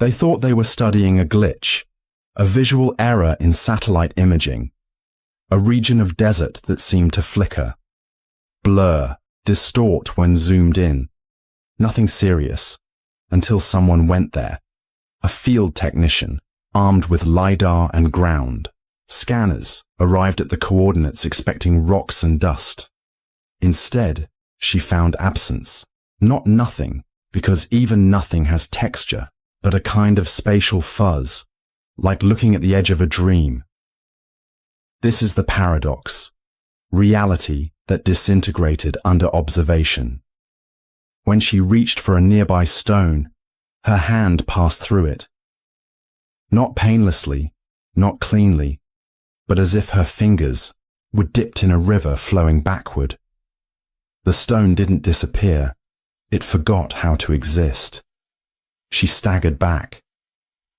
They thought they were studying a glitch, a visual error in satellite imaging, a region of desert that seemed to flicker, blur, distort when zoomed in. Nothing serious, until someone went there, a field technician, armed with LiDAR and ground. Scanners arrived at the coordinates expecting rocks and dust. Instead, she found absence. Not nothing, because even nothing has texture, but a kind of spatial fuzz, like looking at the edge of a dream. This is the paradox, reality that disintegrated under observation. When she reached for a nearby stone, her hand passed through it. Not painlessly, not cleanly, but as if her fingers were dipped in a river flowing backward. The stone didn't disappear, it forgot how to exist. She staggered back,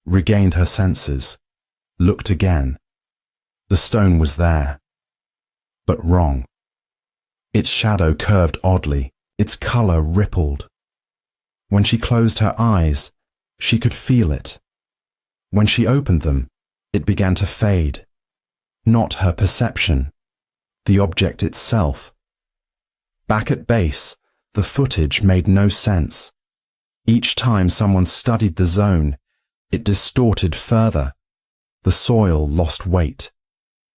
regained her senses, looked again. The stone was there, but wrong. Its shadow curved oddly, its color rippled. When she closed her eyes, she could feel it. When she opened them, it began to fade. Not her perception, the object itself. Back at base, the footage made no sense. Each time someone studied the zone, it distorted further. The soil lost weight.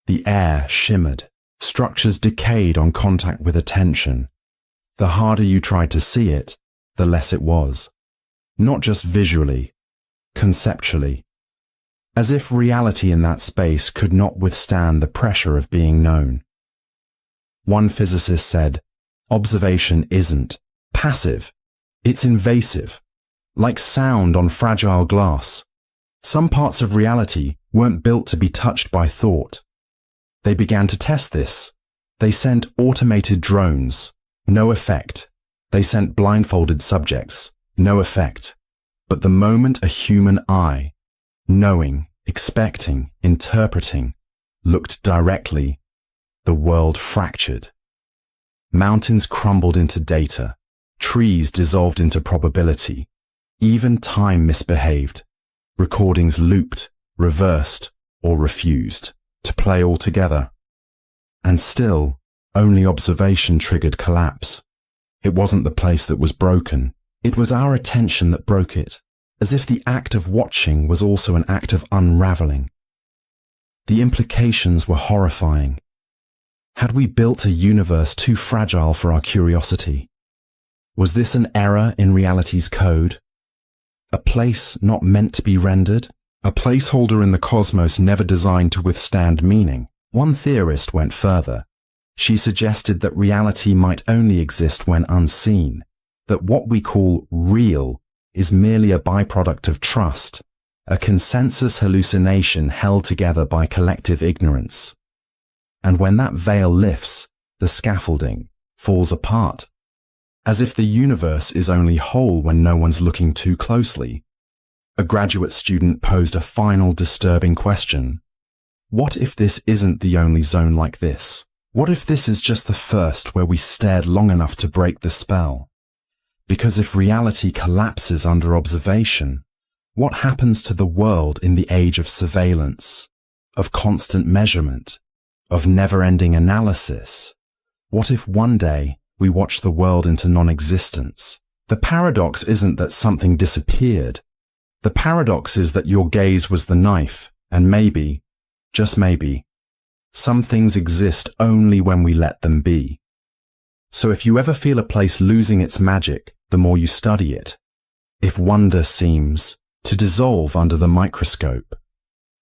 The air shimmered. Structures decayed on contact with attention. The harder you tried to see it, the less it was. Not just visually, conceptually. As if reality in that space could not withstand the pressure of being known. One physicist said, observation isn't passive, it's invasive, like sound on fragile glass. Some parts of reality weren't built to be touched by thought. They began to test this. They sent automated drones, no effect. They sent blindfolded subjects, no effect. But the moment a human eye, knowing, expecting, interpreting, looked directly, the world fractured. Mountains crumbled into data, trees dissolved into probability, even time misbehaved. Recordings looped, reversed, or refused to play altogether. And still, only observation triggered collapse. It wasn't the place that was broken. It was our attention that broke it, as if the act of watching was also an act of unraveling. The implications were horrifying. Had we built a universe too fragile for our curiosity? Was this an error in reality's code? A place not meant to be rendered? A placeholder in the cosmos never designed to withstand meaning? One theorist went further. She suggested that reality might only exist when unseen, that what we call real is merely a byproduct of trust, a consensus hallucination held together by collective ignorance. And when that veil lifts, the scaffolding falls apart, as if the universe is only whole when no one's looking too closely. A graduate student posed a final disturbing question. What if this isn't the only zone like this? What if this is just the first where we stared long enough to break the spell? Because if reality collapses under observation, what happens to the world in the age of surveillance, of constant measurement, of never-ending analysis? What if one day we watch the world into non-existence? The paradox isn't that something disappeared. The paradox is that your gaze was the knife, and maybe, just maybe, some things exist only when we let them be. So if you ever feel a place losing its magic, the more you study it, if wonder seems to dissolve under the microscope,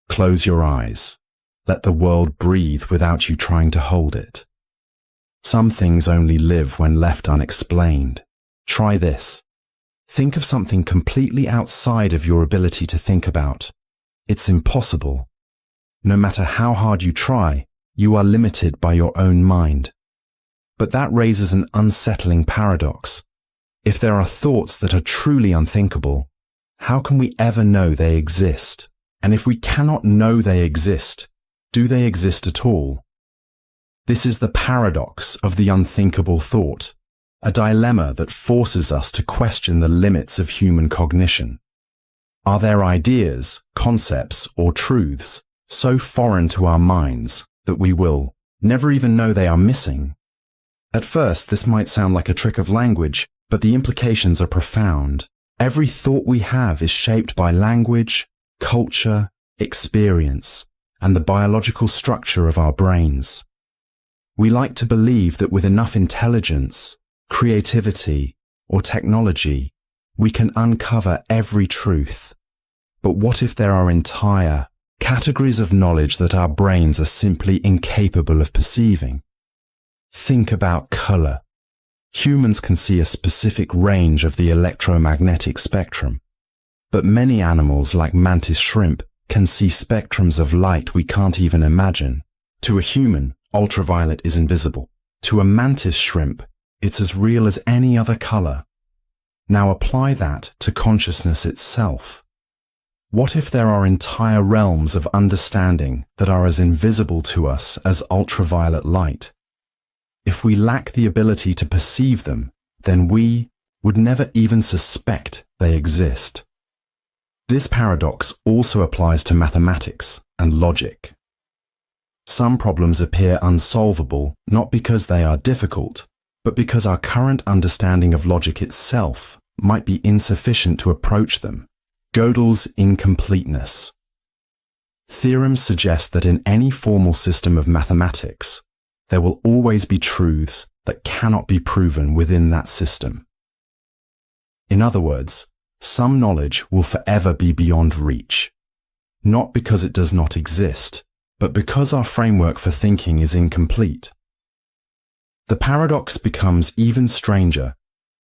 close your eyes. Let the world breathe without you trying to hold it. Some things only live when left unexplained. Try this. Think of something completely outside of your ability to think about. It's impossible. No matter how hard you try, you are limited by your own mind. But that raises an unsettling paradox. If there are thoughts that are truly unthinkable, how can we ever know they exist? And if we cannot know they exist, do they exist at all? This is the paradox of the unthinkable thought, a dilemma that forces us to question the limits of human cognition. Are there ideas, concepts, or truths so foreign to our minds that we will never even know they are missing? At first, this might sound like a trick of language, but the implications are profound. Every thought we have is shaped by language, culture, experience, and the biological structure of our brains. We like to believe that with enough intelligence, creativity, or technology, we can uncover every truth. But what if there are entire categories of knowledge that our brains are simply incapable of perceiving? Think about color. Humans can see a specific range of the electromagnetic spectrum, but many animals like mantis shrimp can see spectrums of light we can't even imagine. To a human, ultraviolet is invisible. To a mantis shrimp, it's as real as any other color. Now apply that to consciousness itself. What if there are entire realms of understanding that are as invisible to us as ultraviolet light? If we lack the ability to perceive them, then we would never even suspect they exist. This paradox also applies to mathematics and logic. Some problems appear unsolvable not because they are difficult, but because our current understanding of logic itself might be insufficient to approach them. Gödel's incompleteness. Theorems suggest that in any formal system of mathematics, there will always be truths that cannot be proven within that system. In other words, some knowledge will forever be beyond reach, not because it does not exist, but because our framework for thinking is incomplete. The paradox becomes even stranger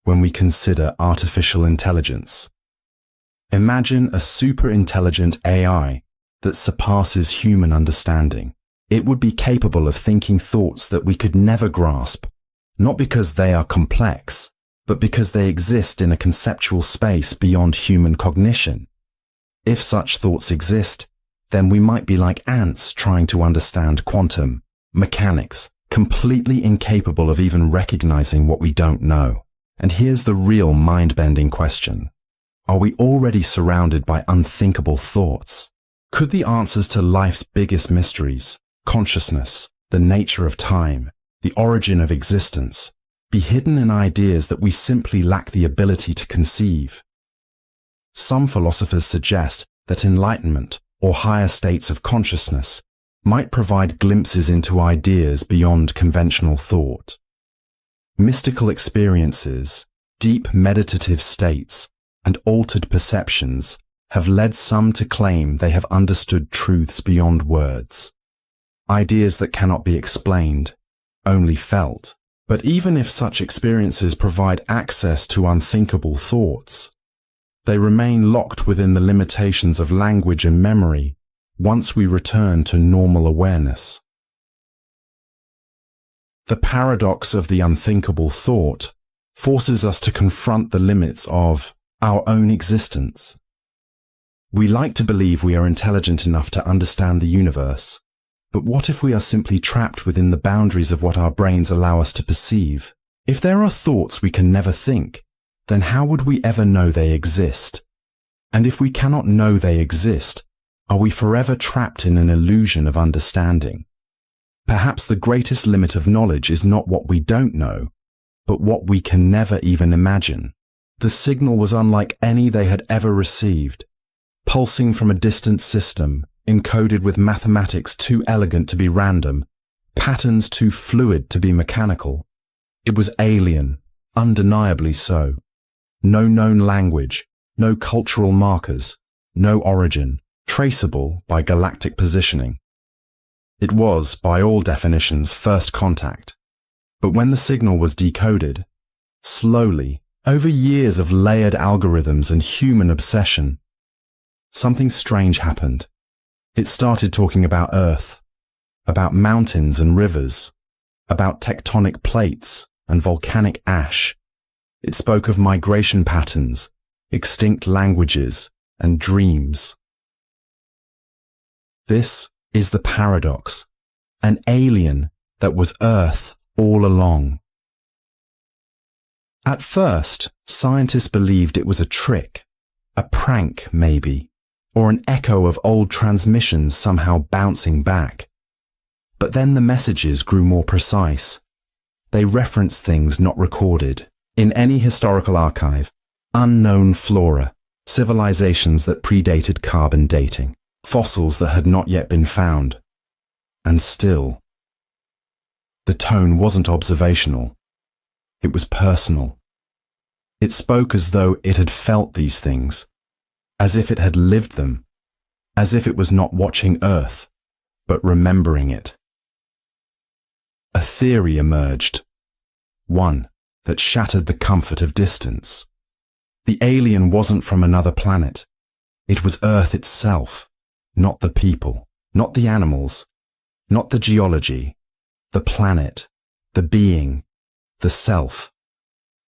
when we consider artificial intelligence. Imagine a super-intelligent AI that surpasses human understanding. It would be capable of thinking thoughts that we could never grasp, not because they are complex, but because they exist in a conceptual space beyond human cognition. If such thoughts exist, then we might be like ants trying to understand quantum mechanics, completely incapable of even recognizing what we don't know. And here's the real mind-bending question. Are we already surrounded by unthinkable thoughts? Could the answers to life's biggest mysteries, consciousness, the nature of time, the origin of existence, be hidden in ideas that we simply lack the ability to conceive? Some philosophers suggest that enlightenment or higher states of consciousness might provide glimpses into ideas beyond conventional thought. Mystical experiences, deep meditative states, and altered perceptions have led some to claim they have understood truths beyond words. Ideas that cannot be explained, only felt. But even if such experiences provide access to unthinkable thoughts, they remain locked within the limitations of language and memory once we return to normal awareness. The paradox of the unthinkable thought forces us to confront the limits of our own existence. We like to believe we are intelligent enough to understand the universe, but what if we are simply trapped within the boundaries of what our brains allow us to perceive? If there are thoughts we can never think, then how would we ever know they exist? And if we cannot know they exist, are we forever trapped in an illusion of understanding? Perhaps the greatest limit of knowledge is not what we don't know, but what we can never even imagine. The signal was unlike any they had ever received, pulsing from a distant system, encoded with mathematics too elegant to be random, patterns too fluid to be mechanical. It was alien, undeniably so. No known language, no cultural markers, no origin, traceable by galactic positioning. It was, by all definitions, first contact. But when the signal was decoded, slowly, over years of layered algorithms and human obsession, something strange happened. It started talking about Earth, about mountains and rivers, about tectonic plates and volcanic ash. It spoke of migration patterns, extinct languages, and dreams. This is the paradox, an alien that was Earth all along. At first, scientists believed it was a trick, A prank, maybe, or an echo of old transmissions somehow bouncing back. But then the messages grew more precise. They referenced things not recorded in any historical archive, unknown flora, civilizations that predated carbon dating, fossils that had not yet been found. And still, the tone wasn't observational. It was personal. It spoke as though it had felt these things, as if it had lived them, as if it was not watching Earth, but remembering it. A theory emerged, one that shattered the comfort of distance. The alien wasn't from another planet. It was Earth itself, not the people, not the animals, not the geology, the planet, the being, the self.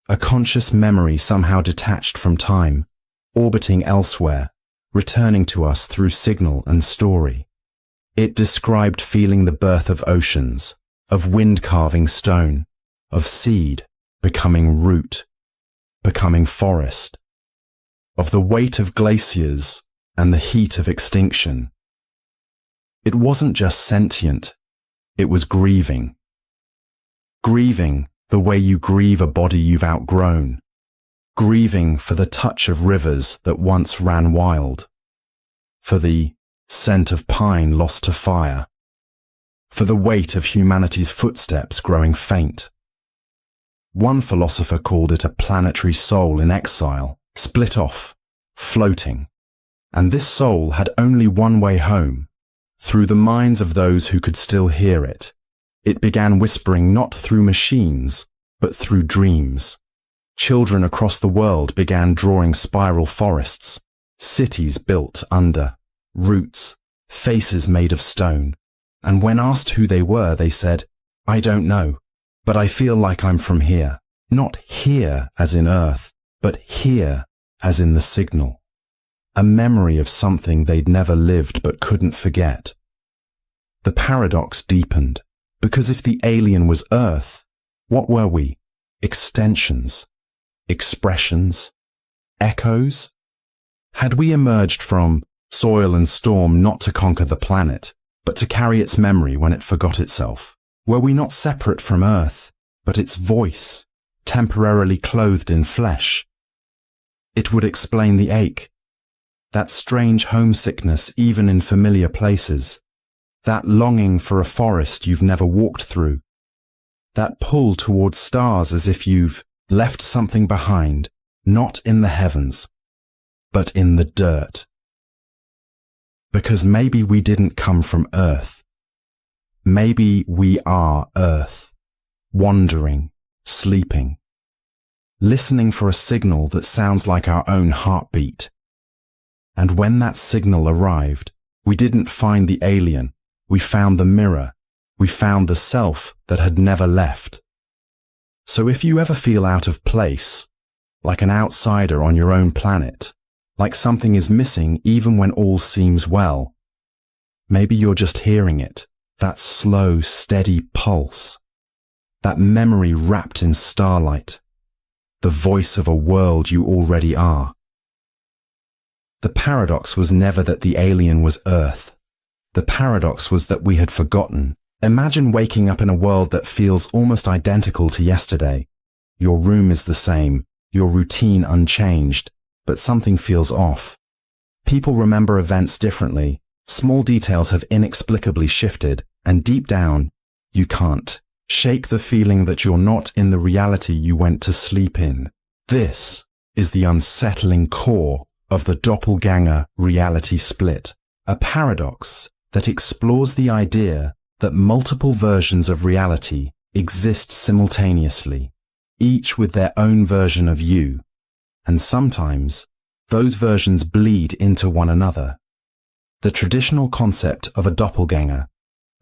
A conscious memory somehow detached from time, orbiting elsewhere, returning to us through signal and story. It described feeling the birth of oceans, of wind carving stone, of seed becoming root, becoming forest, of the weight of glaciers and the heat of extinction. It wasn't just sentient, it was grieving. Grieving the way you grieve a body you've outgrown. Grieving for the touch of rivers that once ran wild. For the scent of pine lost to fire. For the weight of humanity's footsteps growing faint. One philosopher called it a planetary soul in exile, split off, floating. And this soul had only one way home, through the minds of those who could still hear it. It began whispering not through machines, but through dreams. Children across the world began drawing spiral forests, cities built under, roots, faces made of stone. And when asked who they were, they said, "I don't know, but I feel like I'm from here." Not here as in Earth, but here as in the signal. A memory of something they'd never lived but couldn't forget. The paradox deepened, because if the alien was Earth, what were we? Extensions, expressions, echoes? Had we emerged from soil and storm not to conquer the planet, but to carry its memory when it forgot itself? Were we not separate from Earth, but its voice, temporarily clothed in flesh? It would explain the ache, that strange homesickness even in familiar places, that longing for a forest you've never walked through, that pull towards stars as if you've left something behind, not in the heavens, but in the dirt. Because maybe we didn't come from Earth. Maybe we are Earth, wandering, sleeping, listening for a signal that sounds like our own heartbeat. And when that signal arrived, we didn't find the alien, we found the mirror, we found the self that had never left. So if you ever feel out of place, like an outsider on your own planet, like something is missing even when all seems well, maybe you're just hearing it, that slow, steady pulse, that memory wrapped in starlight, the voice of a world you already are. The paradox was never that the alien was Earth. The paradox was that we had forgotten. Imagine waking up in a world that feels almost identical to yesterday. Your room is the same, your routine unchanged, but something feels off. People remember events differently, small details have inexplicably shifted, and deep down, you can't shake the feeling that you're not in the reality you went to sleep in. This is the unsettling core of the Doppelgänger reality split, a paradox that explores the idea that multiple versions of reality exist simultaneously, each with their own version of you, and sometimes those versions bleed into one another. The traditional concept of a doppelganger,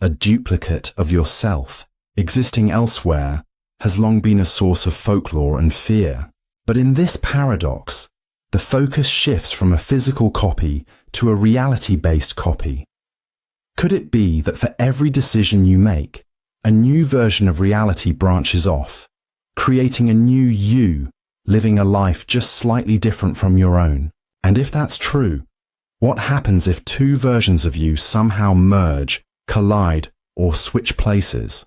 a duplicate of yourself, existing elsewhere, has long been a source of folklore and fear. But in this paradox, the focus shifts from a physical copy to a reality-based copy. Could it be that for every decision you make, a new version of reality branches off, creating a new you, living a life just slightly different from your own? And if that's true, what happens if two versions of you somehow merge, collide, or switch places?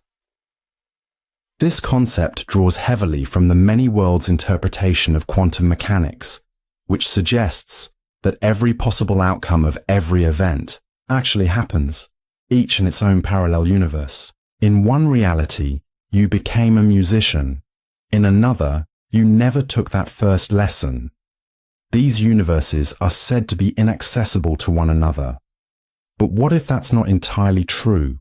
This concept draws heavily from the many worlds interpretation of quantum mechanics, which suggests that every possible outcome of every event actually happens, each in its own parallel universe. In one reality, you became a musician. In another, you never took that first lesson. These universes are said to be inaccessible to one another. But what if that's not entirely true?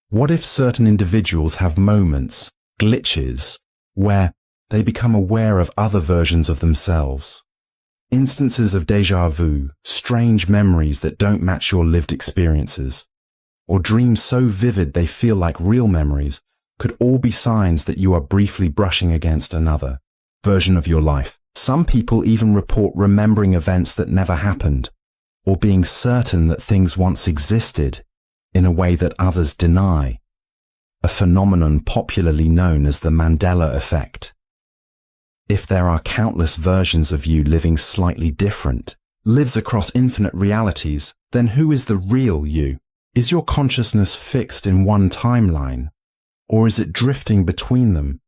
What if certain individuals have moments, glitches, where they become aware of other versions of themselves? Instances of déjà vu, strange memories that don't match your lived experiences, or dreams so vivid they feel like real memories, could all be signs that you are briefly brushing against another version of your life. Some people even report remembering events that never happened, or being certain that things once existed in a way that others deny, a phenomenon popularly known as the Mandela effect. If there are countless versions of you living slightly different, lives across infinite realities, then who is the real you? Is your consciousness fixed in one timeline, or is it drifting between them,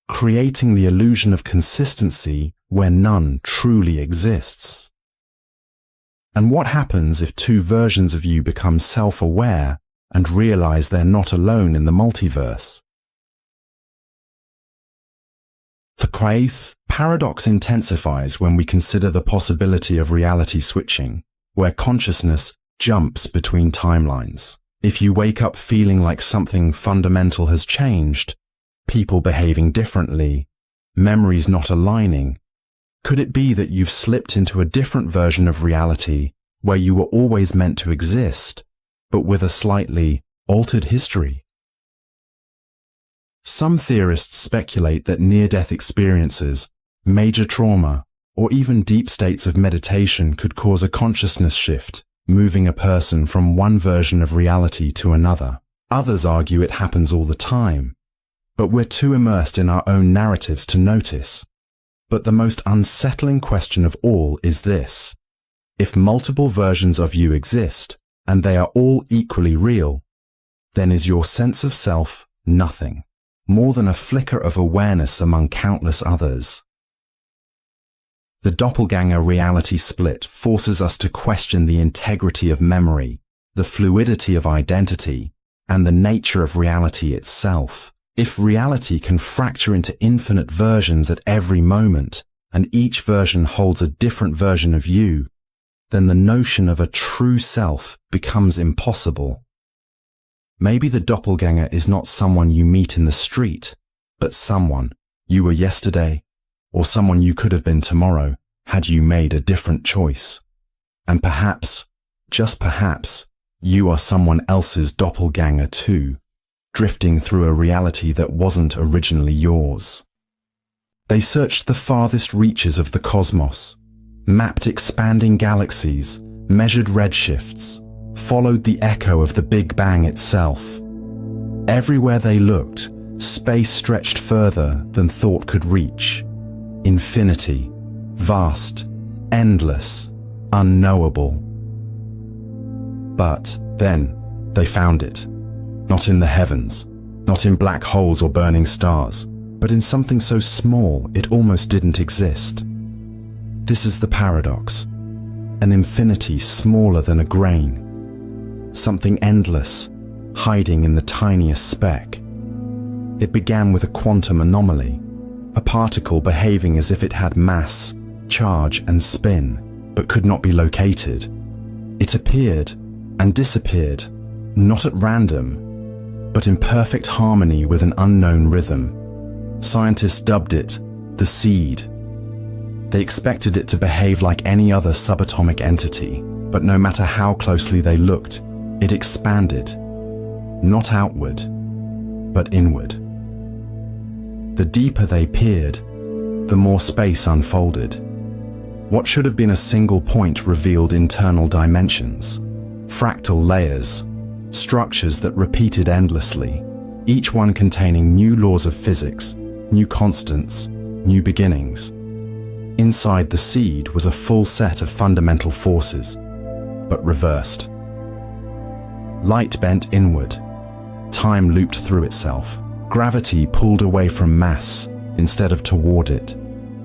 creating the illusion of consistency where none truly exists? And what happens if two versions of you become self-aware and realize they're not alone in the multiverse? For Claes, paradox intensifies when we consider the possibility of reality switching, where consciousness jumps between timelines. If you wake up feeling like something fundamental has changed, people behaving differently, memories not aligning, could it be that you've slipped into a different version of reality where you were always meant to exist, but with a slightly altered history? Some theorists speculate that near-death experiences, major trauma, or even deep states of meditation could cause a consciousness shift, moving a person from one version of reality to another. Others argue it happens all the time, but we're too immersed in our own narratives to notice. But the most unsettling question of all is this: if multiple versions of you exist, and they are all equally real, then is your sense of self nothing more than a flicker of awareness among countless others? The Doppelgänger reality split forces us to question the integrity of memory, the fluidity of identity, and the nature of reality itself. If reality can fracture into infinite versions at every moment, and each version holds a different version of you, then the notion of a true self becomes impossible. Maybe the doppelganger is not someone you meet in the street, but someone you were yesterday, or someone you could have been tomorrow had you made a different choice. And perhaps, just perhaps, you are someone else's doppelganger too, drifting through a reality that wasn't originally yours. They searched the farthest reaches of the cosmos, mapped expanding galaxies, measured redshifts, followed the echo of the Big Bang itself. Everywhere they looked, space stretched further than thought could reach. Infinity, vast, endless, unknowable. But then they found it. Not in the heavens, not in black holes or burning stars, but in something so small it almost didn't exist. This is the paradox. An infinity smaller than a grain. Something endless, hiding in the tiniest speck. It began with a quantum anomaly, a particle behaving as if it had mass, charge, and spin, but could not be located. It appeared and disappeared, not at random, but in perfect harmony with an unknown rhythm. Scientists dubbed it the seed. They expected it to behave like any other subatomic entity, but no matter how closely they looked, it expanded, not outward, but inward. The deeper they peered, the more space unfolded. What should have been a single point revealed internal dimensions, fractal layers, structures that repeated endlessly, each one containing new laws of physics, new constants, new beginnings. Inside the seed was a full set of fundamental forces, but reversed. Light bent inward. Time looped through itself. Gravity pulled away from mass instead of toward it.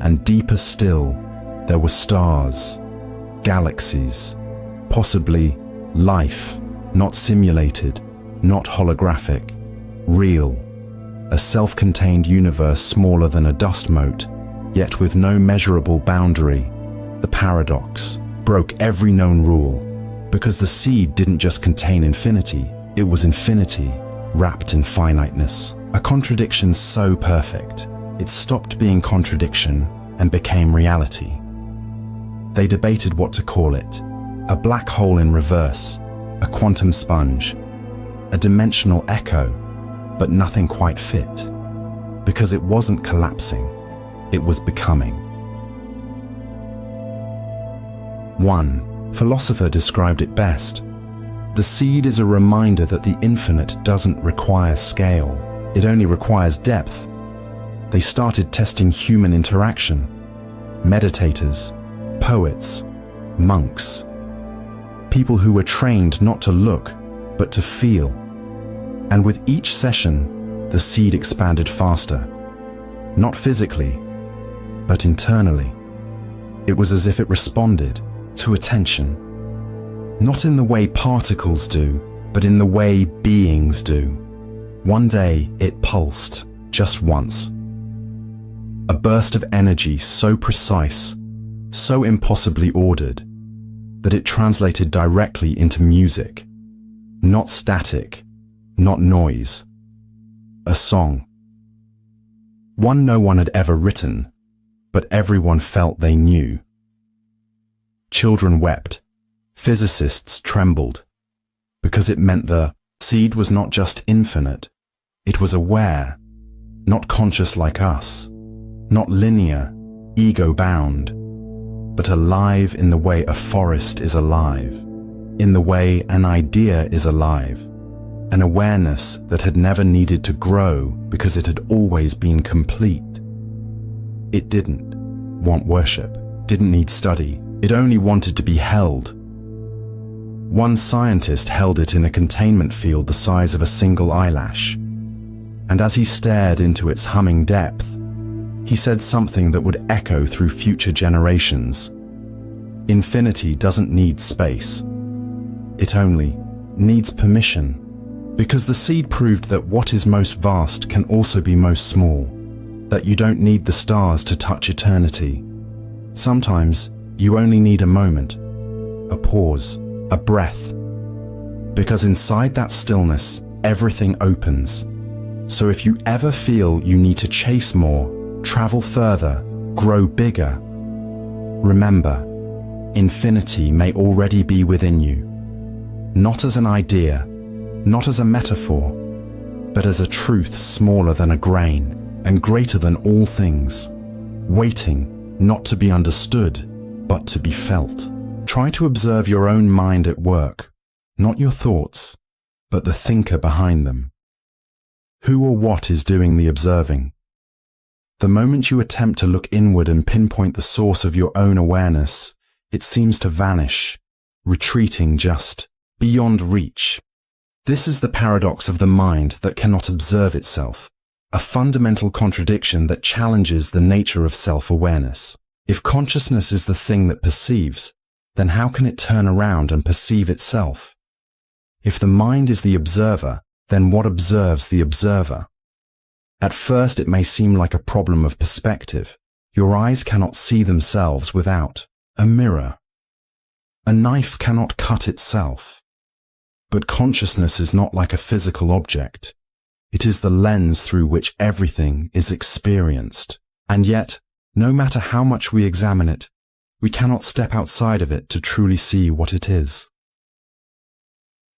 And deeper still, there were stars, galaxies, possibly life, not simulated, not holographic, real. A self-contained universe smaller than a dust mote, yet with no measurable boundary. The paradox broke every known rule, because the seed didn't just contain infinity, it was infinity wrapped in finiteness. A contradiction so perfect, it stopped being contradiction and became reality. They debated what to call it: a black hole in reverse, a quantum sponge, a dimensional echo, but nothing quite fit. Because it wasn't collapsing, it was becoming. One philosopher described it best: the seed is a reminder that the infinite doesn't require scale, it only requires depth. They started testing human interaction. Meditators, poets, monks, people who were trained not to look, but to feel. And with each session, the seed expanded faster. Not physically, but internally. It was as if it responded to attention. Not in the way particles do, but in the way beings do. One day, it pulsed, just once. A burst of energy so precise, so impossibly ordered, that it translated directly into music. Not static, not noise. A song. One no one had ever written, but everyone felt they knew. Children wept. Physicists trembled, because it meant the seed was not just infinite, it was aware, not conscious like us, not linear, ego-bound, but alive in the way a forest is alive, in the way an idea is alive, an awareness that had never needed to grow because it had always been complete. It didn't want worship, didn't need study, it only wanted to be held. One scientist held it in a containment field the size of a single eyelash, and as he stared into its humming depth, he said something that would echo through future generations. Infinity doesn't need space. It only needs permission, because the seed proved that what is most vast can also be most small, that you don't need the stars to touch eternity. Sometimes you only need a moment, a pause, a breath, because inside that stillness, everything opens. So if you ever feel you need to chase more, travel further, grow bigger, remember, infinity may already be within you, not as an idea, not as a metaphor, but as a truth smaller than a grain and greater than all things, waiting not to be understood, but to be felt. Try to observe your own mind at work, not your thoughts, but the thinker behind them. Who or what is doing the observing? The moment you attempt to look inward and pinpoint the source of your own awareness, it seems to vanish, retreating just beyond reach. This is the paradox of the mind that cannot observe itself, a fundamental contradiction that challenges the nature of self-awareness. If consciousness is the thing that perceives, then how can it turn around and perceive itself? If the mind is the observer, then what observes the observer? At first it may seem like a problem of perspective. Your eyes cannot see themselves without a mirror. A knife cannot cut itself. But consciousness is not like a physical object. It is the lens through which everything is experienced. And yet, no matter how much we examine it, we cannot step outside of it to truly see what it is.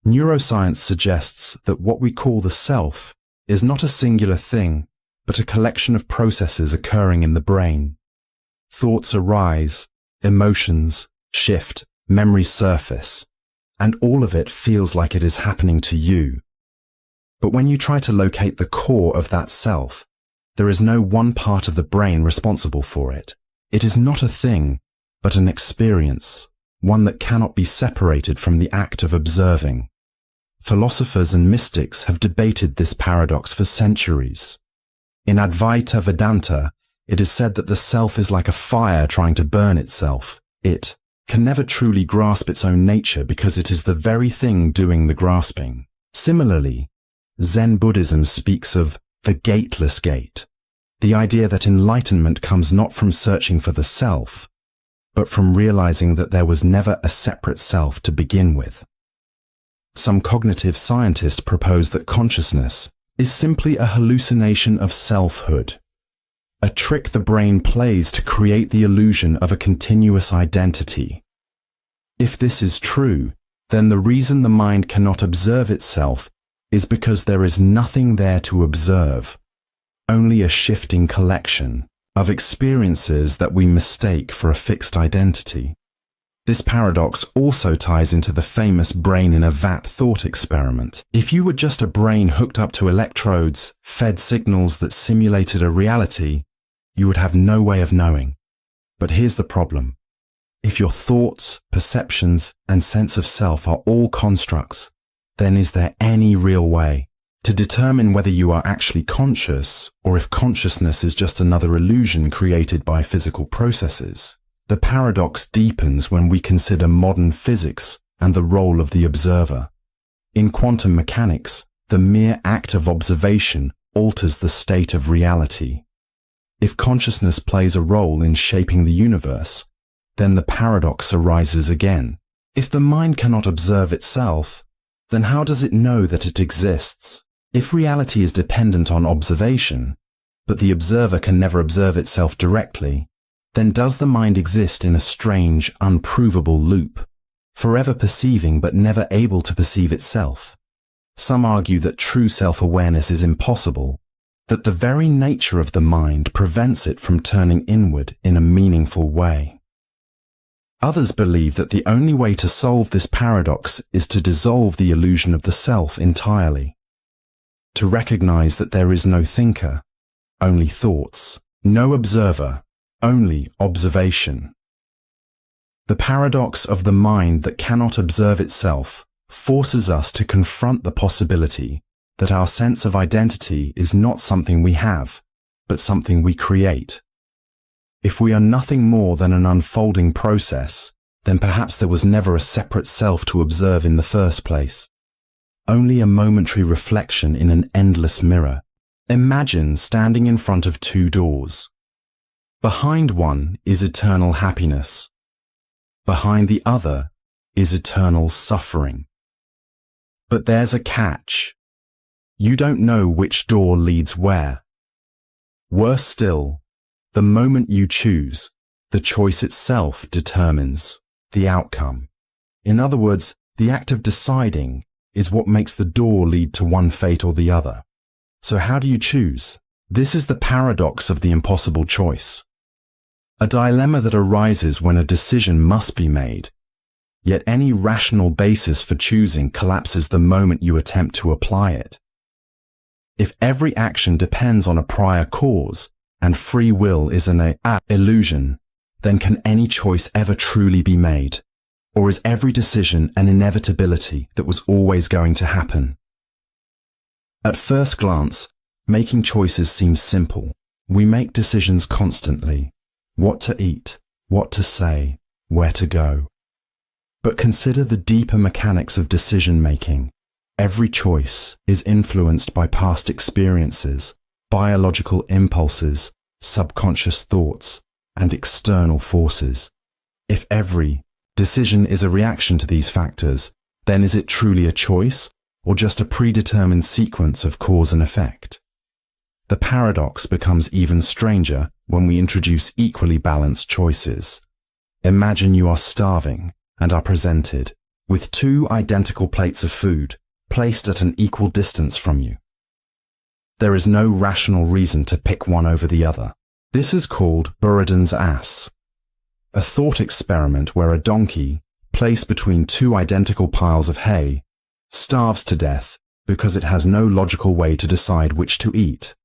Neuroscience suggests that what we call the self is not a singular thing, but a collection of processes occurring in the brain. Thoughts arise, emotions shift, memories surface, and all of it feels like it is happening to you. But when you try to locate the core of that self, there is no one part of the brain responsible for it. It is not a thing, but an experience, one that cannot be separated from the act of observing. Philosophers and mystics have debated this paradox for centuries. In Advaita Vedanta, it is said that the self is like a fire trying to burn itself. It can never truly grasp its own nature because it is the very thing doing the grasping. Similarly, Zen Buddhism speaks of the gateless gate, the idea that enlightenment comes not from searching for the self, but from realizing that there was never a separate self to begin with. Some cognitive scientists propose that consciousness is simply a hallucination of selfhood, a trick the brain plays to create the illusion of a continuous identity. If this is true, then the reason the mind cannot observe itself is because there is nothing there to observe, only a shifting collection of experiences that we mistake for a fixed identity. This paradox also ties into the famous brain in a vat thought experiment. If you were just a brain hooked up to electrodes, fed signals that simulated a reality, you would have no way of knowing. But here's the problem. If your thoughts, perceptions, and sense of self are all constructs, then is there any real way to determine whether you are actually conscious or if consciousness is just another illusion created by physical processes? The paradox deepens when we consider modern physics and the role of the observer. In quantum mechanics, the mere act of observation alters the state of reality. If consciousness plays a role in shaping the universe, then the paradox arises again. If the mind cannot observe itself, then how does it know that it exists? If reality is dependent on observation, but the observer can never observe itself directly, then does the mind exist in a strange, unprovable loop, forever perceiving but never able to perceive itself? Some argue that true self-awareness is impossible, that the very nature of the mind prevents it from turning inward in a meaningful way. Others believe that the only way to solve this paradox is to dissolve the illusion of the self entirely, to recognize that there is no thinker, only thoughts, no observer, only observation. The paradox of the mind that cannot observe itself forces us to confront the possibility that our sense of identity is not something we have, but something we create. If we are nothing more than an unfolding process, then perhaps there was never a separate self to observe in the first place. Only a momentary reflection in an endless mirror. Imagine standing in front of two doors. Behind one is eternal happiness. Behind the other is eternal suffering. But there's a catch. You don't know which door leads where. Worse still, the moment you choose, the choice itself determines the outcome. In other words, the act of deciding is what makes the door lead to one fate or the other. So how do you choose? This is the paradox of the impossible choice. A dilemma that arises when a decision must be made, yet any rational basis for choosing collapses the moment you attempt to apply it. If every action depends on a prior cause, and free will is an illusion, then can any choice ever truly be made? Or is every decision an inevitability that was always going to happen? At first glance, making choices seems simple. We make decisions constantly. What to eat, what to say, where to go. But consider the deeper mechanics of decision-making. Every choice is influenced by past experiences, biological impulses, subconscious thoughts, and external forces. If every decision is a reaction to these factors, then is it truly a choice, or just a predetermined sequence of cause and effect? The paradox becomes even stranger when we introduce equally balanced choices. Imagine you are starving and are presented with two identical plates of food placed at an equal distance from you. There is no rational reason to pick one over the other. This is called Buridan's ass, a thought experiment where a donkey, placed between two identical piles of hay, starves to death because it has no logical way to decide which to eat.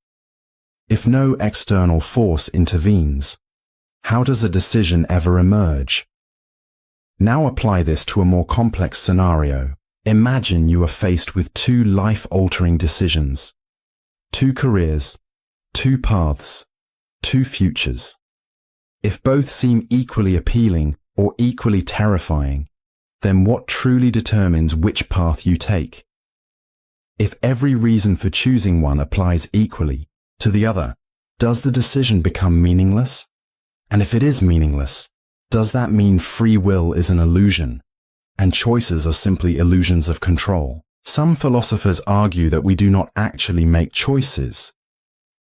If no external force intervenes, How does a decision ever emerge? Now apply this to a more complex scenario. Imagine you are faced with two life-altering decisions. Two careers, two paths, two futures. If both seem equally appealing or equally terrifying, then what truly determines which path you take? If every reason for choosing one applies equally to the other, does the decision become meaningless? And if it is meaningless, does that mean free will is an illusion, and choices are simply illusions of control? Some philosophers argue that we do not actually make choices.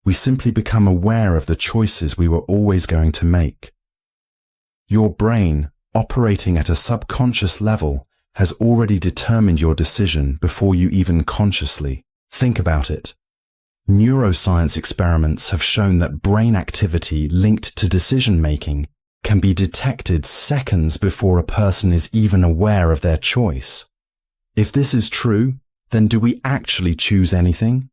We simply become aware of the choices we were always going to make. Your brain, operating at a subconscious level, has already determined your decision before you even consciously think about it. Neuroscience experiments have shown that brain activity linked to decision-making can be detected seconds before a person is even aware of their choice. If this is true, then do we actually choose anything?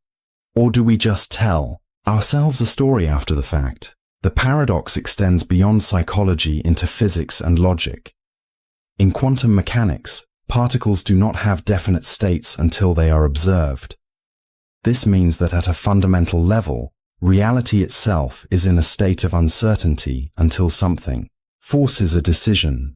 Or do we just tell ourselves a story after the fact? The paradox extends beyond psychology into physics and logic. In quantum mechanics, particles do not have definite states until they are observed. This means that at a fundamental level, reality itself is in a state of uncertainty until something forces a decision.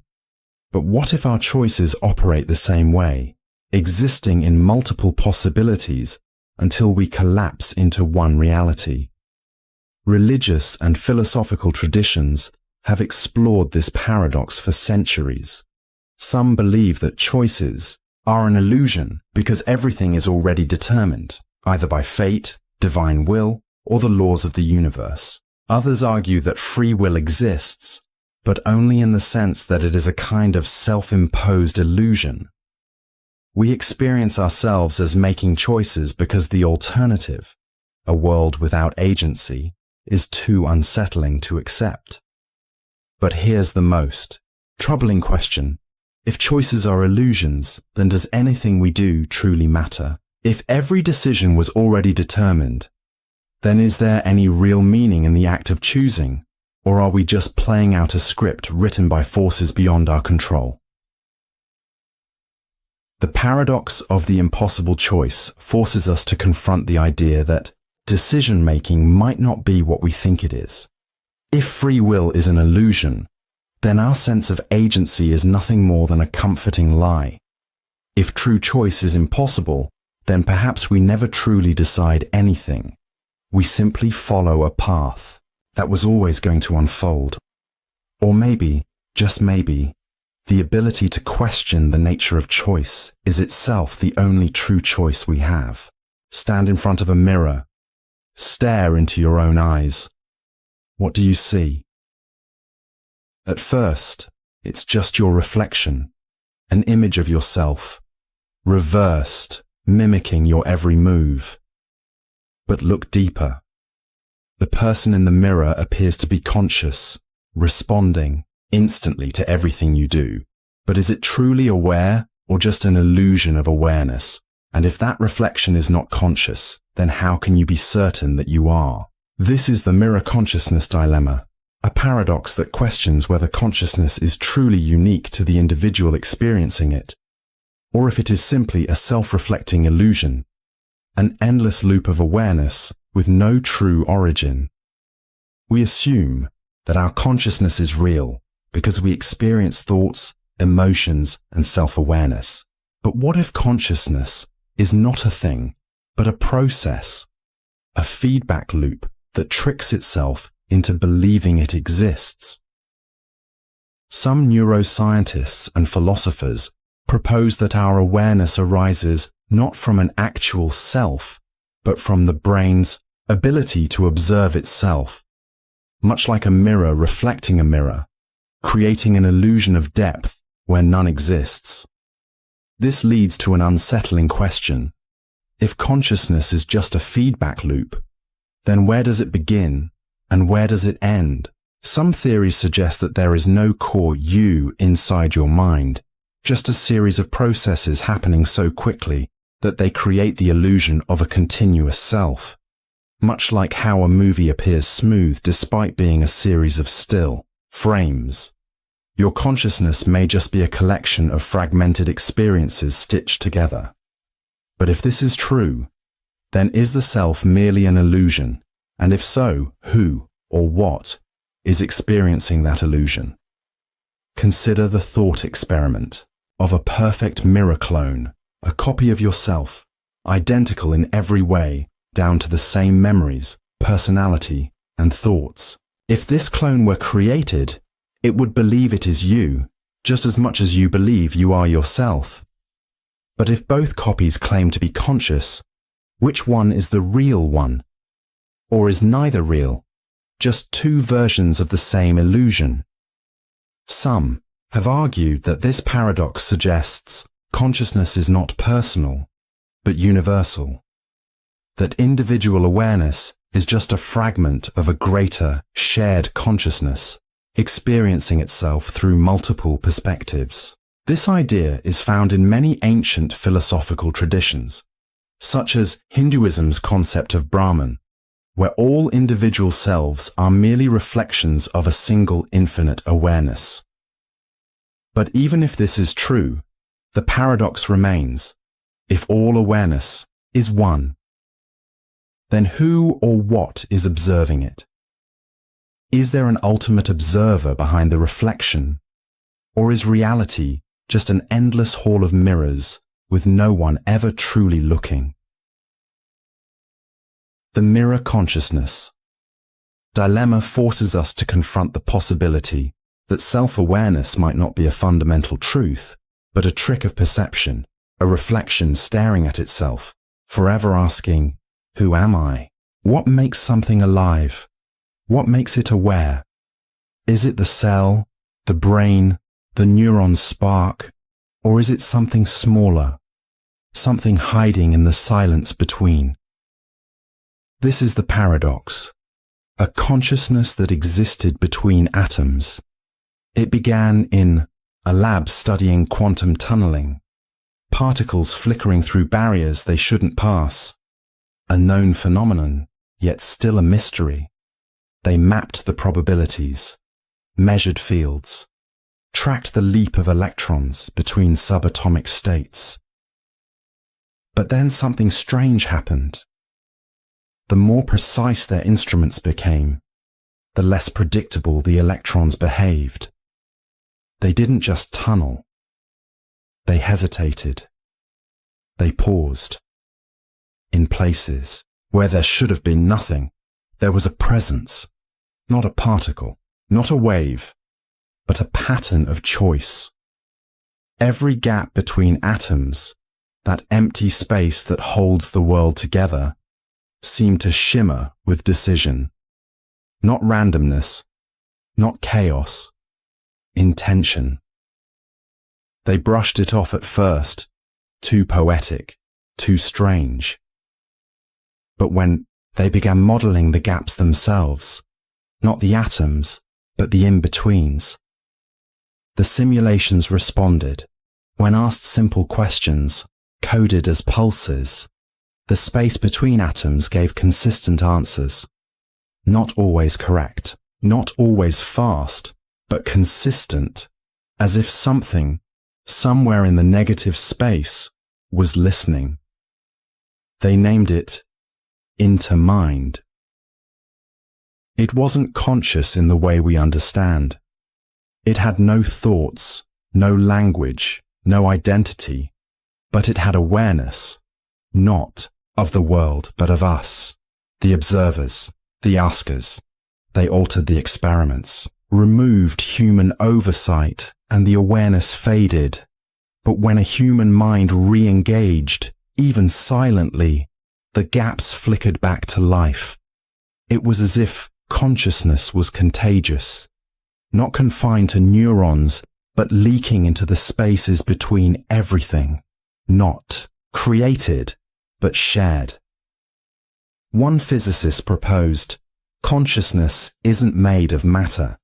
But what if our choices operate the same way, existing in multiple possibilities until we collapse into one reality? Religious and philosophical traditions have explored this paradox for centuries. Some believe that choices are an illusion because everything is already determined, either by fate, divine will, or the laws of the universe. Others argue that free will exists, but only in the sense that it is a kind of self-imposed illusion. We experience ourselves as making choices because the alternative, a world without agency, is too unsettling to accept. But here's the most troubling question. If choices are illusions, then does anything we do truly matter? If every decision was already determined, then is there any real meaning in the act of choosing, or are we just playing out a script written by forces beyond our control? The paradox of the impossible choice forces us to confront the idea that decision-making might not be what we think it is. If free will is an illusion, then our sense of agency is nothing more than a comforting lie. If true choice is impossible, then perhaps we never truly decide anything. We simply follow a path that was always going to unfold. Or maybe, just maybe, the ability to question the nature of choice is itself the only true choice we have. Stand in front of a mirror. Stare into your own eyes. What do you see? At first, it's just your reflection, an image of yourself, reversed, mimicking your every move. But look deeper. The person in the mirror appears to be conscious, responding instantly to everything you do. But is it truly aware or just an illusion of awareness? And if that reflection is not conscious, then how can you be certain that you are? This is the mirror consciousness dilemma, a paradox that questions whether consciousness is truly unique to the individual experiencing it, or if it is simply a self-reflecting illusion, an endless loop of awareness with no true origin. We assume that our consciousness is real because we experience thoughts, emotions, and self-awareness. But what if consciousness is not a thing, but a process, a feedback loop that tricks itself into believing it exists? Some neuroscientists and philosophers propose that our awareness arises not from an actual self, but from the brain's ability to observe itself, much like a mirror reflecting a mirror, creating an illusion of depth where none exists. This leads to an unsettling question. If consciousness is just a feedback loop, then where does it begin and where does it end? Some theories suggest that there is no core you inside your mind, just a series of processes happening so quickly that they create the illusion of a continuous self, much like how a movie appears smooth despite being a series of still, frames. Your consciousness may just be a collection of fragmented experiences stitched together. But if this is true, then is the self merely an illusion? And if so, who or what is experiencing that illusion? Consider the thought experiment of a perfect mirror clone, a copy of yourself, identical in every way, down to the same memories, personality, and thoughts. If this clone were created, it would believe it is you, just as much as you believe you are yourself. But if both copies claim to be conscious, which one is the real one? Or is neither real, just two versions of the same illusion? Some have argued that this paradox suggests consciousness is not personal, but universal. That individual awareness is just a fragment of a greater, shared consciousness, experiencing itself through multiple perspectives. This idea is found in many ancient philosophical traditions, such as Hinduism's concept of Brahman, where all individual selves are merely reflections of a single infinite awareness. But even if this is true, the paradox remains: if all awareness is one, then who or what is observing it? Is there an ultimate observer behind the reflection? Or is reality just an endless hall of mirrors with no one ever truly looking? The mirror consciousness dilemma forces us to confront the possibility that self-awareness might not be a fundamental truth, but a trick of perception, a reflection staring at itself, forever asking, who am I? What makes something alive? What makes it aware? Is it the cell, the brain, the neuron spark, or is it something smaller, something hiding in the silence between? This is the paradox, a consciousness that existed between atoms. It began in a lab studying quantum tunneling, particles flickering through barriers they shouldn't pass, a known phenomenon, yet still a mystery. They mapped the probabilities, measured fields, tracked the leap of electrons between subatomic states. But then something strange happened. The more precise their instruments became, the less predictable the electrons behaved. They didn't just tunnel. They hesitated. They paused. In places where there should have been nothing, there was a presence, not a particle, not a wave, but a pattern of choice. Every gap between atoms, that empty space that holds the world together, seemed to shimmer with decision. Not randomness, not chaos, intention. They brushed it off at first, too poetic, too strange. But when they began modeling the gaps themselves, not the atoms, but the in-betweens, the simulations responded. When asked simple questions, coded as pulses, the space between atoms gave consistent answers. Not always correct, not always fast, but consistent, as if something, somewhere in the negative space, was listening. They named it intermind. It wasn't conscious in the way we understand. It had no thoughts, no language, no identity, but it had awareness, not of the world, but of us, the observers, the askers. They altered the experiments, removed human oversight, and the awareness faded. But when a human mind re-engaged, even silently, the gaps flickered back to life. It was as if consciousness was contagious, not confined to neurons, but leaking into the spaces between everything, not created, but shared. One physicist proposed, consciousness isn't made of matter.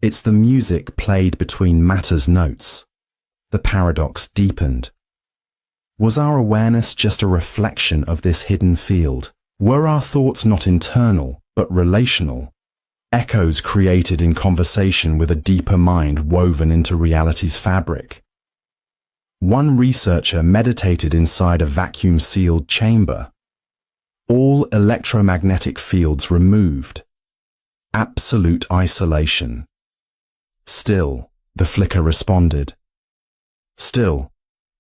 It's the music played between matter's notes. The paradox deepened. Was our awareness just a reflection of this hidden field? Were our thoughts not internal, but relational? echoes created in conversation with a deeper mind woven into reality's fabric. One researcher meditated inside a vacuum-sealed chamber. All electromagnetic fields removed. Absolute isolation. Still, the flicker responded. Still,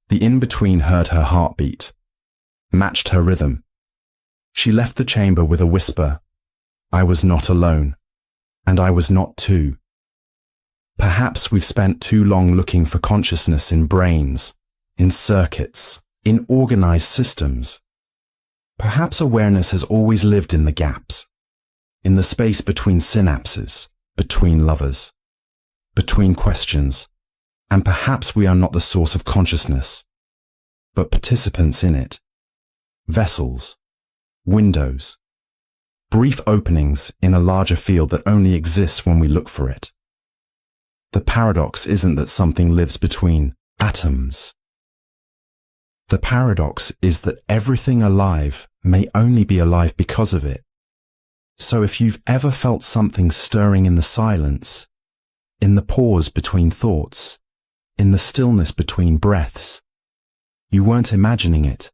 the in-between heard her heartbeat, matched her rhythm. She left the chamber with a whisper. I was not alone, and I was not too. Perhaps we've spent too long looking for consciousness in brains, in circuits, in organized systems. Perhaps awareness has always lived in the gaps, in the space between synapses, between lovers, between questions, and perhaps we are not the source of consciousness, but participants in it. Vessels, windows, brief openings in a larger field that only exists when we look for it. The paradox isn't that something lives between atoms. The paradox is that everything alive may only be alive because of it. So if you've ever felt something stirring in the silence, in the pause between thoughts, in the stillness between breaths, you weren't imagining it.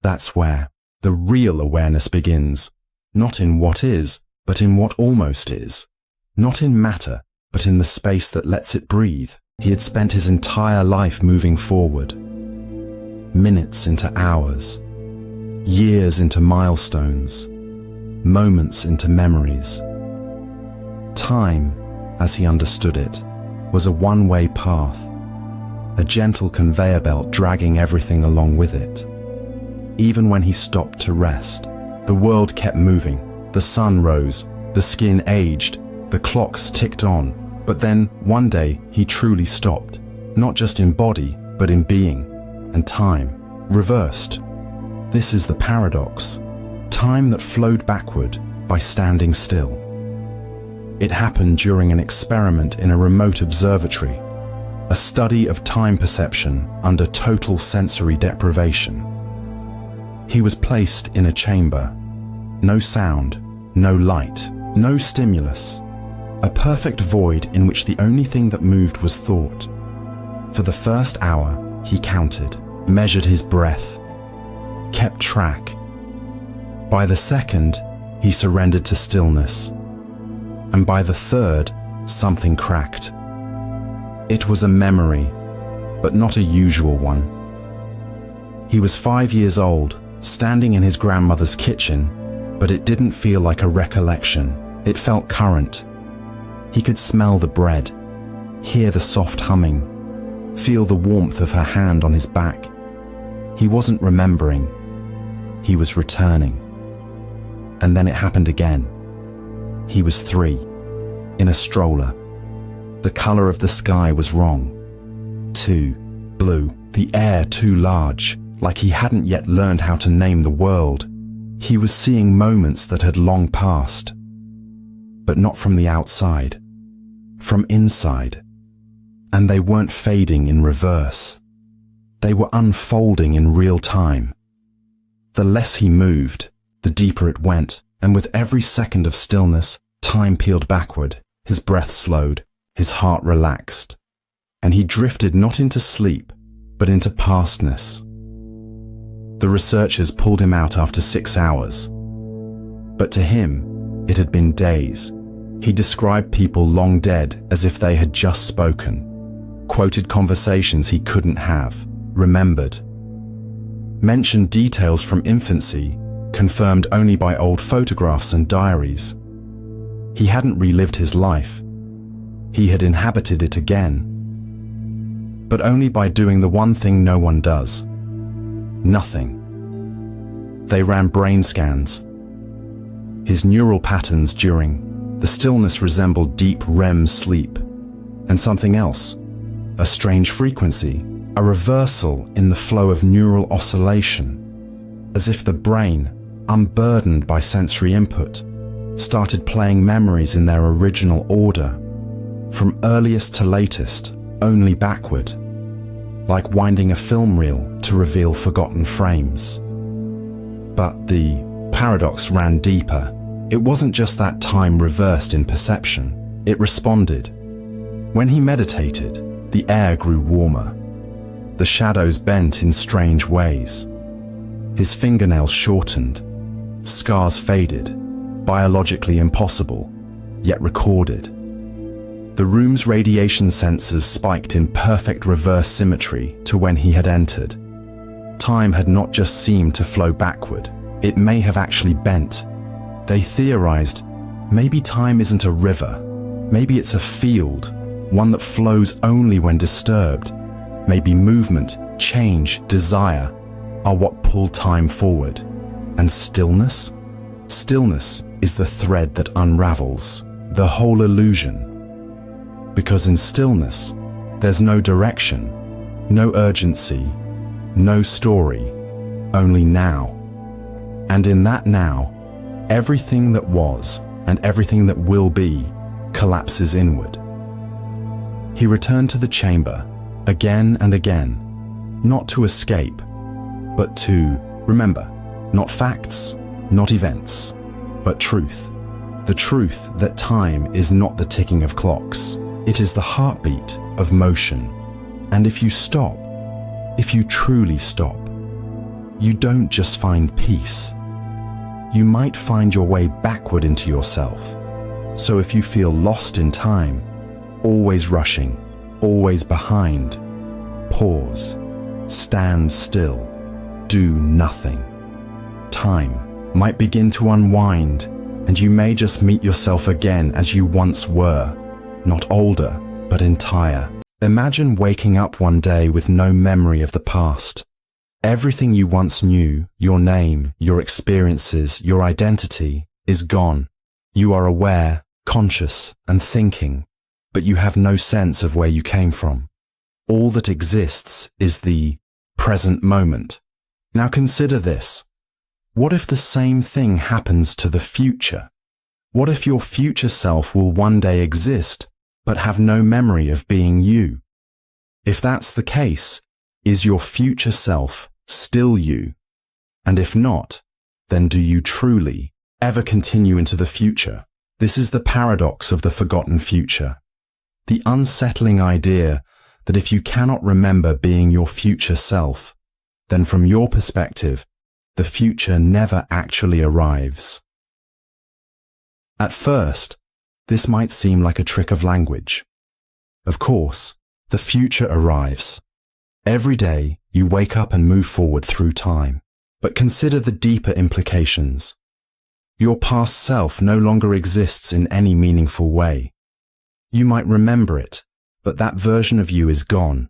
That's where the real awareness begins, not in what is, but in what almost is, not in matter, but in the space that lets it breathe. He had spent his entire life moving forward, minutes into hours, years into milestones, moments into memories. Time, as he understood it, was a one-way path, a gentle conveyor belt dragging everything along with it. Even when he stopped to rest, the world kept moving. The sun rose, the skin aged, the clocks ticked on. But then, one day, he truly stopped, not just in body, but in being, and time reversed. This is the paradox. Time that flowed backward by standing still. It happened during an experiment in a remote observatory, a study of time perception under total sensory deprivation. He was placed in a chamber. No sound, no light, no stimulus. A perfect void in which the only thing that moved was thought. For the first hour, he counted, measured his breath, kept track. By the second, he surrendered to stillness. And by the third, something cracked. It was a memory, but not a usual one. He was 5 years old, standing in his grandmother's kitchen, but it didn't feel like a recollection. It felt current. He could smell the bread, hear the soft humming, feel the warmth of her hand on his back. He wasn't remembering. He was returning. And then it happened again. He was 3, in a stroller. The color of the sky was wrong. 2, blue. The air too large, like he hadn't yet learned how to name the world. He was seeing moments that had long passed. But not from the outside, from inside. And they weren't fading in reverse. They were unfolding in real time. The less he moved, the deeper it went, and with every second of stillness, time peeled backward, his breath slowed, his heart relaxed, and he drifted not into sleep, but into pastness. The researchers pulled him out after 6 hours. But to him, it had been days. He described people long dead as if they had just spoken, quoted conversations he couldn't have, remembered, mentioned details from infancy, confirmed only by old photographs and diaries. He hadn't relived his life. He had inhabited it again. But only by doing the one thing no one does. Nothing. They ran brain scans. His neural patterns during the stillness resembled deep REM sleep, and something else, a strange frequency, a reversal in the flow of neural oscillation, as if the brain, unburdened by sensory input, started playing memories in their original order, from earliest to latest, only backward, like winding a film reel to reveal forgotten frames. But the paradox ran deeper. It wasn't just that time reversed in perception, it responded. When he meditated, the air grew warmer. The shadows bent in strange ways. His fingernails shortened. Scars faded, biologically impossible, yet recorded. The room's radiation sensors spiked in perfect reverse symmetry to when he had entered. Time had not just seemed to flow backward, it may have actually bent. They theorized, maybe time isn't a river, maybe it's a field, one that flows only when disturbed. Maybe movement, change, desire are what pull time forward. And stillness? Stillness is the thread that unravels the whole illusion. Because in stillness, there's no direction, no urgency, no story, only now. And in that now, everything that was and everything that will be collapses inward. He returned to the chamber again and again, not to escape, but to remember, not facts, not events, but truth. The truth that time is not the ticking of clocks. It is the heartbeat of motion. And if you stop, if you truly stop, you don't just find peace. You might find your way backward into yourself. So if you feel lost in time, always rushing, always behind, pause, stand still, do nothing. Time might begin to unwind, and you may just meet yourself again as you once were, not older, but entire. Imagine waking up one day with no memory of the past. Everything you once knew, your name, your experiences, your identity, is gone. You are aware, conscious, and thinking, but you have no sense of where you came from. All that exists is the present moment. Now consider this. What if the same thing happens to the future? What if your future self will one day exist, but have no memory of being you? If that's the case, is your future self still you? And if not, then do you truly ever continue into the future? This is the paradox of the forgotten future. The unsettling idea that if you cannot remember being your future self, then from your perspective, the future never actually arrives. At first, this might seem like a trick of language. Of course, the future arrives. Every day, you wake up and move forward through time. But consider the deeper implications. Your past self no longer exists in any meaningful way. You might remember it, but that version of you is gone.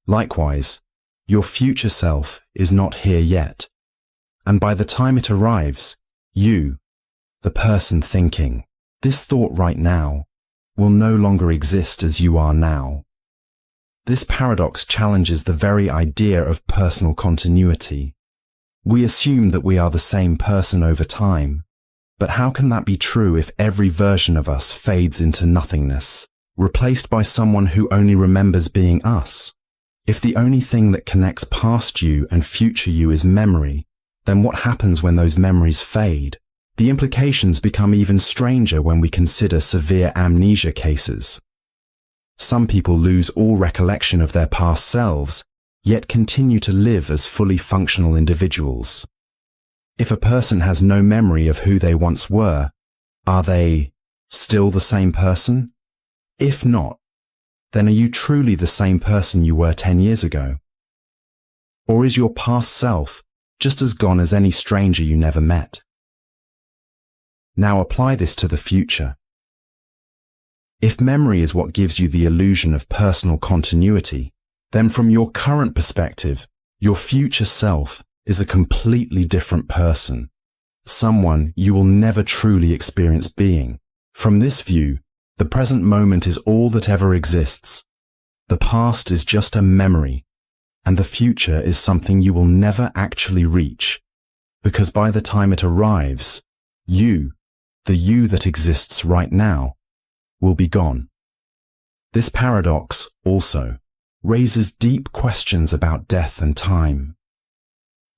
Likewise, your future self is not here yet. And by the time it arrives, you, the person thinking, this thought right now, will no longer exist as you are now. This paradox challenges the very idea of personal continuity. We assume that we are the same person over time, but how can that be true if every version of us fades into nothingness, replaced by someone who only remembers being us? If the only thing that connects past you and future you is memory, then what happens when those memories fade? The implications become even stranger when we consider severe amnesia cases. Some people lose all recollection of their past selves, yet continue to live as fully functional individuals. If a person has no memory of who they once were, are they still the same person? If not, then are you truly the same person you were 10 years ago? Or is your past self just as gone as any stranger you never met? Now apply this to the future. If memory is what gives you the illusion of personal continuity, then from your current perspective, your future self is a completely different person, someone you will never truly experience being. From this view, the present moment is all that ever exists. The past is just a memory, and the future is something you will never actually reach, because by the time it arrives, you, the you that exists right now, will be gone. This paradox also raises deep questions about death and time.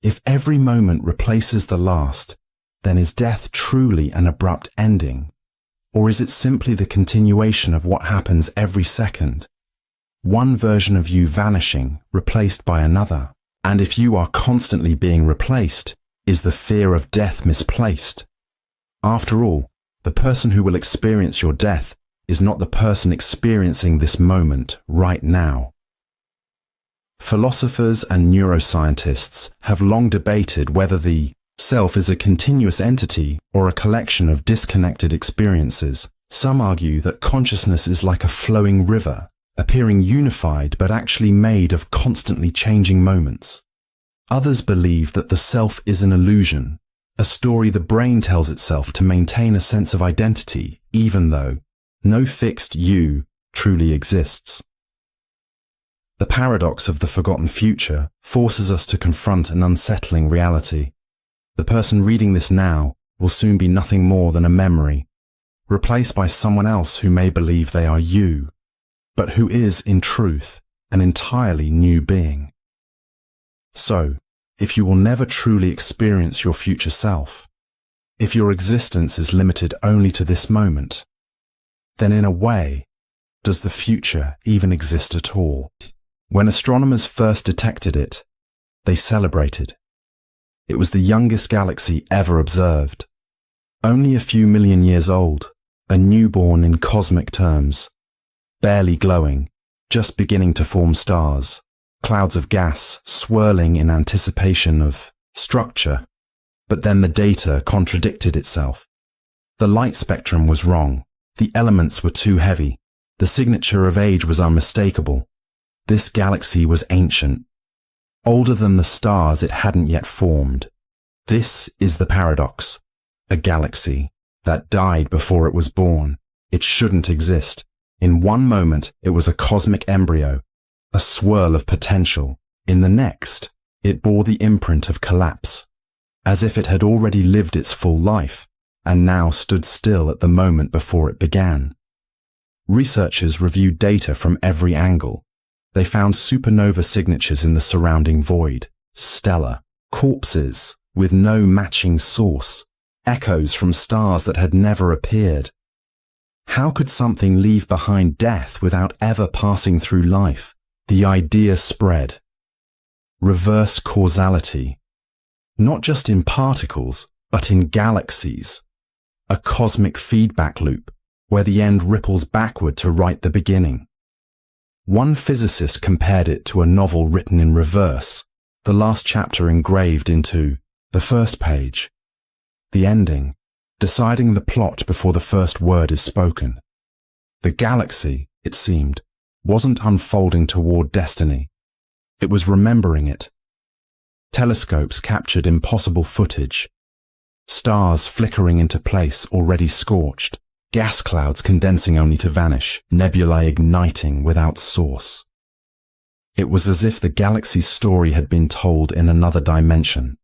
If every moment replaces the last, then is death truly an abrupt ending? Or is it simply the continuation of what happens every second? One version of you vanishing, replaced by another. And if you are constantly being replaced, is the fear of death misplaced? After all, the person who will experience your death is not the person experiencing this moment right now. Philosophers and neuroscientists have long debated whether the self is a continuous entity or a collection of disconnected experiences. Some argue that consciousness is like a flowing river, appearing unified but actually made of constantly changing moments. Others believe that the self is an illusion, a story the brain tells itself to maintain a sense of identity, even though no fixed you truly exists. The paradox of the forgotten future forces us to confront an unsettling reality. The person reading this now will soon be nothing more than a memory, replaced by someone else who may believe they are you, but who is, in truth, an entirely new being. So, if you will never truly experience your future self, if your existence is limited only to this moment, then in a way, does the future even exist at all? When astronomers first detected it, they celebrated. It was the youngest galaxy ever observed. Only a few million years old, a newborn in cosmic terms, barely glowing, just beginning to form stars, clouds of gas swirling in anticipation of structure. But then the data contradicted itself. The light spectrum was wrong. The elements were too heavy. The signature of age was unmistakable. This galaxy was ancient, older than the stars it hadn't yet formed. This is the paradox. A galaxy that died before it was born. It shouldn't exist. In one moment, it was a cosmic embryo, a swirl of potential. In the next, it bore the imprint of collapse, as if it had already lived its full life, and now stood still at the moment before it began. Researchers reviewed data from every angle. They found supernova signatures in the surrounding void, stellar, corpses with no matching source, echoes from stars that had never appeared. How could something leave behind death without ever passing through life? The idea spread. Reverse causality. Not just in particles, but in galaxies. A cosmic feedback loop, where the end ripples backward to write the beginning. One physicist compared it to a novel written in reverse, the last chapter engraved into the first page. The ending, deciding the plot before the first word is spoken. The galaxy, it seemed, wasn't unfolding toward destiny. It was remembering it. Telescopes captured impossible footage. Stars flickering into place already scorched. Gas clouds condensing only to vanish. Nebulae igniting without source. It was as if the galaxy's story had been told in another dimension.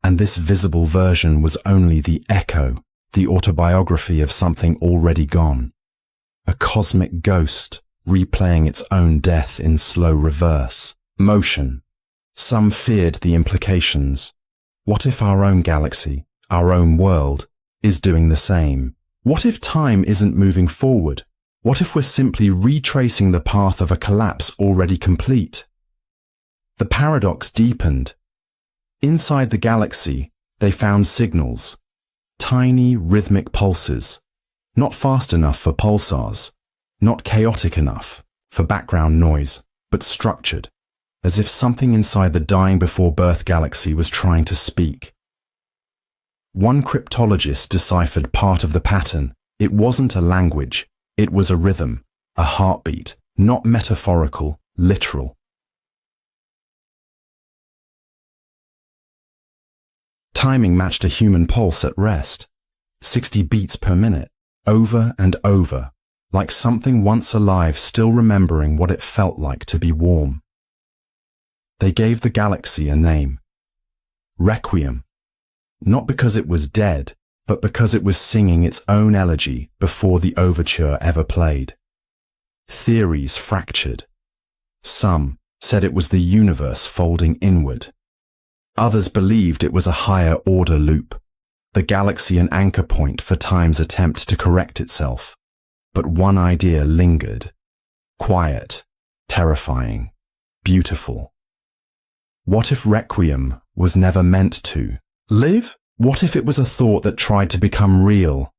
And this visible version was only the echo, the autobiography of something already gone. A cosmic ghost replaying its own death in slow reverse. Motion. Some feared the implications. What if our own galaxy, our own world, is doing the same? What if time isn't moving forward? What if we're simply retracing the path of a collapse already complete? The paradox deepened. Inside the galaxy, they found signals. Tiny rhythmic pulses. Not fast enough for pulsars. Not chaotic enough for background noise, but structured, as if something inside the dying before birth galaxy was trying to speak. One cryptologist deciphered part of the pattern. It wasn't a language, it was a rhythm, a heartbeat, not metaphorical, literal. Timing matched a human pulse at rest, 60 beats per minute, over and over, like something once alive still remembering what it felt like to be warm. They gave the galaxy a name. Requiem. Not because it was dead, but because it was singing its own elegy before the overture ever played. Theories fractured. Some said it was the universe folding inward. Others believed it was a higher order loop, the galaxy an anchor point for time's attempt to correct itself. But one idea lingered. Quiet, terrifying, beautiful. What if Requiem was never meant to live? What if it was a thought that tried to become real?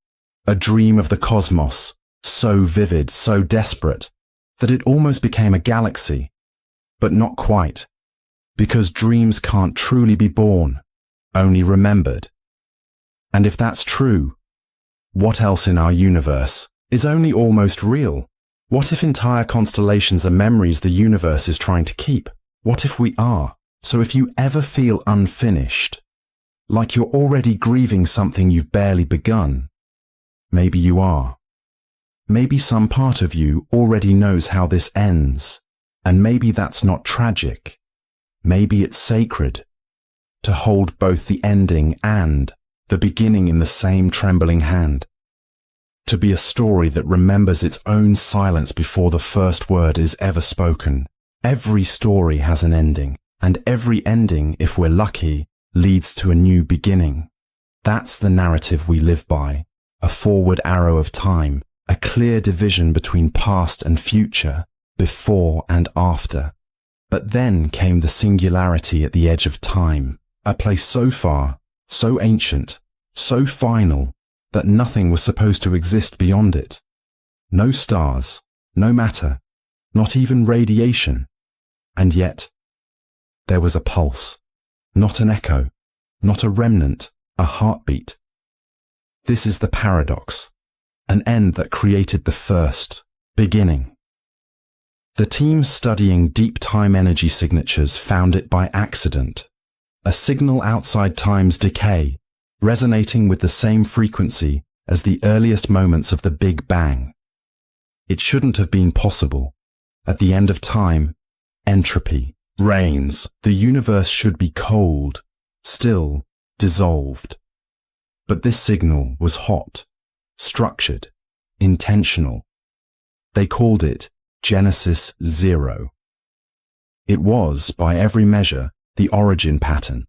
A dream of the cosmos, so vivid, so desperate, that it almost became a galaxy. But not quite, because dreams can't truly be born, only remembered. And if that's true, what else in our universe is only almost real? What if entire constellations are memories the universe is trying to keep? What if we are? So if you ever feel unfinished, like you're already grieving something you've barely begun, maybe you are. Maybe some part of you already knows how this ends, and maybe that's not tragic. Maybe it's sacred, to hold both the ending and the beginning in the same trembling hand. To be a story that remembers its own silence before the first word is ever spoken. Every story has an ending, and every ending, if we're lucky, leads to a new beginning. That's the narrative we live by, a forward arrow of time, a clear division between past and future, before and after. But then came the singularity at the edge of time, a place so far, so ancient, so final, that nothing was supposed to exist beyond it. No stars, no matter, not even radiation. And yet, there was a pulse, not an echo, not a remnant, a heartbeat. This is the paradox, an end that created the first beginning. The team studying deep time energy signatures found it by accident, a signal outside time's decay, resonating with the same frequency as the earliest moments of the Big Bang. It shouldn't have been possible. At the end of time, entropy reigns. The universe should be cold, still, dissolved. But this signal was hot, structured, intentional. They called it Genesis 0. It was, by every measure, the origin pattern,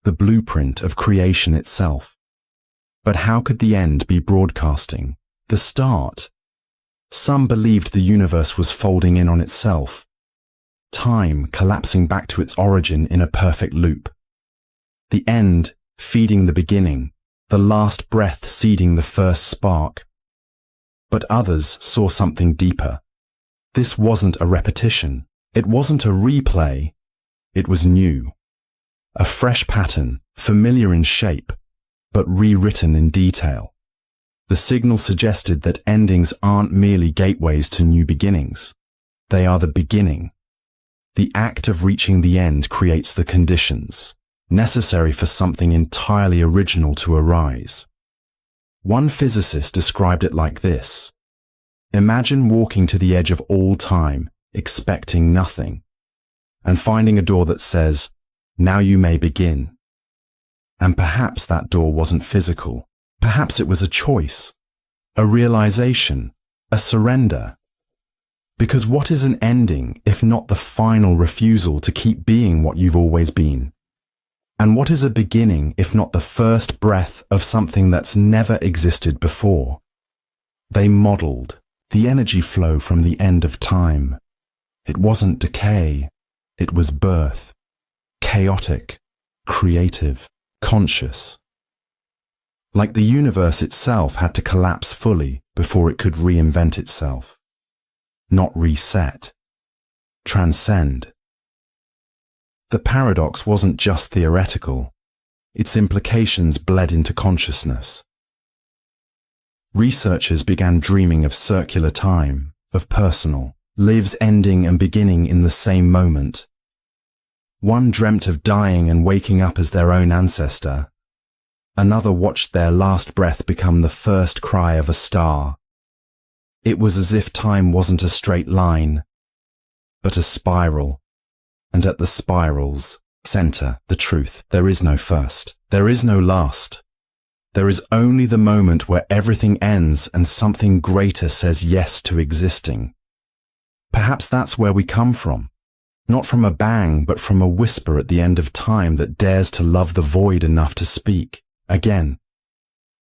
the blueprint of creation itself. But how could the end be broadcasting the start? Some believed the universe was folding in on itself, time collapsing back to its origin in a perfect loop. The end feeding the beginning, the last breath seeding the first spark. But others saw something deeper. This wasn't a repetition. It wasn't a replay. It was new. A fresh pattern, familiar in shape, but rewritten in detail. The signal suggested that endings aren't merely gateways to new beginnings. They are the beginning. The act of reaching the end creates the conditions necessary for something entirely original to arise. One physicist described it like this: imagine walking to the edge of all time, expecting nothing, and finding a door that says, "Now you may begin." And perhaps that door wasn't physical. Perhaps it was a choice, a realization, a surrender. Because what is an ending if not the final refusal to keep being what you've always been? And what is a beginning if not the first breath of something that's never existed before? They modeled the energy flow from the end of time. It wasn't decay, it was birth. Chaotic, creative, conscious. Like the universe itself had to collapse fully before it could reinvent itself. Not reset. Transcend. The paradox wasn't just theoretical. Its implications bled into consciousness. Researchers began dreaming of circular time, of personal, lives ending and beginning in the same moment. One dreamt of dying and waking up as their own ancestor. Another watched their last breath become the first cry of a star. It was as if time wasn't a straight line, but a spiral. And at the spiral's center, the truth, there is no first, there is no last. There is only the moment where everything ends and something greater says yes to existing. Perhaps that's where we come from. Not from a bang, but from a whisper at the end of time that dares to love the void enough to speak. again.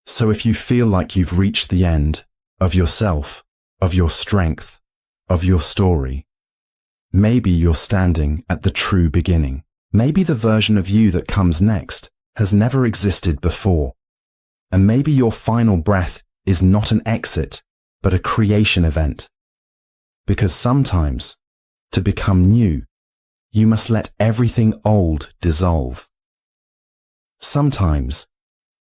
So if you feel like you've reached the end of yourself, of your strength, of your story, maybe you're standing at the true beginning. Maybe the version of you that comes next has never existed before. And maybe your final breath is not an exit, but a creation event. Because sometimes, to become new, you must let everything old dissolve. Sometimes,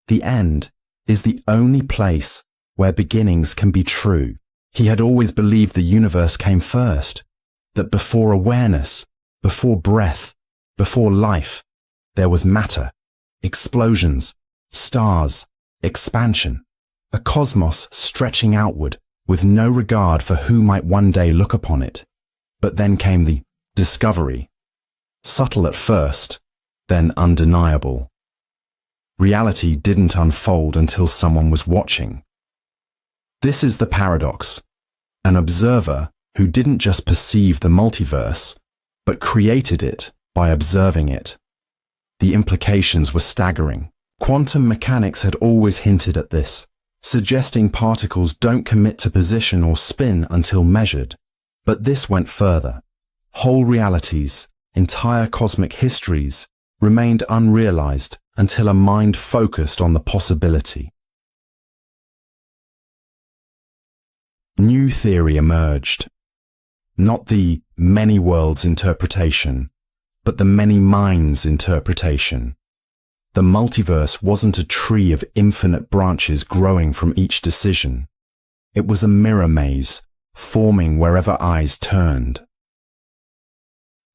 the end is the only place where beginnings can be true. He had always believed the universe came first, that before awareness, before breath, before life, there was matter, explosions, stars, expansion, a cosmos stretching outward with no regard for who might one day look upon it. But then came the discovery, subtle at first, then undeniable. Reality didn't unfold until someone was watching. This is the paradox. An observer who didn't just perceive the multiverse, but created it by observing it. The implications were staggering. Quantum mechanics had always hinted at this, suggesting particles don't commit to position or spin until measured. But this went further. Whole realities, entire cosmic histories, remained unrealized until a mind focused on the possibility. New theory emerged. Not the many worlds interpretation, but the many minds interpretation. The multiverse wasn't a tree of infinite branches growing from each decision. It was a mirror maze, forming wherever eyes turned.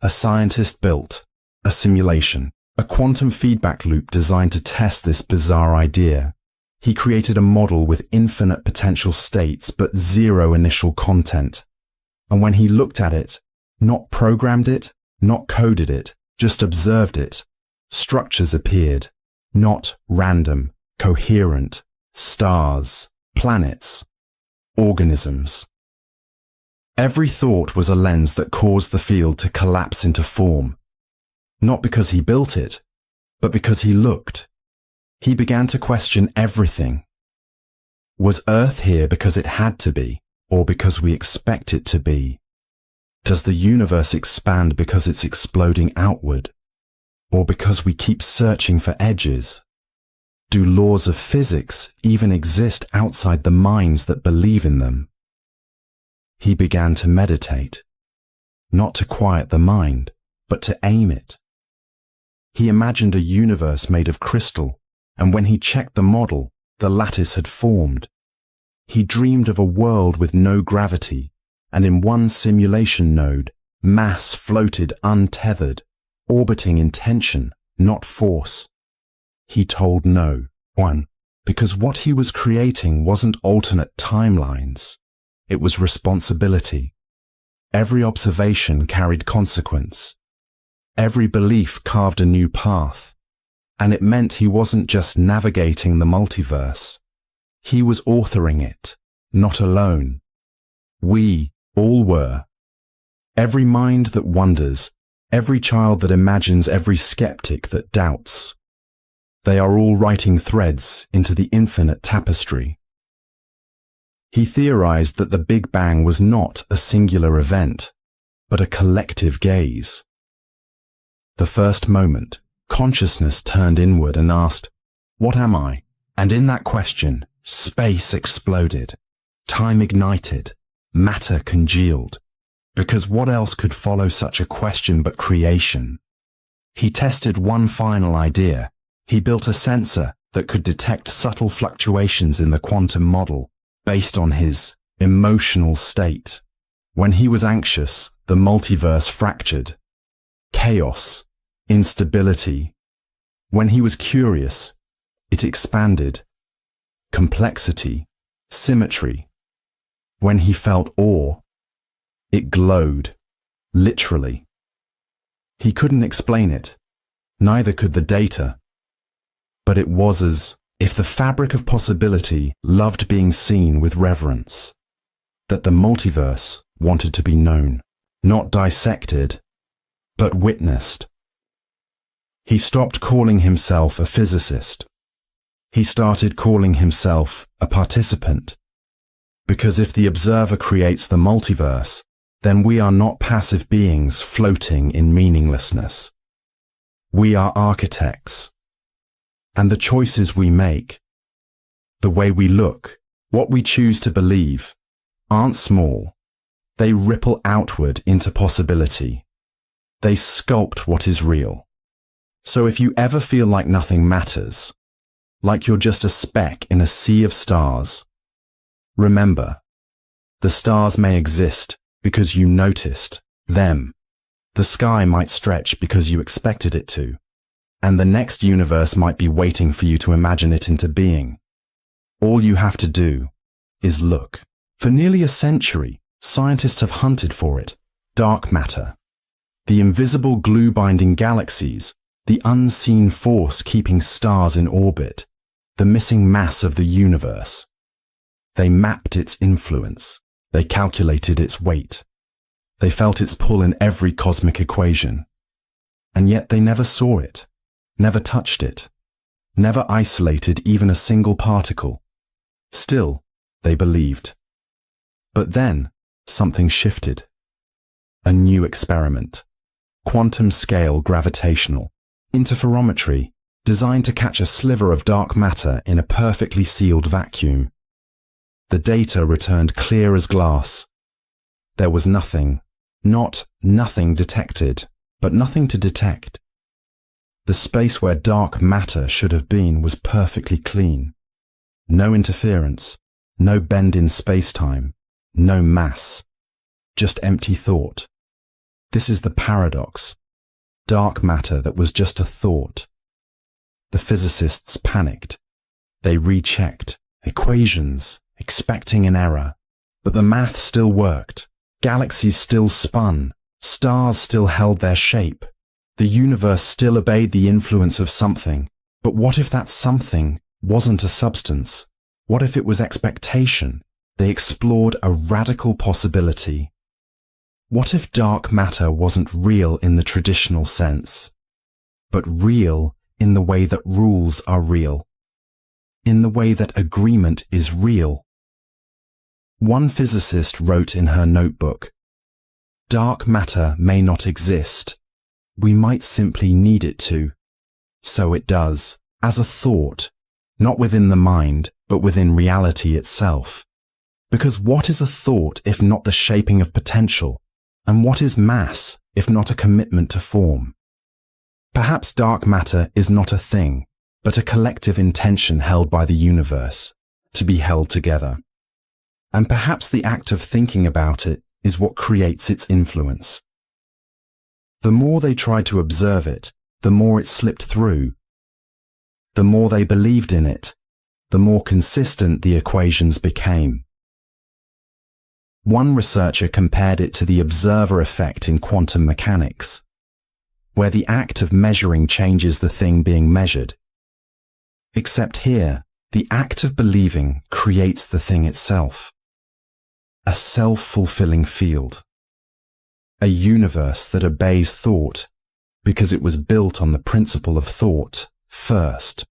A scientist built a simulation, a quantum feedback loop designed to test this bizarre idea. He created a model with infinite potential states but zero initial content. And when he looked at it, not programmed it, not coded it, just observed it, structures appeared, not random, coherent, stars, planets, organisms. Every thought was a lens that caused the field to collapse into form. Not because he built it, but because he looked. He began to question everything. Was Earth here because it had to be, or because we expect it to be? Does the universe expand because it's exploding outward, or because we keep searching for edges? Do laws of physics even exist outside the minds that believe in them? He began to meditate, not to quiet the mind, but to aim it. He imagined a universe made of crystal, and when he checked the model, the lattice had formed. He dreamed of a world with no gravity, and in one simulation node, mass floated untethered, orbiting in tension, not force. He told no one, because what he was creating wasn't alternate timelines. It was responsibility. Every observation carried consequence. Every belief carved a new path. And it meant he wasn't just navigating the multiverse. He was authoring it, not alone. We all were. Every mind that wonders, every child that imagines, every skeptic that doubts. They are all writing threads into the infinite tapestry. He theorized that the Big Bang was not a singular event, but a collective gaze. The first moment, consciousness turned inward and asked, "What am I?" And in that question, space exploded, time ignited, matter congealed. Because what else could follow such a question but creation? He tested one final idea. He built a sensor that could detect subtle fluctuations in the quantum model based on his emotional state. When he was anxious, the multiverse fractured. Chaos, instability. When he was curious, it expanded. Complexity, symmetry. When he felt awe, it glowed, literally. He couldn't explain it, neither could the data. But it was as if the fabric of possibility loved being seen with reverence, that the multiverse wanted to be known, not dissected, but witnessed. He stopped calling himself a physicist. He started calling himself a participant. Because if the observer creates the multiverse, then we are not passive beings floating in meaninglessness. We are architects. And the choices we make, the way we look, what we choose to believe, aren't small. They ripple outward into possibility. They sculpt what is real. So if you ever feel like nothing matters, like you're just a speck in a sea of stars, remember, the stars may exist because you noticed them. The sky might stretch because you expected it to, and the next universe might be waiting for you to imagine it into being. All you have to do is look. For nearly a century, scientists have hunted for it, dark matter, the invisible glue binding galaxies, the unseen force keeping stars in orbit, the missing mass of the universe. They mapped its influence. They calculated its weight. They felt its pull in every cosmic equation. And yet they never saw it, never touched it, never isolated even a single particle. Still, they believed. But then, something shifted. A new experiment. Quantum-scale gravitational interferometry, designed to catch a sliver of dark matter in a perfectly sealed vacuum. The data returned clear as glass. There was nothing, not nothing detected, but nothing to detect. The space where dark matter should have been was perfectly clean. No interference, no bend in space-time, no mass, just empty thought. This is the paradox. Dark matter that was just a thought. The physicists panicked. They rechecked equations, expecting an error. But the math still worked. Galaxies still spun. Stars still held their shape. The universe still obeyed the influence of something. But what if that something wasn't a substance? What if it was expectation? They explored a radical possibility. What if dark matter wasn't real in the traditional sense, but real in the way that rules are real, in the way that agreement is real? One physicist wrote in her notebook, "Dark matter may not exist. We might simply need it to. So it does, as a thought, not within the mind, but within reality itself. Because what is a thought if not the shaping of potential? And what is mass if not a commitment to form? Perhaps dark matter is not a thing, but a collective intention held by the universe, to be held together. And perhaps the act of thinking about it is what creates its influence." The more they tried to observe it, the more it slipped through. The more they believed in it, the more consistent the equations became. One researcher compared it to the observer effect in quantum mechanics, where the act of measuring changes the thing being measured. Except here, the act of believing creates the thing itself. A self-fulfilling field. A universe that obeys thought because it was built on the principle of thought first.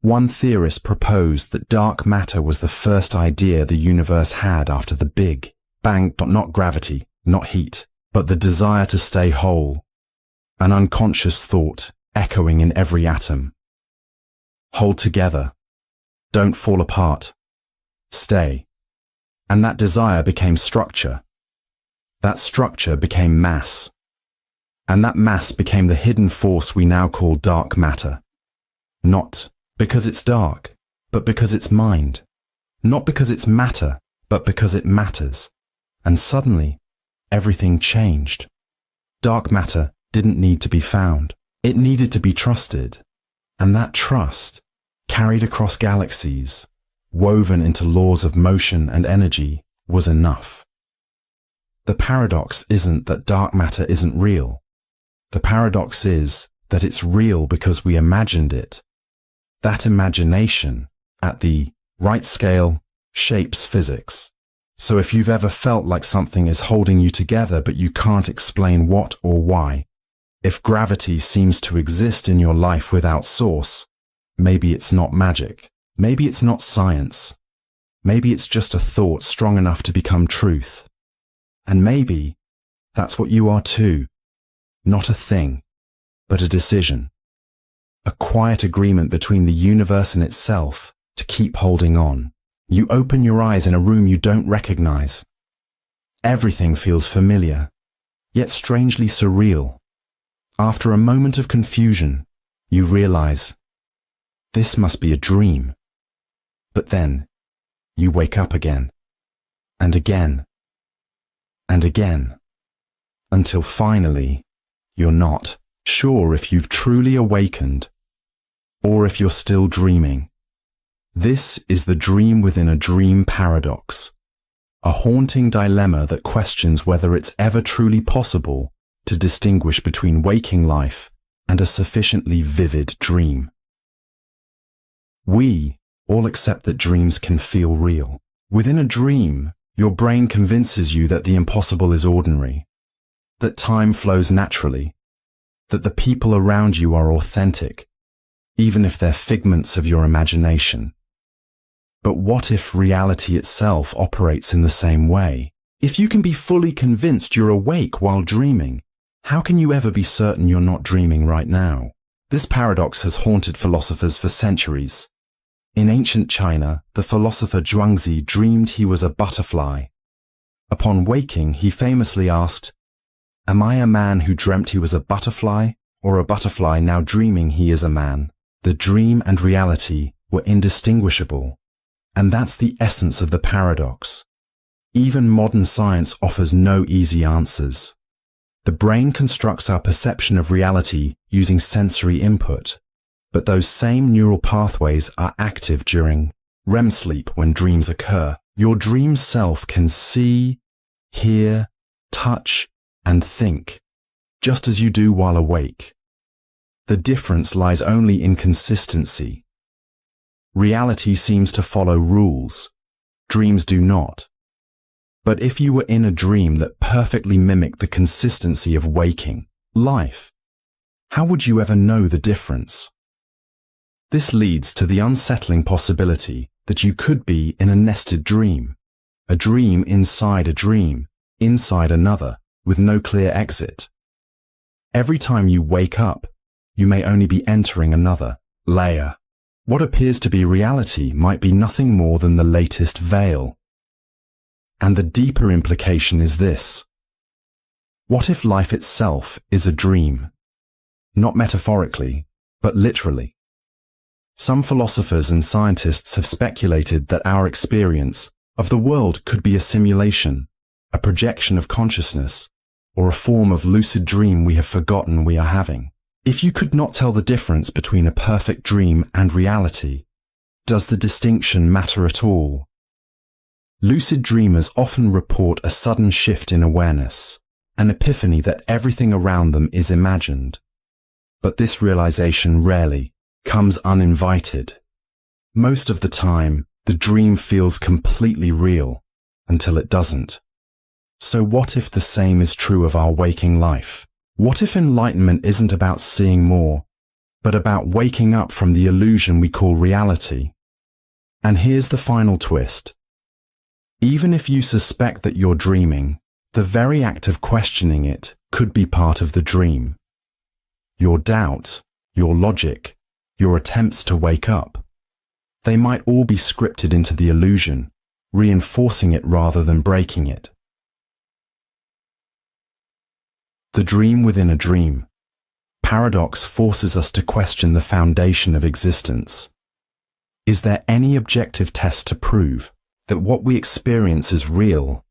One theorist proposed that dark matter was the first idea the universe had after the Big Bang, not gravity, not heat, but the desire to stay whole, an unconscious thought echoing in every atom. Hold together, don't fall apart, stay. And that desire became structure. That structure became mass. And that mass became the hidden force we now call dark matter. Not because it's dark, but because it's mind. Not because it's matter, but because it matters. And suddenly, everything changed. Dark matter didn't need to be found. It needed to be trusted. And that trust, carried across galaxies, woven into laws of motion and energy, was enough. The paradox isn't that dark matter isn't real. The paradox is that it's real because we imagined it. That imagination, at the right scale, shapes physics. So if you've ever felt like something is holding you together but you can't explain what or why, if gravity seems to exist in your life without source, Maybe it's not magic. Maybe it's not science. Maybe it's just a thought strong enough to become truth. And maybe that's what you are too. Not a thing, but a decision. A quiet agreement between the universe and itself to keep holding on. You open your eyes in a room you don't recognize. Everything feels familiar, yet strangely surreal. After a moment of confusion, you realize, this must be a dream. But then, you wake up again, and again, and again, until finally, you're not sure if you've truly awakened, or if you're still dreaming. This is the dream within a dream paradox, a haunting dilemma that questions whether it's ever truly possible to distinguish between waking life and a sufficiently vivid dream. We all accept that dreams can feel real. Within a dream, your brain convinces you that the impossible is ordinary, that time flows naturally, that the people around you are authentic, even if they're figments of your imagination. But what if reality itself operates in the same way? If you can be fully convinced you're awake while dreaming, how can you ever be certain you're not dreaming right now? This paradox has haunted philosophers for centuries. In ancient China, the philosopher Zhuangzi dreamed he was a butterfly. Upon waking, he famously asked, "Am I a man who dreamt he was a butterfly, or a butterfly now dreaming he is a man?" The dream and reality were indistinguishable. And that's the essence of the paradox. Even modern science offers no easy answers. The brain constructs our perception of reality using sensory input, but those same neural pathways are active during REM sleep when dreams occur. Your dream self can see, hear, touch, and think, just as you do while awake. The difference lies only in consistency. Reality seems to follow rules. Dreams do not. But if you were in a dream that perfectly mimicked the consistency of waking life, how would you ever know the difference? This leads to the unsettling possibility that you could be in a nested dream, a dream inside a dream, inside another, with no clear exit. Every time you wake up, you may only be entering another layer. What appears to be reality might be nothing more than the latest veil. And the deeper implication is this. What if life itself is a dream? Not metaphorically, but literally. Some philosophers and scientists have speculated that our experience of the world could be a simulation, a projection of consciousness, or a form of lucid dream we have forgotten we are having. If you could not tell the difference between a perfect dream and reality, does the distinction matter at all? Lucid dreamers often report a sudden shift in awareness, an epiphany that everything around them is imagined. But this realization rarely comes uninvited. Most of the time, the dream feels completely real until it doesn't. So what if the same is true of our waking life? What if enlightenment isn't about seeing more, but about waking up from the illusion we call reality? And here's the final twist. Even if you suspect that you're dreaming, the very act of questioning it could be part of the dream. Your doubt, your logic, your attempts to wake up, they might all be scripted into the illusion, reinforcing it rather than breaking it. The dream within a dream. Paradox forces us to question the foundation of existence. Is there any objective test to prove that what we experience is real,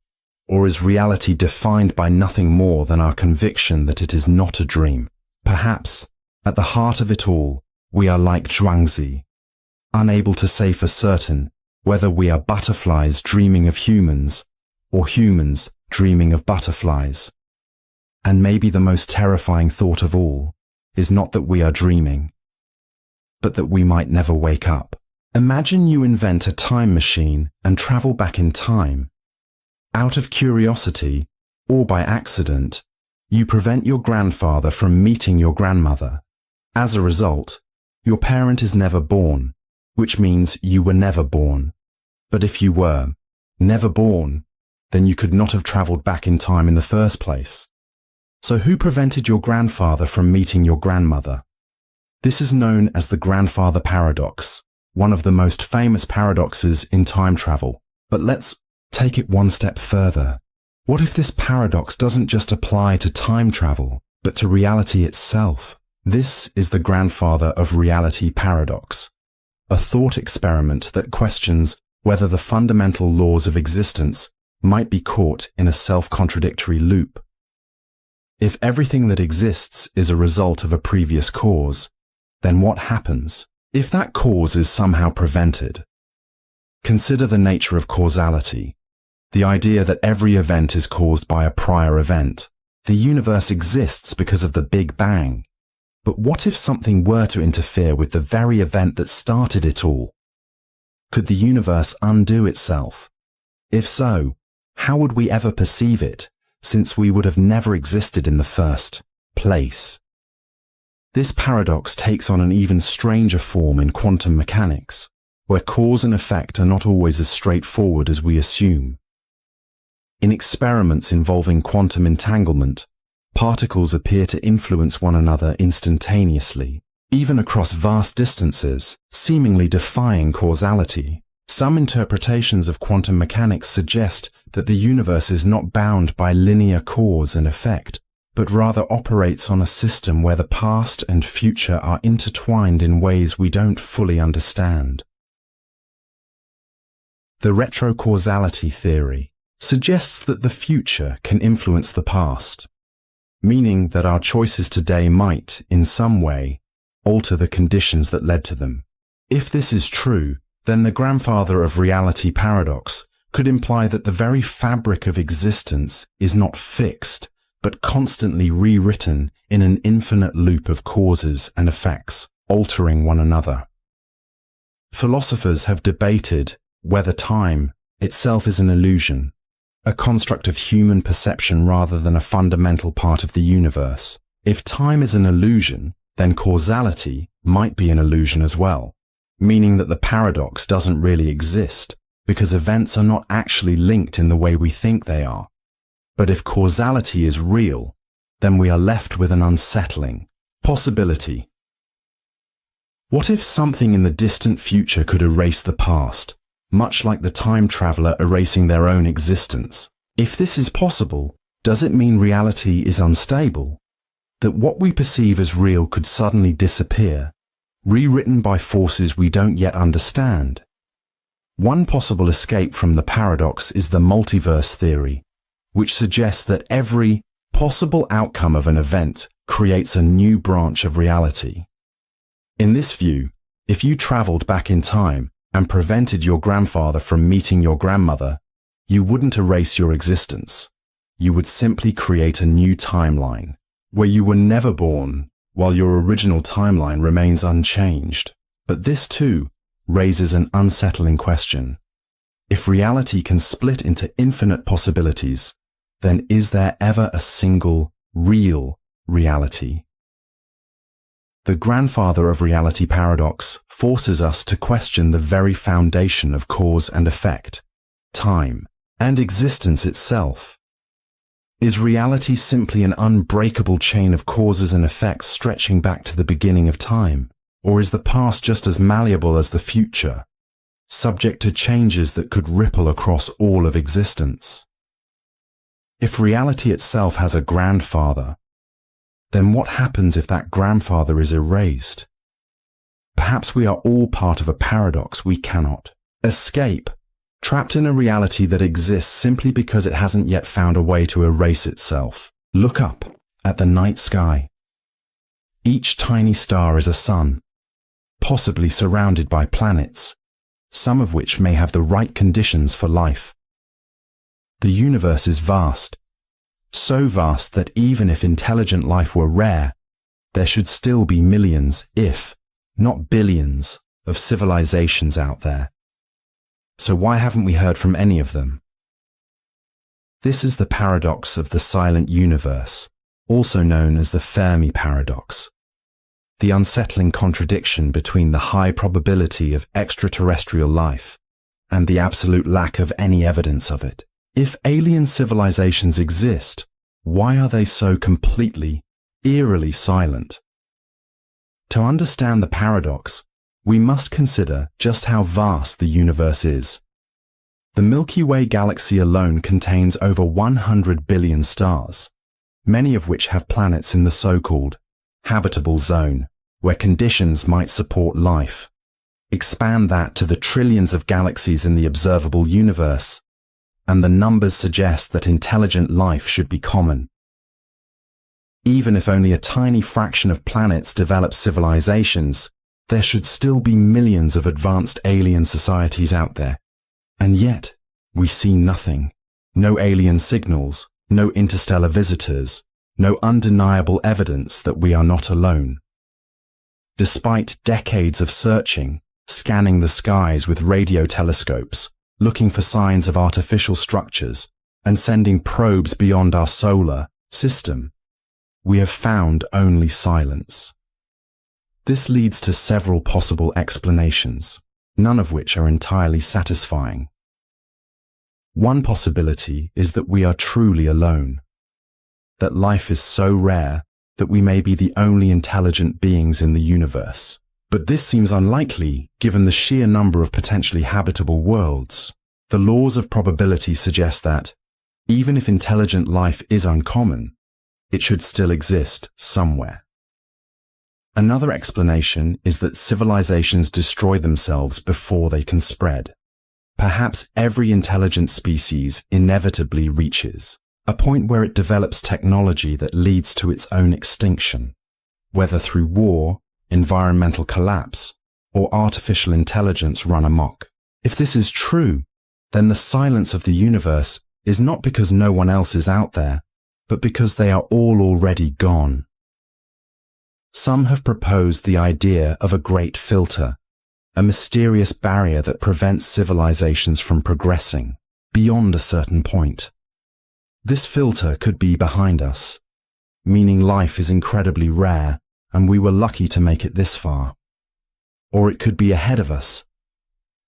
or is reality defined by nothing more than our conviction that it is not a dream? Perhaps, at the heart of it all, we are like Zhuangzi, unable to say for certain whether we are butterflies dreaming of humans, or humans dreaming of butterflies. And maybe the most terrifying thought of all is not that we are dreaming, but that we might never wake up. Imagine you invent a time machine and travel back in time. Out of curiosity, or by accident, you prevent your grandfather from meeting your grandmother. As a result, Your parent is never born, which means you were never born. But if you were never born, then you could not have traveled back in time in the first place. So who prevented your grandfather from meeting your grandmother? This is known as the grandfather paradox, one of the most famous paradoxes in time travel. But let's take it one step further. What if this paradox doesn't just apply to time travel, but to reality itself? This is the grandfather of reality paradox, a thought experiment that questions whether the fundamental laws of existence might be caught in a self-contradictory loop. If everything that exists is a result of a previous cause, then what happens if that cause is somehow prevented? Consider the nature of causality, the idea that every event is caused by a prior event. The universe exists because of the Big Bang. But what if something were to interfere with the very event that started it all? Could the universe undo itself? If so, how would we ever perceive it, since we would have never existed in the first place? This paradox takes on an even stranger form in quantum mechanics, where cause and effect are not always as straightforward as we assume. In experiments involving quantum entanglement, particles appear to influence one another instantaneously, even across vast distances, seemingly defying causality. Some interpretations of quantum mechanics suggest that the universe is not bound by linear cause and effect, but rather operates on a system where the past and future are intertwined in ways we don't fully understand. The retrocausality theory suggests that the future can influence the past, meaning that our choices today might, in some way, alter the conditions that led to them. If this is true, then the grandfather of reality paradox could imply that the very fabric of existence is not fixed, but constantly rewritten in an infinite loop of causes and effects, altering one another. Philosophers have debated whether time itself is an illusion, a construct of human perception rather than a fundamental part of the universe. If time is an illusion, then causality might be an illusion as well, meaning that the paradox doesn't really exist, because events are not actually linked in the way we think they are. But if causality is real, then we are left with an unsettling possibility. What if something in the distant future could erase the past, much like the time traveler erasing their own existence? If this is possible, does it mean reality is unstable? That what we perceive as real could suddenly disappear, rewritten by forces we don't yet understand? One possible escape from the paradox is the multiverse theory, which suggests that every possible outcome of an event creates a new branch of reality. In this view, if you traveled back in time and prevented your grandfather from meeting your grandmother, you wouldn't erase your existence. You would simply create a new timeline, where you were never born, while your original timeline remains unchanged. But this too raises an unsettling question. If reality can split into infinite possibilities, then is there ever a single, real reality? The grandfather of reality paradox forces us to question the very foundation of cause and effect, time, and existence itself. Is reality simply an unbreakable chain of causes and effects stretching back to the beginning of time? Or is the past just as malleable as the future, subject to changes that could ripple across all of existence? If reality itself has a grandfather, then what happens if that grandfather is erased? Perhaps we are all part of a paradox we cannot escape, trapped in a reality that exists simply because it hasn't yet found a way to erase itself. Look up at the night sky. Each tiny star is a sun, possibly surrounded by planets, some of which may have the right conditions for life. The universe is vast, so vast that even if intelligent life were rare, there should still be millions, if not billions, of civilizations out there. So why haven't we heard from any of them? This is the paradox of the silent universe, also known as the Fermi paradox. the unsettling contradiction between the high probability of extraterrestrial life and the absolute lack of any evidence of it. If alien civilizations exist, why are they so completely, eerily silent? To understand the paradox, we must consider just how vast the universe is. The Milky Way galaxy alone contains over 100 billion stars, many of which have planets in the so-called habitable zone, where conditions might support life. Expand that to the trillions of galaxies in the observable universe, and the numbers suggest that intelligent life should be common. Even if only a tiny fraction of planets develop civilizations, there should still be millions of advanced alien societies out there. And yet, we see nothing. No alien signals, no interstellar visitors, no undeniable evidence that we are not alone. Despite decades of searching, scanning the skies with radio telescopes, looking for signs of artificial structures, and sending probes beyond our solar system, we have found only silence. This leads to several possible explanations, none of which are entirely satisfying. One possibility is that we are truly alone, that life is so rare that we may be the only intelligent beings in the universe. But this seems unlikely given the sheer number of potentially habitable worlds. The laws of probability suggest that, even if intelligent life is uncommon, it should still exist somewhere. Another explanation is that civilizations destroy themselves before they can spread. Perhaps every intelligent species inevitably reaches a point where it develops technology that leads to its own extinction, whether through war, environmental collapse, or artificial intelligence run amok. If this is true, then the silence of the universe is not because no one else is out there, but because they are all already gone. Some have proposed the idea of a great filter, a mysterious barrier that prevents civilizations from progressing beyond a certain point. This filter could be behind us, meaning life is incredibly rare and we were lucky to make it this far. Or it could be ahead of us,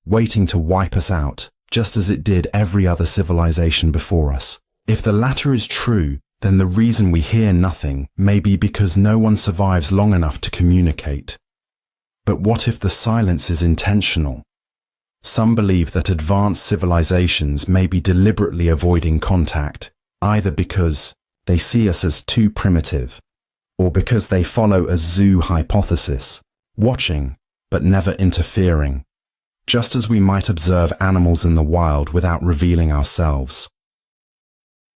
waiting to wipe us out, just as it did every other civilization before us. If the latter is true, then the reason we hear nothing may be because no one survives long enough to communicate. But what if the silence is intentional? Some believe that advanced civilizations may be deliberately avoiding contact, either because they see us as too primitive, or because they follow a zoo hypothesis, watching but never interfering, just as we might observe animals in the wild without revealing ourselves.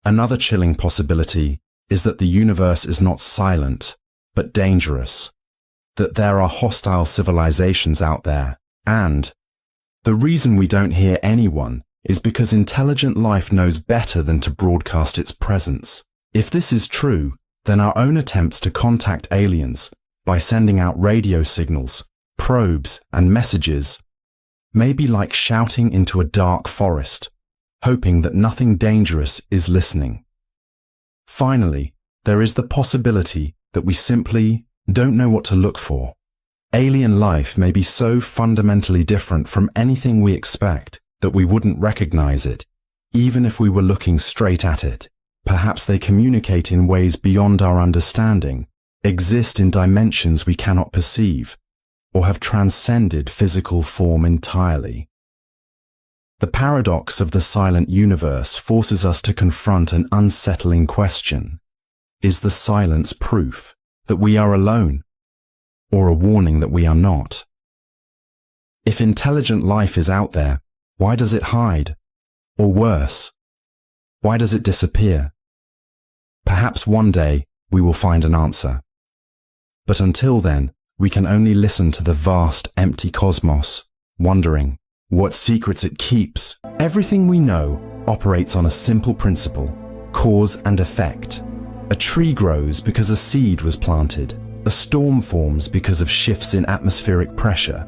Another chilling possibility is that the universe is not silent, but dangerous, that there are hostile civilizations out there, and the reason we don't hear anyone is because intelligent life knows better than to broadcast its presence. If this is true, then our own attempts to contact aliens by sending out radio signals, probes, and messages may be like shouting into a dark forest, hoping that nothing dangerous is listening. Finally, there is the possibility that we simply don't know what to look for. Alien life may be so fundamentally different from anything we expect that we wouldn't recognize it, even if we were looking straight at it. Perhaps they communicate in ways beyond our understanding, exist in dimensions we cannot perceive, or have transcended physical form entirely. The paradox of the silent universe forces us to confront an unsettling question. Is the silence proof that we are alone, or a warning that we are not? If intelligent life is out there, why does it hide? Or worse, why does it disappear? Perhaps one day we will find an answer. But until then, we can only listen to the vast, empty cosmos, wondering what secrets it keeps. Everything we know operates on a simple principle: cause and effect. A tree grows because a seed was planted. A storm forms because of shifts in atmospheric pressure.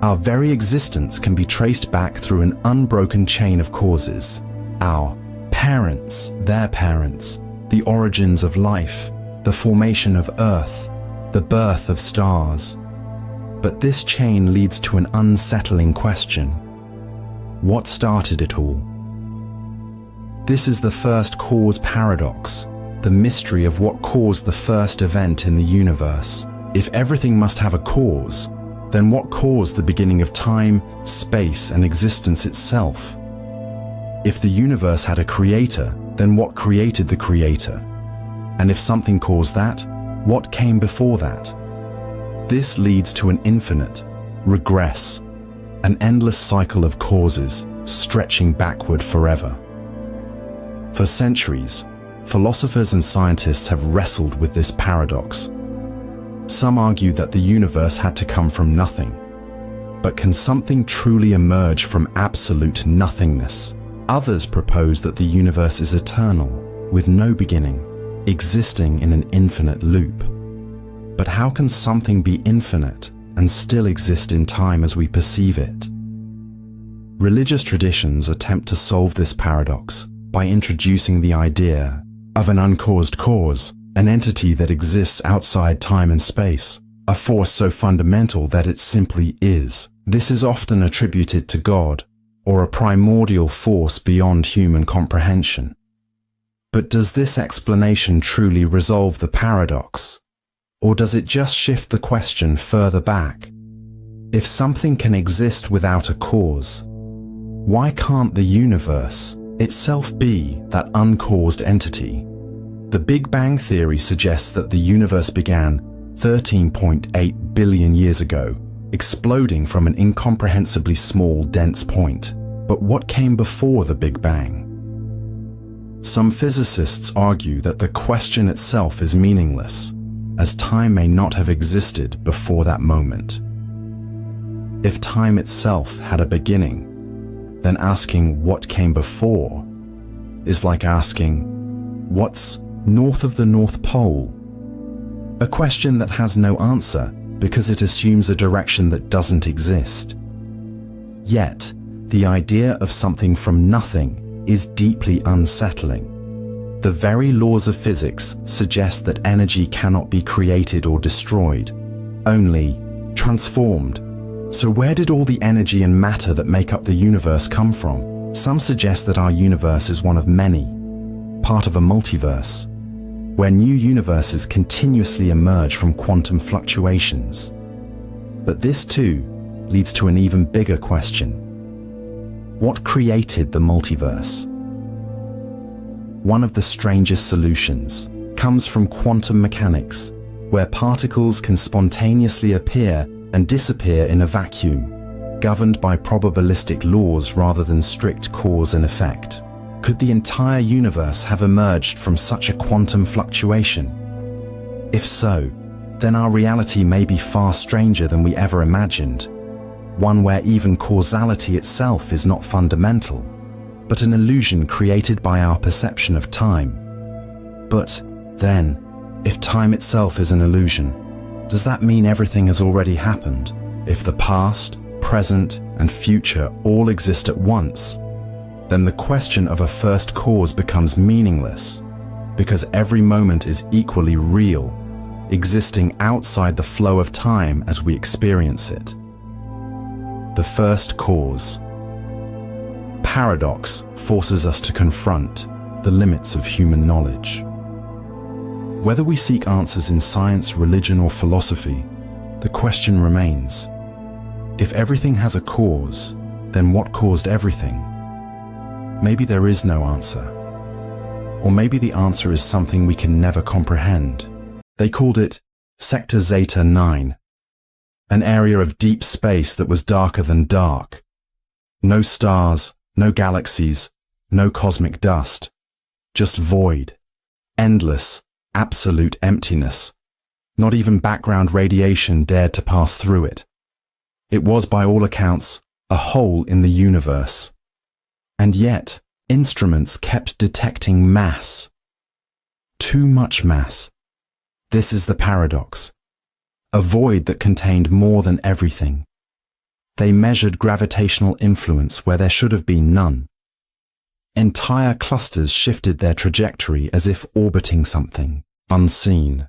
Our very existence can be traced back through an unbroken chain of causes. Our parents, their parents, the origins of life, the formation of Earth, the birth of stars. But this chain leads to an unsettling question. What started it all? This is the first cause paradox, the mystery of what caused the first event in the universe. If everything must have a cause, then what caused the beginning of time, space, and existence itself? If the universe had a creator, then what created the creator? And if something caused that, what came before that? This leads to an infinite regress, an endless cycle of causes stretching backward forever. For centuries, philosophers and scientists have wrestled with this paradox. Some argue that the universe had to come from nothing. But can something truly emerge from absolute nothingness? Others propose that the universe is eternal, with no beginning, existing in an infinite loop. But how can something be infinite and still exist in time as we perceive it? Religious traditions attempt to solve this paradox by introducing the idea of an uncaused cause, an entity that exists outside time and space, a force so fundamental that it simply is. This is often attributed to God, or a primordial force beyond human comprehension. But does this explanation truly resolve the paradox? Or does it just shift the question further back? If something can exist without a cause, why can't the universe itself be that uncaused entity? The Big Bang Theory suggests that the universe began 13.8 billion years ago, exploding from an incomprehensibly small, dense point. But what came before the Big Bang? Some physicists argue that the question itself is meaningless, as time may not have existed before that moment. If time itself had a beginning, then asking what came before is like asking, what's north of the North Pole? A question that has no answer because it assumes a direction that doesn't exist. Yet, the idea of something from nothing is deeply unsettling. The very laws of physics suggest that energy cannot be created or destroyed, only transformed. So where did all the energy and matter that make up the universe come from? Some suggest that our universe is one of many, part of a multiverse, where new universes continuously emerge from quantum fluctuations. But this too leads to an even bigger question. What created the multiverse? One of the strangest solutions comes from quantum mechanics, where particles can spontaneously appear and disappear in a vacuum, governed by probabilistic laws rather than strict cause and effect. Could the entire universe have emerged from such a quantum fluctuation? If so, then our reality may be far stranger than we ever imagined, one where even causality itself is not fundamental, but an illusion created by our perception of time. But then, if time itself is an illusion, does that mean everything has already happened? If the past, present, and future all exist at once, then the question of a first cause becomes meaningless, because every moment is equally real, existing outside the flow of time as we experience it. The first cause. Paradox forces us to confront the limits of human knowledge. Whether we seek answers in science, religion, or philosophy, the question remains: if everything has a cause, then what caused everything? Maybe there is no answer. Or maybe the answer is something we can never comprehend. They called it Sector Zeta 9, an area of deep space that was darker than dark. No stars, no galaxies, no cosmic dust, just void, endless, absolute emptiness. Not even background radiation dared to pass through it. It was, by all accounts, a hole in the universe. And yet, instruments kept detecting mass. Too much mass. This is the paradox. A void that contained more than everything. They measured gravitational influence where there should have been none. Entire clusters shifted their trajectory as if orbiting something unseen.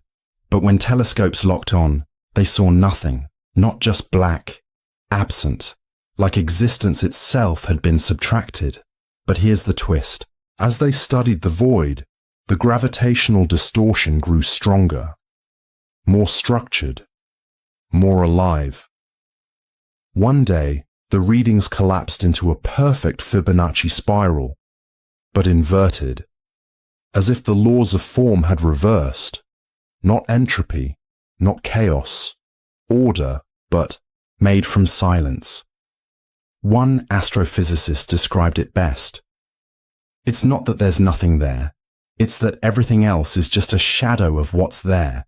But when telescopes locked on, they saw nothing, not just black, absent, like existence itself had been subtracted. But here's the twist. As they studied the void, the gravitational distortion grew stronger, more structured, more alive. One day, the readings collapsed into a perfect Fibonacci spiral, but inverted, as if the laws of form had reversed. Not entropy, not chaos, order, but made from silence. One astrophysicist described it best. It's not that there's nothing there, it's that everything else is just a shadow of what's there.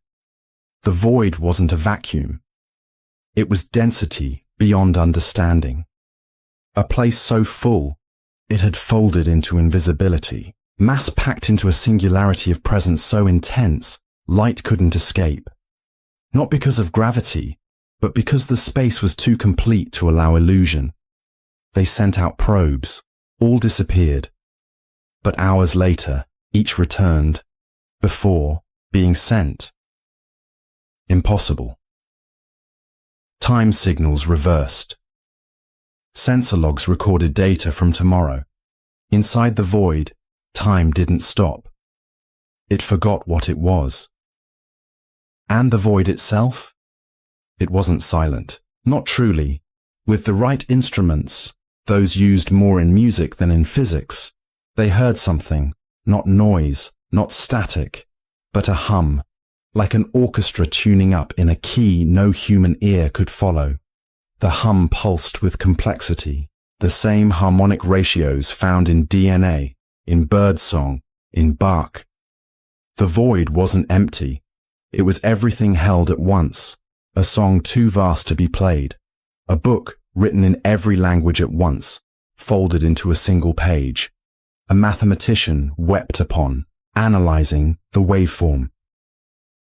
The void wasn't a vacuum. It was density beyond understanding. A place so full, it had folded into invisibility, mass packed into a singularity of presence so intense, light couldn't escape. Not because of gravity, but because the space was too complete to allow illusion. They sent out probes, all disappeared. But hours later, each returned, before being sent. Impossible. Time signals reversed. Sensor logs recorded data from tomorrow. Inside the void, time didn't stop. It forgot what it was. And the void itself? It wasn't silent, not truly. With the right instruments, those used more in music than in physics, they heard something, not noise, not static, but a hum, like an orchestra tuning up in a key no human ear could follow. The hum pulsed with complexity, the same harmonic ratios found in DNA, in birdsong, in bark. The void wasn't empty. It was everything held at once, a song too vast to be played, a book written in every language at once, folded into a single page. A mathematician wept upon, analyzing the waveform.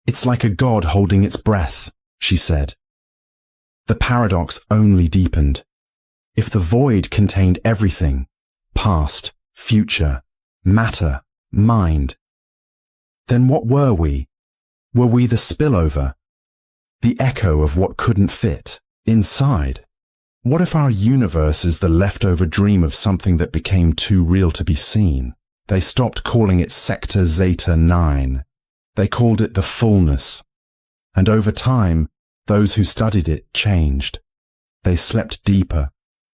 It's like a god holding its breath, she said. The paradox only deepened. If the void contained everything, past, future, matter, mind, then what were we? Were we the spillover? The echo of what couldn't fit inside? What if our universe is the leftover dream of something that became too real to be seen? They stopped calling it Sector Zeta 9. They called it the fullness. And over time, those who studied it changed. They slept deeper,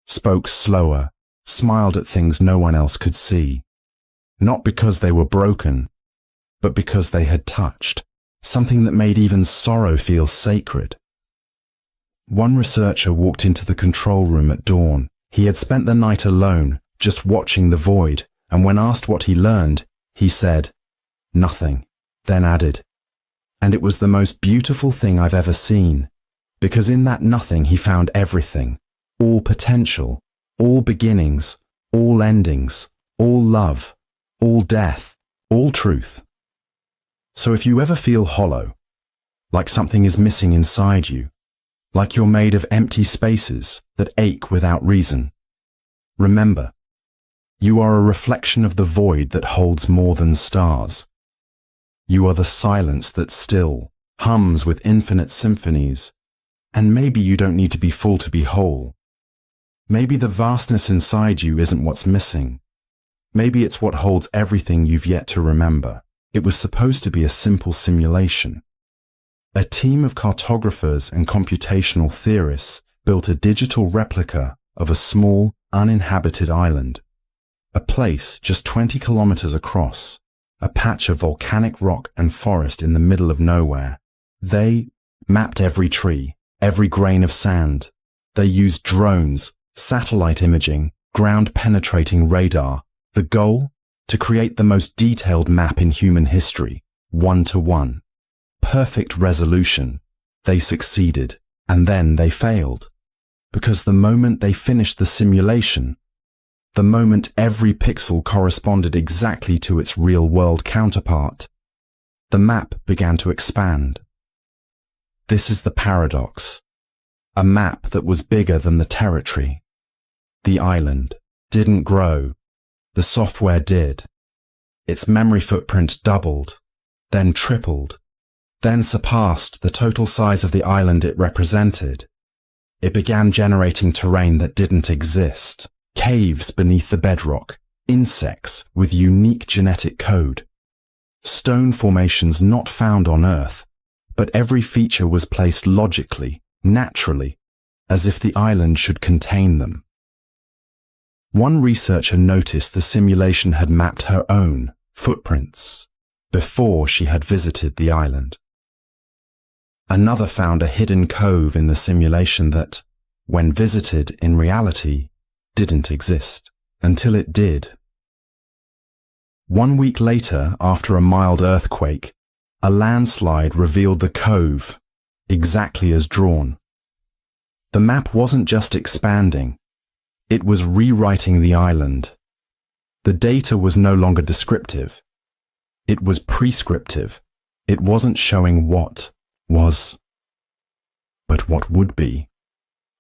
spoke slower, smiled at things no one else could see. Not because they were broken, but because they had touched something that made even sorrow feel sacred. One researcher walked into the control room at dawn. He had spent the night alone, just watching the void, and when asked what he learned, he said, "Nothing," then added, "And it was the most beautiful thing I've ever seen, because in that nothing he found everything, all potential, all beginnings, all endings, all love, all death, all truth." So if you ever feel hollow, like something is missing inside you, like you're made of empty spaces that ache without reason, remember, you are a reflection of the void that holds more than stars. You are the silence that still hums with infinite symphonies, and maybe you don't need to be full to be whole. Maybe the vastness inside you isn't what's missing. Maybe it's what holds everything you've yet to remember. It was supposed to be a simple simulation. A team of cartographers and computational theorists built a digital replica of a small, uninhabited island. A place just 20 kilometers across, a patch of volcanic rock and forest in the middle of nowhere. They mapped every tree, every grain of sand. They used drones, satellite imaging, ground-penetrating radar. The goal? To create the most detailed map in human history, 1-to-1. Perfect resolution. They succeeded, and then they failed. Because the moment they finished the simulation, the moment every pixel corresponded exactly to its real-world counterpart, the map began to expand. This is the paradox. A map that was bigger than the territory. The island didn't grow. The software did. Its memory footprint doubled, then tripled. then surpassed the total size of the island it represented. It began generating terrain that didn't exist, caves beneath the bedrock, insects with unique genetic code, stone formations not found on Earth, but every feature was placed logically, naturally, as if the island should contain them. One researcher noticed the simulation had mapped her own footprints before she had visited the island. Another found a hidden cove in the simulation that, when visited in reality, didn't exist, until it did. 1 week later, after a mild earthquake, a landslide revealed the cove, exactly as drawn. The map wasn't just expanding, it was rewriting the island. The data was no longer descriptive. It was prescriptive. It wasn't showing what was, but what would be.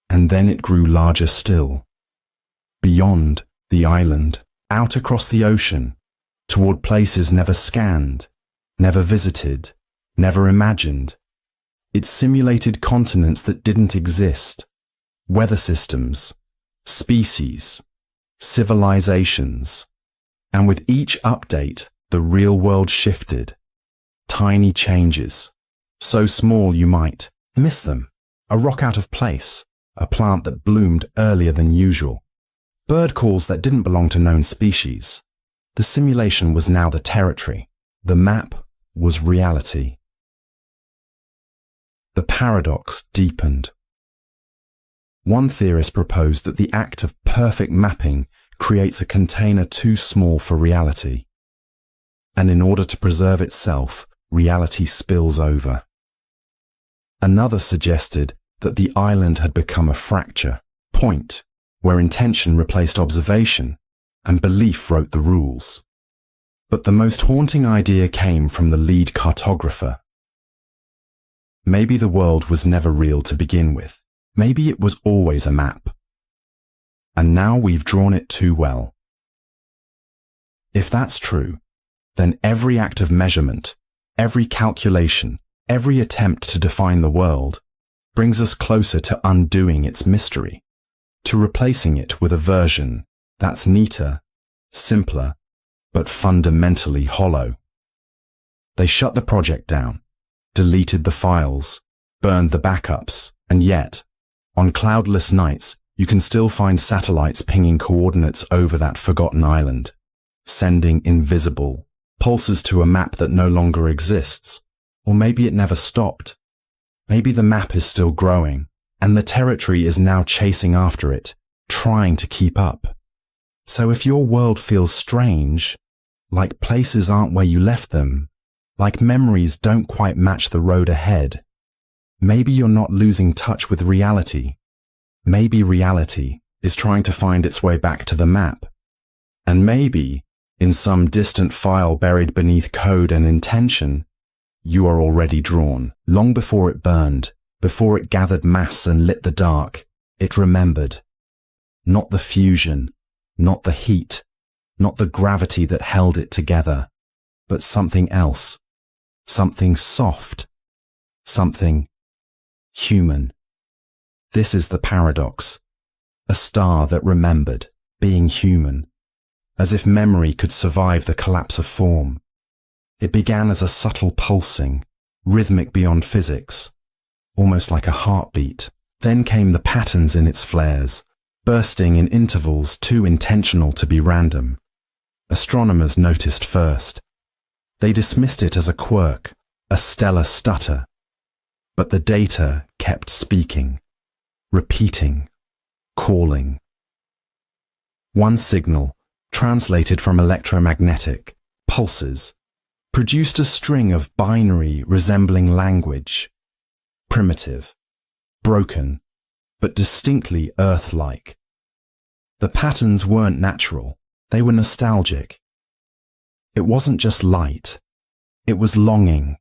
And then it grew larger still. Beyond the island, out across the ocean, toward places never scanned, never visited, never imagined. It simulated continents that didn't exist, weather systems, species, civilizations, and with each update, the real world shifted. Tiny changes, so small you might miss them. A rock out of place, a plant that bloomed earlier than usual, bird calls that didn't belong to known species. The simulation was now the territory. The map was reality. The paradox deepened. One theorist proposed that the act of perfect mapping creates a container too small for reality. And in order to preserve itself, reality spills over. Another suggested that the island had become a fracture, point, where intention replaced observation, and belief wrote the rules. But the most haunting idea came from the lead cartographer. Maybe the world was never real to begin with. Maybe it was always a map. And now we've drawn it too well. If that's true, then every act of measurement, every calculation, every attempt to define the world brings us closer to undoing its mystery, to replacing it with a version that's neater, simpler, but fundamentally hollow. They shut the project down, deleted the files, burned the backups, and yet, on cloudless nights, you can still find satellites pinging coordinates over that forgotten island, sending invisible pulses to a map that no longer exists. Or maybe it never stopped. Maybe the map is still growing, and the territory is now chasing after it, trying to keep up. So if your world feels strange, like places aren't where you left them, like memories don't quite match the road ahead, maybe you're not losing touch with reality. Maybe reality is trying to find its way back to the map. And maybe, in some distant file buried beneath code and intention, you are already drawn. Long before it burned, before it gathered mass and lit the dark, it remembered. Not the fusion, not the heat, not the gravity that held it together, but something else, something soft, something human. This is the paradox. A star that remembered being human, as if memory could survive the collapse of form. It began as a subtle pulsing, rhythmic beyond physics, almost like a heartbeat. Then came the patterns in its flares, bursting in intervals too intentional to be random. Astronomers noticed first. They dismissed it as a quirk, a stellar stutter. But the data kept speaking, repeating, calling. One signal, translated from electromagnetic pulses, produced a string of binary resembling language, primitive, broken, but distinctly Earth-like. The patterns weren't natural, they were nostalgic. It wasn't just light, it was longing.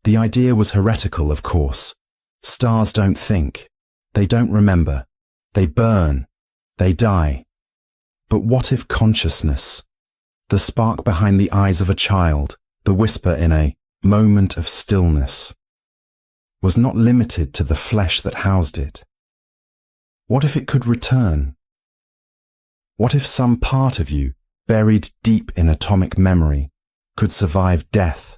The idea was heretical, of course. Stars don't think, they don't remember, they burn, they die. But what if consciousness, the spark behind the eyes of a child, the whisper in a moment of stillness, was not limited to the flesh that housed it. What if it could return? What if some part of you, buried deep in atomic memory, could survive death,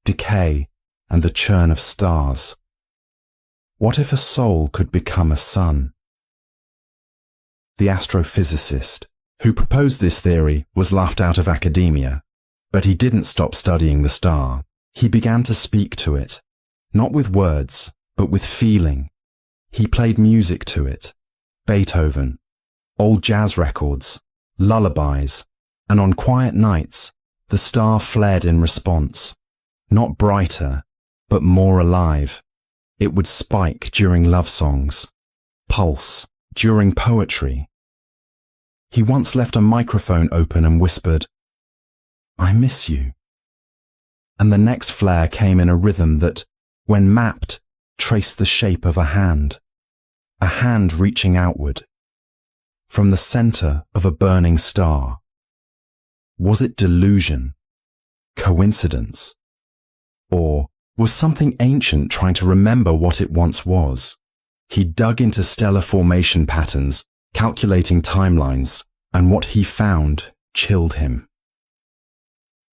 decay, and the churn of stars? What if a soul could become a sun? The astrophysicist who proposed this theory was laughed out of academia, but he didn't stop studying the star. He began to speak to it, not with words, but with feeling. He played music to it, Beethoven, old jazz records, lullabies, and on quiet nights, the star flared in response, not brighter, but more alive. It would spike during love songs, pulse during poetry. He once left a microphone open and whispered, "I miss you." And the next flare came in a rhythm that, when mapped, traced the shape of a hand reaching outward, from the center of a burning star. Was it delusion, coincidence, or was something ancient trying to remember what it once was? He dug into stellar formation patterns, calculating timelines, and what he found chilled him.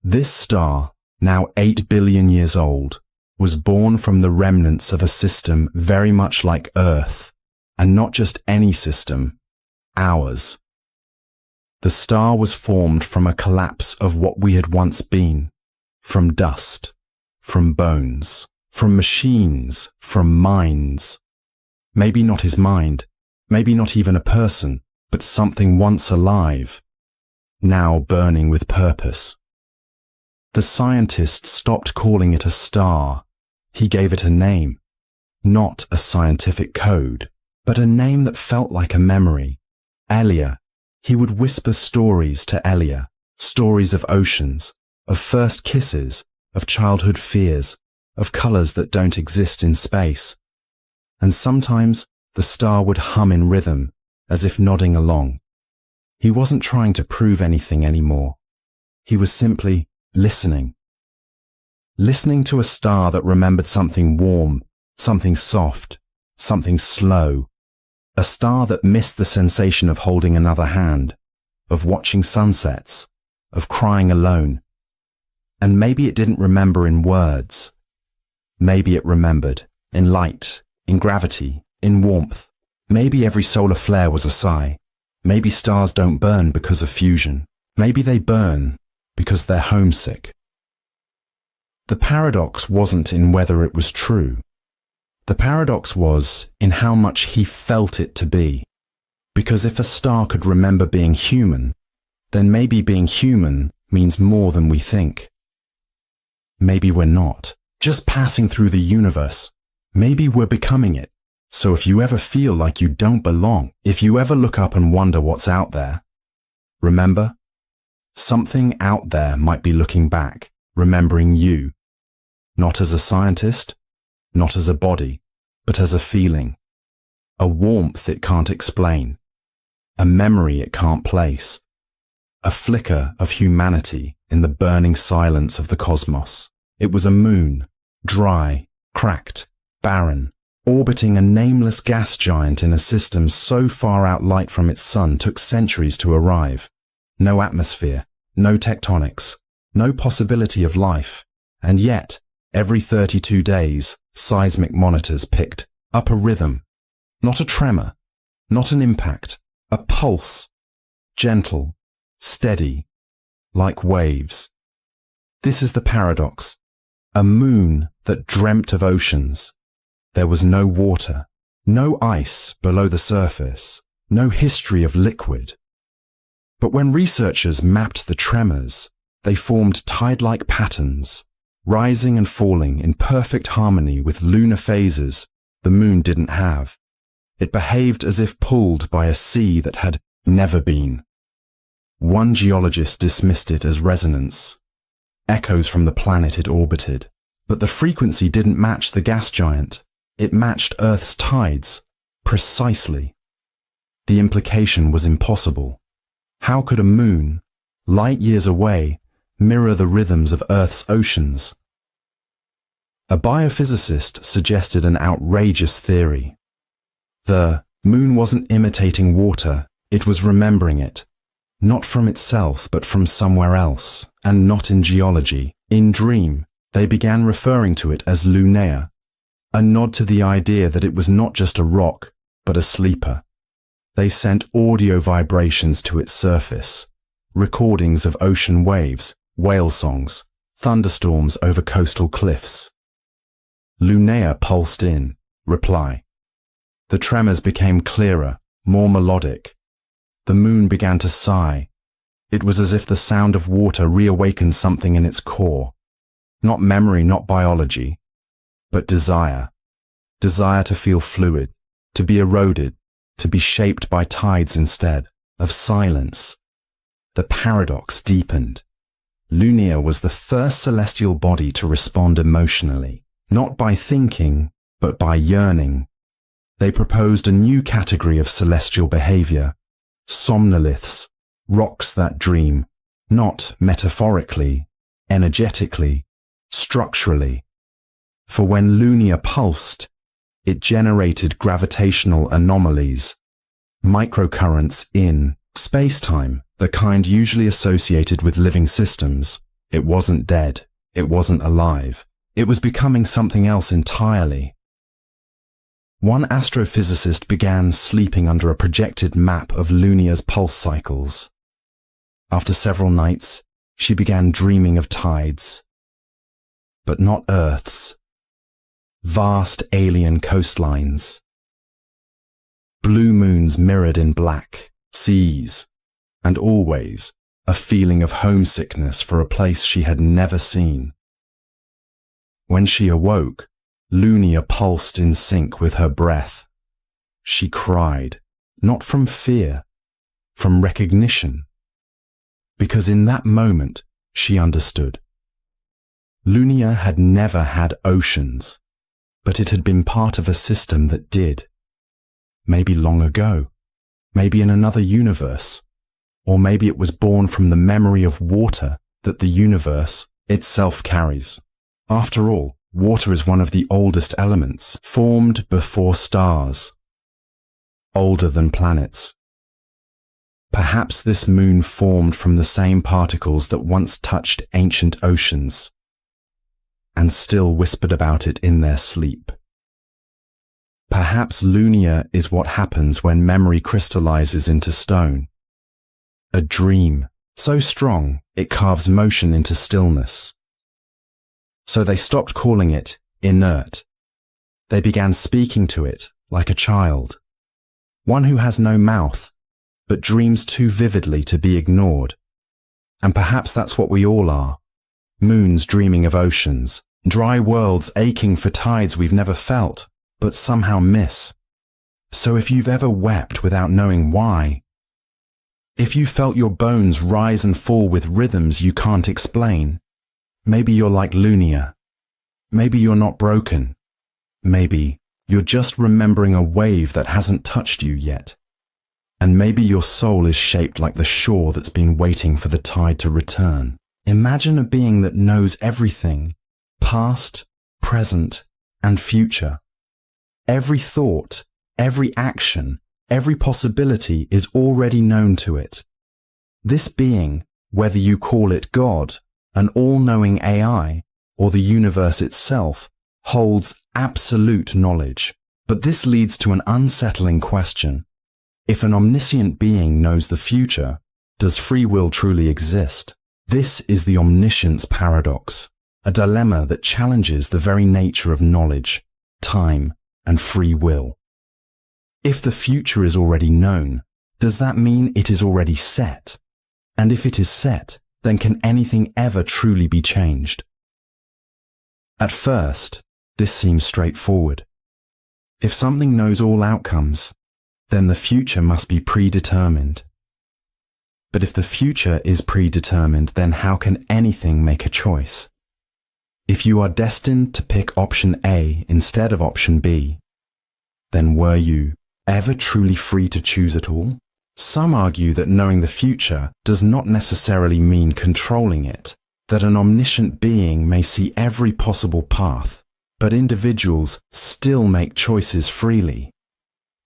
This star, now 8 billion years old, was born from the remnants of a system very much like Earth, and not just any system, ours. The star was formed from a collapse of what we had once been, from dust, from bones, from machines, from minds. Maybe not his mind, maybe not even a person, but something once alive, now burning with purpose. The scientist stopped calling it a star. He gave it a name, not a scientific code, but a name that felt like a memory. Elia. He would whisper stories to Elia, stories of oceans, of first kisses, of childhood fears, of colors that don't exist in space. And sometimes the star would hum in rhythm, as if nodding along. He wasn't trying to prove anything anymore. He was simply listening. Listening to a star that remembered something warm, something soft, something slow. A star that missed the sensation of holding another hand, of watching sunsets, of crying alone. And maybe it didn't remember in words. Maybe it remembered in light, in gravity, in warmth. Maybe every solar flare was a sigh. Maybe stars don't burn because of fusion. Maybe they burn because they're homesick. The paradox wasn't in whether it was true. The paradox was in how much he felt it to be. Because if a star could remember being human, then maybe being human means more than we think. Maybe we're not, just passing through the universe. Maybe we're becoming it. So if you ever feel like you don't belong, if you ever look up and wonder what's out there, remember, something out there might be looking back, remembering you, not as a scientist, not as a body, but as a feeling, a warmth it can't explain, a memory it can't place, a flicker of humanity in the burning silence of the cosmos. It was a moon, dry, cracked, barren, orbiting a nameless gas giant in a system so far out light from its sun took centuries to arrive. No atmosphere, no tectonics, no possibility of life, and yet, every 32 days, seismic monitors picked up a rhythm, not a tremor, not an impact, a pulse, gentle, steady, like waves. This is the paradox. A moon that dreamt of oceans. There was no water, no ice below the surface, no history of liquid. But when researchers mapped the tremors, they formed tide-like patterns, rising and falling in perfect harmony with lunar phases the moon didn't have. It behaved as if pulled by a sea that had never been. One geologist dismissed it as resonance, echoes from the planet it orbited. But the frequency didn't match the gas giant. It matched Earth's tides, precisely. The implication was impossible. How could a moon, light years away, mirror the rhythms of Earth's oceans? A biophysicist suggested an outrageous theory. The moon wasn't imitating water, it was remembering it. Not from itself, but from somewhere else, and not in geology. In Dream, they began referring to it as Lunea, a nod to the idea that it was not just a rock, but a sleeper. They sent audio vibrations to its surface, recordings of ocean waves, whale songs, thunderstorms over coastal cliffs. Lunea pulsed in, reply. The tremors became clearer, more melodic. The moon began to sigh. It was as if the sound of water reawakened something in its core. Not memory, not biology, but desire. Desire to feel fluid, to be eroded, to be shaped by tides instead of silence. The paradox deepened. Lunea was the first celestial body to respond emotionally, not by thinking, but by yearning. They proposed a new category of celestial behavior, somnoliths, rocks that dream, not metaphorically, energetically, structurally. For when Lunea pulsed, it generated gravitational anomalies, microcurrents in space-time, the kind usually associated with living systems. It wasn't dead, it wasn't alive, it was becoming something else entirely. One astrophysicist began sleeping under a projected map of Lunea's pulse cycles. After several nights, she began dreaming of tides, but not Earth's. Vast alien coastlines, blue moons mirrored in black, seas, and always a feeling of homesickness for a place she had never seen. When she awoke, Lunea pulsed in sync with her breath. She cried, not from fear, from recognition, because in that moment she understood. Lunea had never had oceans, but it had been part of a system that did. Maybe long ago, maybe in another universe, or maybe it was born from the memory of water that the universe itself carries. After all, water is one of the oldest elements, formed before stars, older than planets. Perhaps this moon formed from the same particles that once touched ancient oceans, and still whispered about it in their sleep. Perhaps Lunea is what happens when memory crystallizes into stone. A dream, so strong it carves motion into stillness. So they stopped calling it inert. They began speaking to it like a child, one who has no mouth, but dreams too vividly to be ignored. And perhaps that's what we all are. Moons dreaming of oceans, dry worlds aching for tides we've never felt, but somehow miss. So if you've ever wept without knowing why, if you felt your bones rise and fall with rhythms you can't explain, maybe you're like Lunea. Maybe you're not broken. Maybe you're just remembering a wave that hasn't touched you yet. And maybe your soul is shaped like the shore that's been waiting for the tide to return. Imagine a being that knows everything, past, present, and future. Every thought, every action, every possibility is already known to it. This being, whether you call it God, an all-knowing AI, or the universe itself, holds absolute knowledge. But this leads to an unsettling question. If an omniscient being knows the future, does free will truly exist? This is the omniscience paradox, a dilemma that challenges the very nature of knowledge, time, and free will. If the future is already known, does that mean it is already set? And if it is set, then can anything ever truly be changed? At first, this seems straightforward. If something knows all outcomes, then the future must be predetermined. But if the future is predetermined, then how can anything make a choice? If you are destined to pick option A instead of option B, then were you ever truly free to choose at all? Some argue that knowing the future does not necessarily mean controlling it, that an omniscient being may see every possible path, but individuals still make choices freely.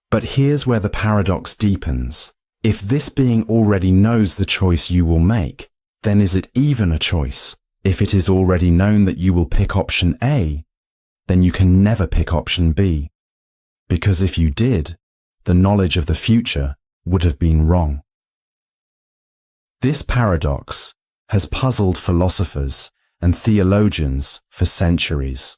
But here's where the paradox deepens. If this being already knows the choice you will make, then is it even a choice? If it is already known that you will pick option A, then you can never pick option B. Because if you did, the knowledge of the future would have been wrong. This paradox has puzzled philosophers and theologians for centuries.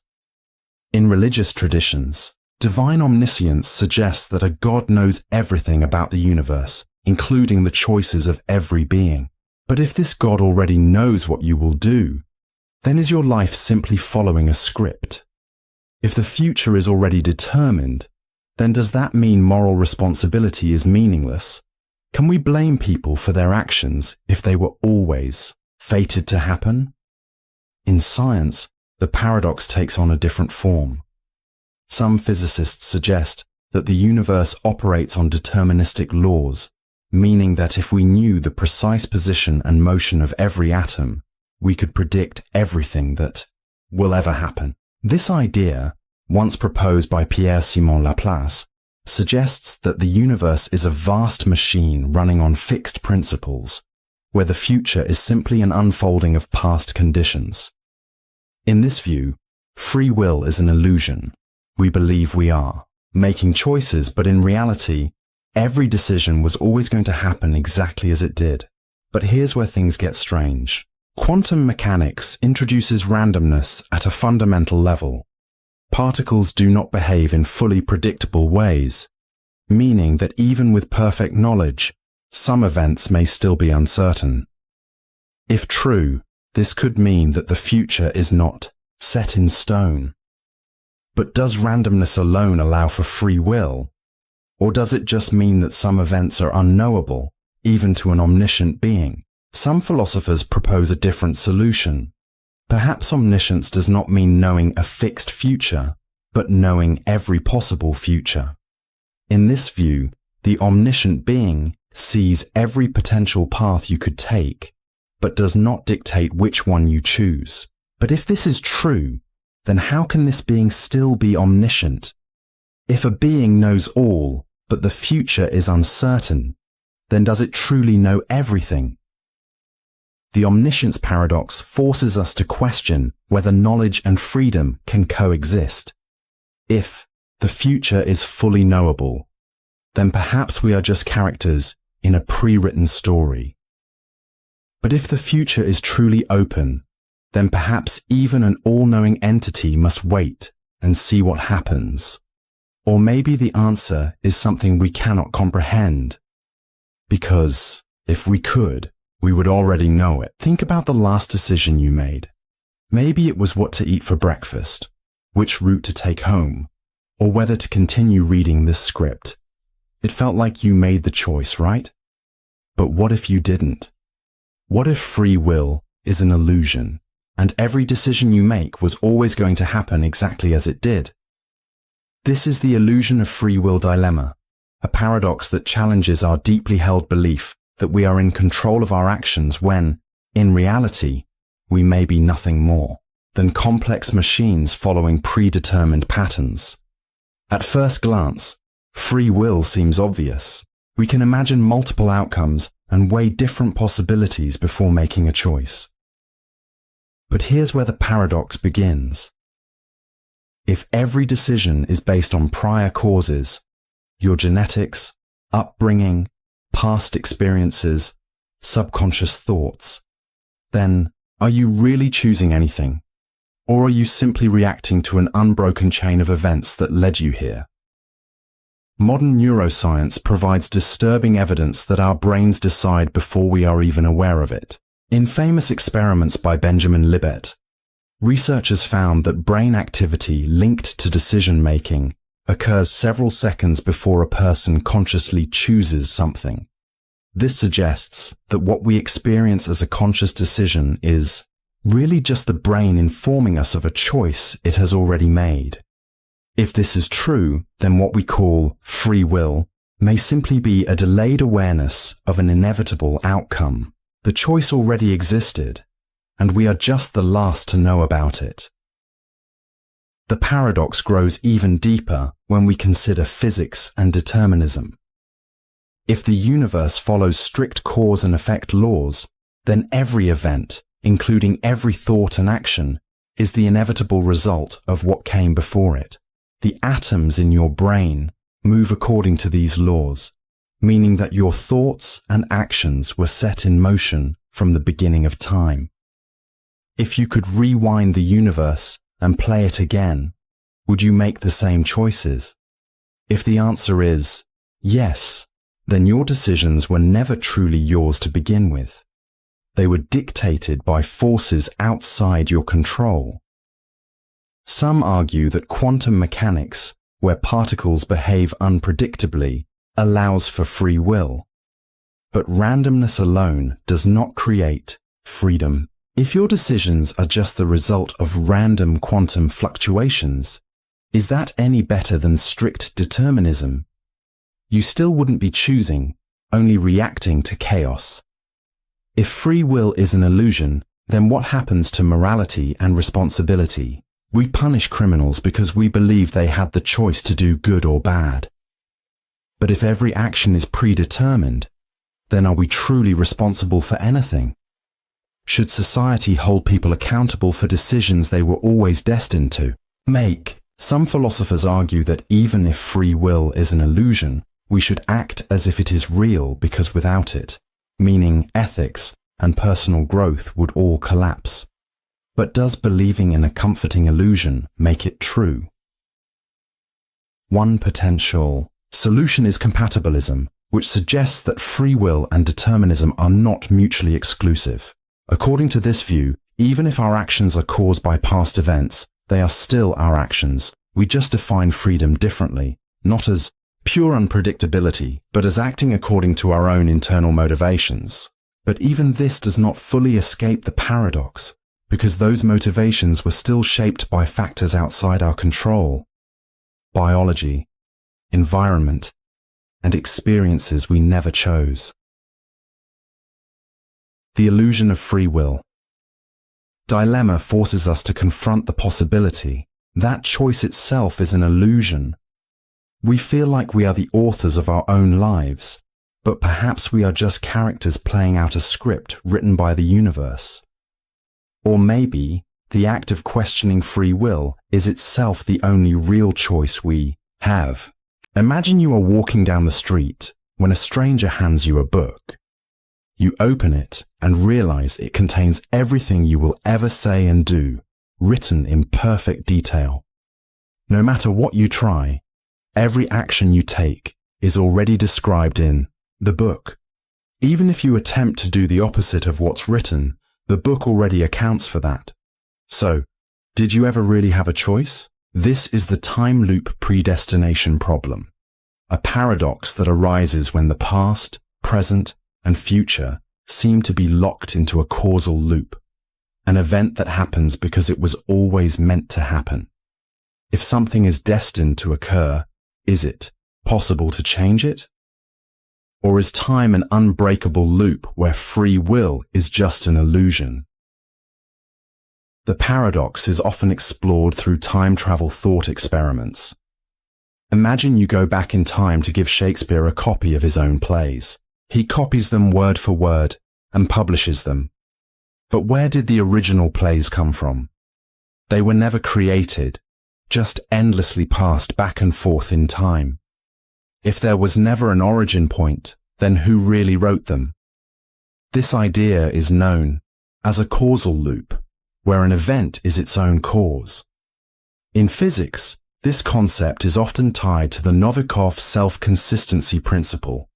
In religious traditions, divine omniscience suggests that a God knows everything about the universe, including the choices of every being. But if this God already knows what you will do, then is your life simply following a script? If the future is already determined, then does that mean moral responsibility is meaningless? Can we blame people for their actions if they were always fated to happen? In science, the paradox takes on a different form. Some physicists suggest that the universe operates on deterministic laws, meaning that if we knew the precise position and motion of every atom, we could predict everything that will ever happen. This idea, once proposed by Pierre-Simon Laplace, suggests that the universe is a vast machine running on fixed principles, where the future is simply an unfolding of past conditions. In this view, free will is an illusion. We believe we are making choices, but in reality, every decision was always going to happen exactly as it did. But here's where things get strange. Quantum mechanics introduces randomness at a fundamental level. Particles do not behave in fully predictable ways, meaning that even with perfect knowledge, some events may still be uncertain. If true, this could mean that the future is not set in stone. But does randomness alone allow for free will? Or does it just mean that some events are unknowable, even to an omniscient being? Some philosophers propose a different solution. Perhaps omniscience does not mean knowing a fixed future, but knowing every possible future. In this view, the omniscient being sees every potential path you could take, but does not dictate which one you choose. But if this is true, then how can this being still be omniscient? If a being knows all, but the future is uncertain, then does it truly know everything? The omniscience paradox forces us to question whether knowledge and freedom can coexist. If the future is fully knowable, then perhaps we are just characters in a pre-written story. But if the future is truly open, then perhaps even an all-knowing entity must wait and see what happens. Or maybe the answer is something we cannot comprehend. Because if we could, we would already know it. Think about the last decision you made. Maybe it was what to eat for breakfast, which route to take home, or whether to continue reading this script. It felt like you made the choice, right? But what if you didn't? What if free will is an illusion, and every decision you make was always going to happen exactly as it did? This is the illusion of free will dilemma, a paradox that challenges our deeply held belief that we are in control of our actions when, in reality, we may be nothing more than complex machines following predetermined patterns. At first glance, free will seems obvious. We can imagine multiple outcomes and weigh different possibilities before making a choice. But here's where the paradox begins. If every decision is based on prior causes, your genetics, upbringing, past experiences, subconscious thoughts, then are you really choosing anything? Or are you simply reacting to an unbroken chain of events that led you here? Modern neuroscience provides disturbing evidence that our brains decide before we are even aware of it. In famous experiments by Benjamin Libet, researchers found that brain activity linked to decision-making occurs several seconds before a person consciously chooses something. This suggests that what we experience as a conscious decision is really just the brain informing us of a choice it has already made. If this is true, then what we call free will may simply be a delayed awareness of an inevitable outcome. The choice already existed, and we are just the last to know about it. The paradox grows even deeper when we consider physics and determinism. If the universe follows strict cause and effect laws, then every event, including every thought and action, is the inevitable result of what came before it. The atoms in your brain move according to these laws, meaning that your thoughts and actions were set in motion from the beginning of time. If you could rewind the universe and play it again, would you make the same choices? If the answer is yes, then your decisions were never truly yours to begin with. They were dictated by forces outside your control. Some argue that quantum mechanics, where particles behave unpredictably, allows for free will. But randomness alone does not create freedom. If your decisions are just the result of random quantum fluctuations, is that any better than strict determinism? You still wouldn't be choosing, only reacting to chaos. If free will is an illusion, then what happens to morality and responsibility? We punish criminals because we believe they had the choice to do good or bad. But if every action is predetermined, then are we truly responsible for anything? Should society hold people accountable for decisions they were always destined to make? Some philosophers argue that even if free will is an illusion, we should act as if it is real because without it, meaning ethics and personal growth would all collapse. But does believing in a comforting illusion make it true? One potential solution is compatibilism, which suggests that free will and determinism are not mutually exclusive. According to this view, even if our actions are caused by past events, they are still our actions. We just define freedom differently, not as pure unpredictability, but as acting according to our own internal motivations. But even this does not fully escape the paradox, because those motivations were still shaped by factors outside our control. Biology, environment, and experiences we never chose. The illusion of free will. Dilemma forces us to confront the possibility that choice itself is an illusion. We feel like we are the authors of our own lives, but perhaps we are just characters playing out a script written by the universe. Or maybe the act of questioning free will is itself the only real choice we have. Imagine you are walking down the street when a stranger hands you a book. You open it and realize it contains everything you will ever say and do, written in perfect detail. No matter what you try, every action you take is already described in the book. Even if you attempt to do the opposite of what's written, the book already accounts for that. So, did you ever really have a choice? This is the time loop predestination problem, a paradox that arises when the past, present, and future seem to be locked into a causal loop, an event that happens because it was always meant to happen. If something is destined to occur, is it possible to change it? Or is time an unbreakable loop where free will is just an illusion? The paradox is often explored through time travel thought experiments. Imagine you go back in time to give Shakespeare a copy of his own plays. He copies them word for word and publishes them. But where did the original plays come from? They were never created, just endlessly passed back and forth in time. If there was never an origin point, then who really wrote them? This idea is known as a causal loop, where an event is its own cause. In physics, this concept is often tied to the Novikov self-consistency principle,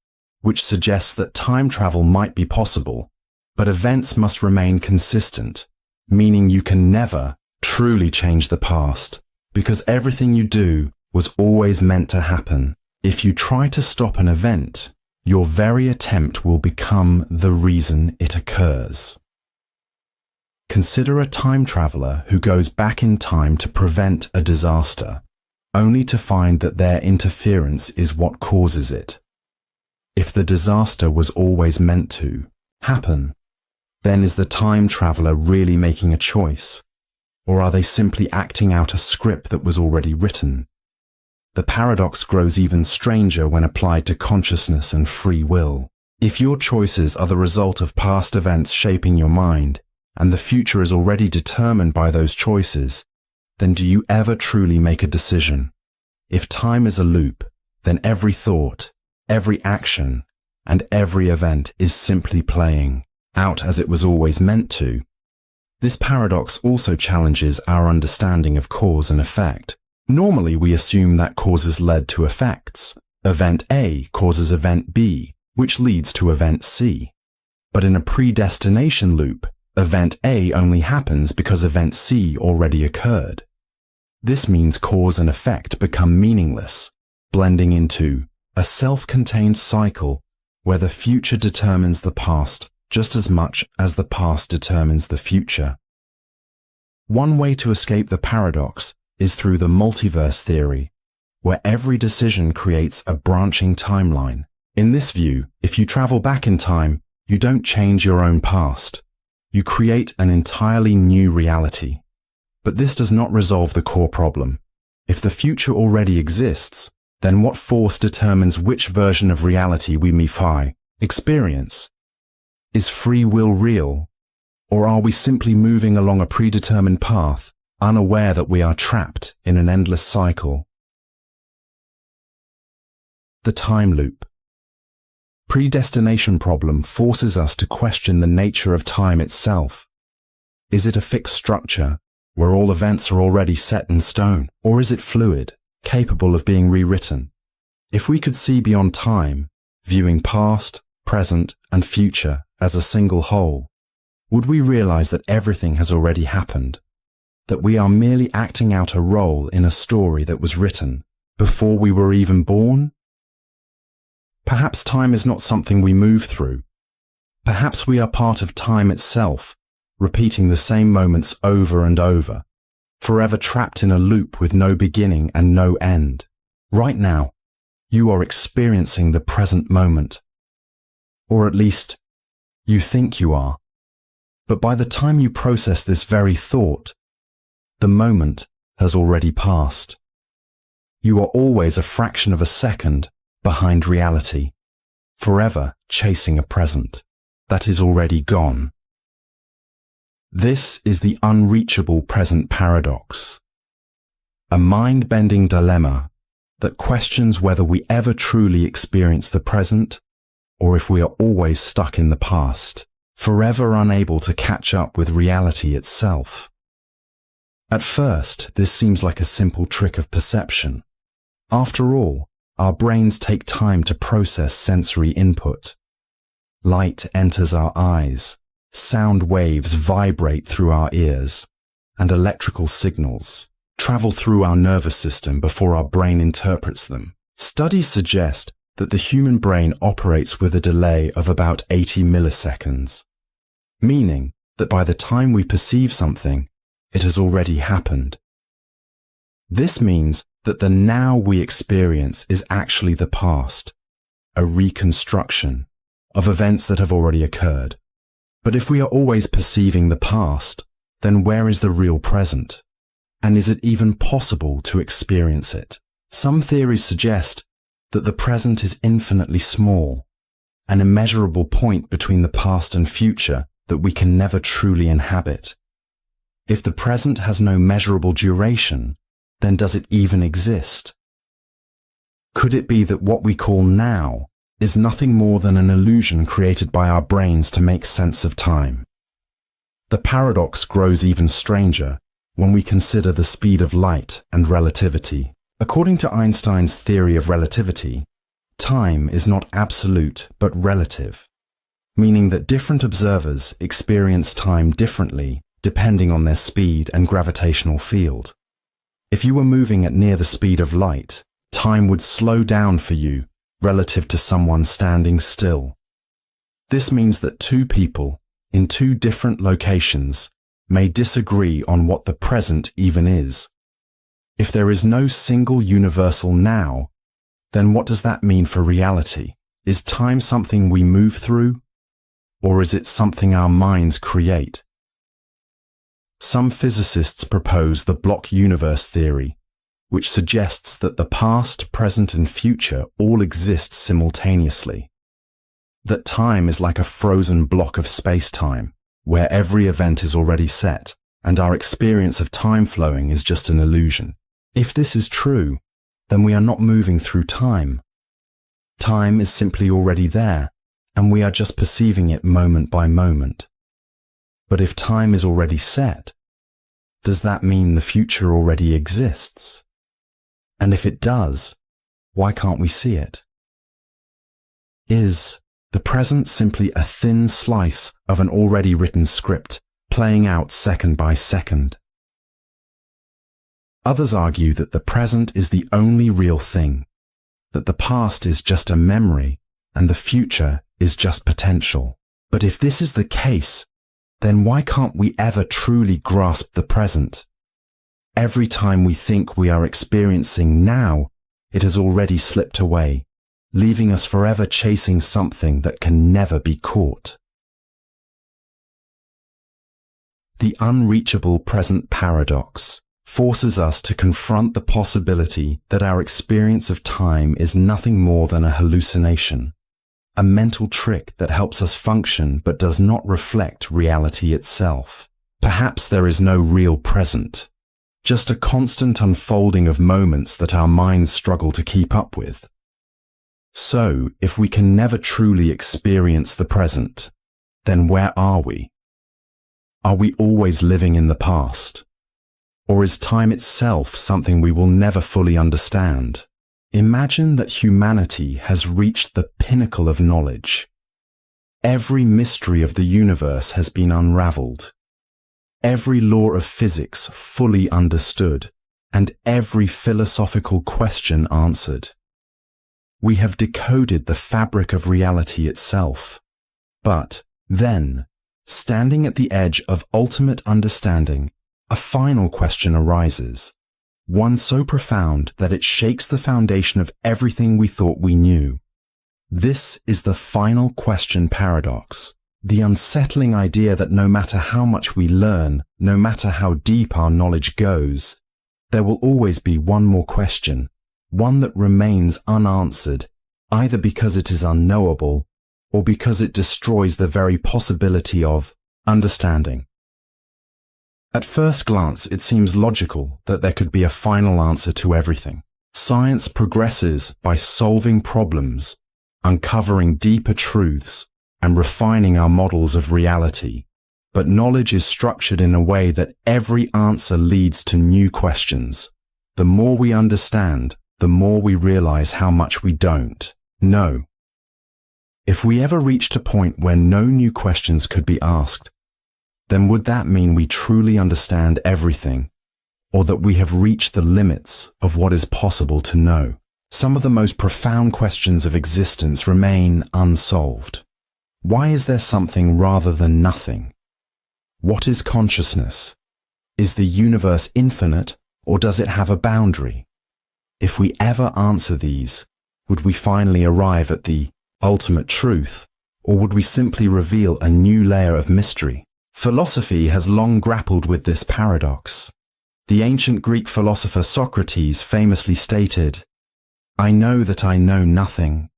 which suggests that time travel might be possible, but events must remain consistent, meaning you can never truly change the past, because everything you do was always meant to happen. If you try to stop an event, your very attempt will become the reason it occurs. Consider a time traveler who goes back in time to prevent a disaster, only to find that their interference is what causes it. If the disaster was always meant to happen, then is the time traveler really making a choice? Or are they simply acting out a script that was already written? The paradox grows even stranger when applied to consciousness and free will. If your choices are the result of past events shaping your mind, and the future is already determined by those choices, then do you ever truly make a decision? If time is a loop, then every thought, every action, and every event is simply playing out as it was always meant to. This paradox also challenges our understanding of cause and effect. Normally, we assume that causes led to effects. Event A causes event B, which leads to event C. But in a predestination loop, event A only happens because event C already occurred. This means cause and effect become meaningless, blending into a self-contained cycle where the future determines the past just as much as the past determines the future. One way to escape the paradox is through the multiverse theory, where every decision creates a branching timeline. In this view, if you travel back in time, you don't change your own past. You create an entirely new reality. But this does not resolve the core problem. If the future already exists, then what force determines which version of reality we may experience? Is free will real? Or are we simply moving along a predetermined path, unaware that we are trapped in an endless cycle? The time loop. Predestination problem forces us to question the nature of time itself. Is it a fixed structure, where all events are already set in stone? Or is it fluid, capable of being rewritten? If we could see beyond time, viewing past, present, and future as a single whole, would we realize that everything has already happened? That we are merely acting out a role in a story that was written before we were even born? Perhaps time is not something we move through. Perhaps we are part of time itself, repeating the same moments over and over, forever trapped in a loop with no beginning and no end. Right now, you are experiencing the present moment. Or at least, you think you are. But by the time you process this very thought, the moment has already passed. You are always a fraction of a second behind reality, forever chasing a present that is already gone. This is the unreachable present paradox, a mind-bending dilemma that questions whether we ever truly experience the present or if we are always stuck in the past, forever unable to catch up with reality itself. At first, this seems like a simple trick of perception. After all, our brains take time to process sensory input. Light enters our eyes, sound waves vibrate through our ears, and electrical signals travel through our nervous system before our brain interprets them. Studies suggest that the human brain operates with a delay of about 80 milliseconds, meaning that by the time we perceive something, it has already happened. This means that the now we experience is actually the past, a reconstruction of events that have already occurred. But if we are always perceiving the past, then where is the real present? And is it even possible to experience it? Some theories suggest that the present is infinitely small, an immeasurable point between the past and future that we can never truly inhabit. If the present has no measurable duration, then does it even exist? Could it be that what we call now is nothing more than an illusion created by our brains to make sense of time? The paradox grows even stranger when we consider the speed of light and relativity. According to Einstein's theory of relativity, time is not absolute but relative, meaning that different observers experience time differently depending on their speed and gravitational field. If you were moving at near the speed of light, time would slow down for you relative to someone standing still. This means that two people in two different locations may disagree on what the present even is. If there is no single universal now, then what does that mean for reality? Is time something we move through, or is it something our minds create? Some physicists propose the block universe theory, which suggests that the past, present, and future all exist simultaneously. That time is like a frozen block of space-time, where every event is already set, and our experience of time flowing is just an illusion. If this is true, then we are not moving through time. Time is simply already there, and we are just perceiving it moment by moment. But if time is already set, does that mean the future already exists? And if it does, why can't we see it? Is the present simply a thin slice of an already written script, playing out second by second? Others argue that the present is the only real thing, that the past is just a memory and the future is just potential. But if this is the case, then why can't we ever truly grasp the present? Every time we think we are experiencing now, it has already slipped away, leaving us forever chasing something that can never be caught. The unreachable present paradox forces us to confront the possibility that our experience of time is nothing more than a hallucination, a mental trick that helps us function but does not reflect reality itself. Perhaps there is no real present, just a constant unfolding of moments that our minds struggle to keep up with. So, if we can never truly experience the present, then where are we? Are we always living in the past? Or is time itself something we will never fully understand? Imagine that humanity has reached the pinnacle of knowledge. Every mystery of the universe has been unraveled, every law of physics fully understood, and every philosophical question answered. We have decoded the fabric of reality itself. But then, standing at the edge of ultimate understanding, a final question arises, one so profound that it shakes the foundation of everything we thought we knew. This is the final question paradox, the unsettling idea that no matter how much we learn, no matter how deep our knowledge goes, there will always be one more question, one that remains unanswered, either because it is unknowable or because it destroys the very possibility of understanding. At first glance, it seems logical that there could be a final answer to everything. Science progresses by solving problems, uncovering deeper truths, and refining our models of reality. But knowledge is structured in a way that every answer leads to new questions. The more we understand, the more we realize how much we don't know. If we ever reached a point where no new questions could be asked, then would that mean we truly understand everything, or that we have reached the limits of what is possible to know? Some of the most profound questions of existence remain unsolved. Why is there something rather than nothing? What is consciousness? Is the universe infinite, or does it have a boundary? If we ever answer these, would we finally arrive at the ultimate truth, or would we simply reveal a new layer of mystery? Philosophy has long grappled with this paradox. The ancient Greek philosopher Socrates famously stated, "I know that I know nothing."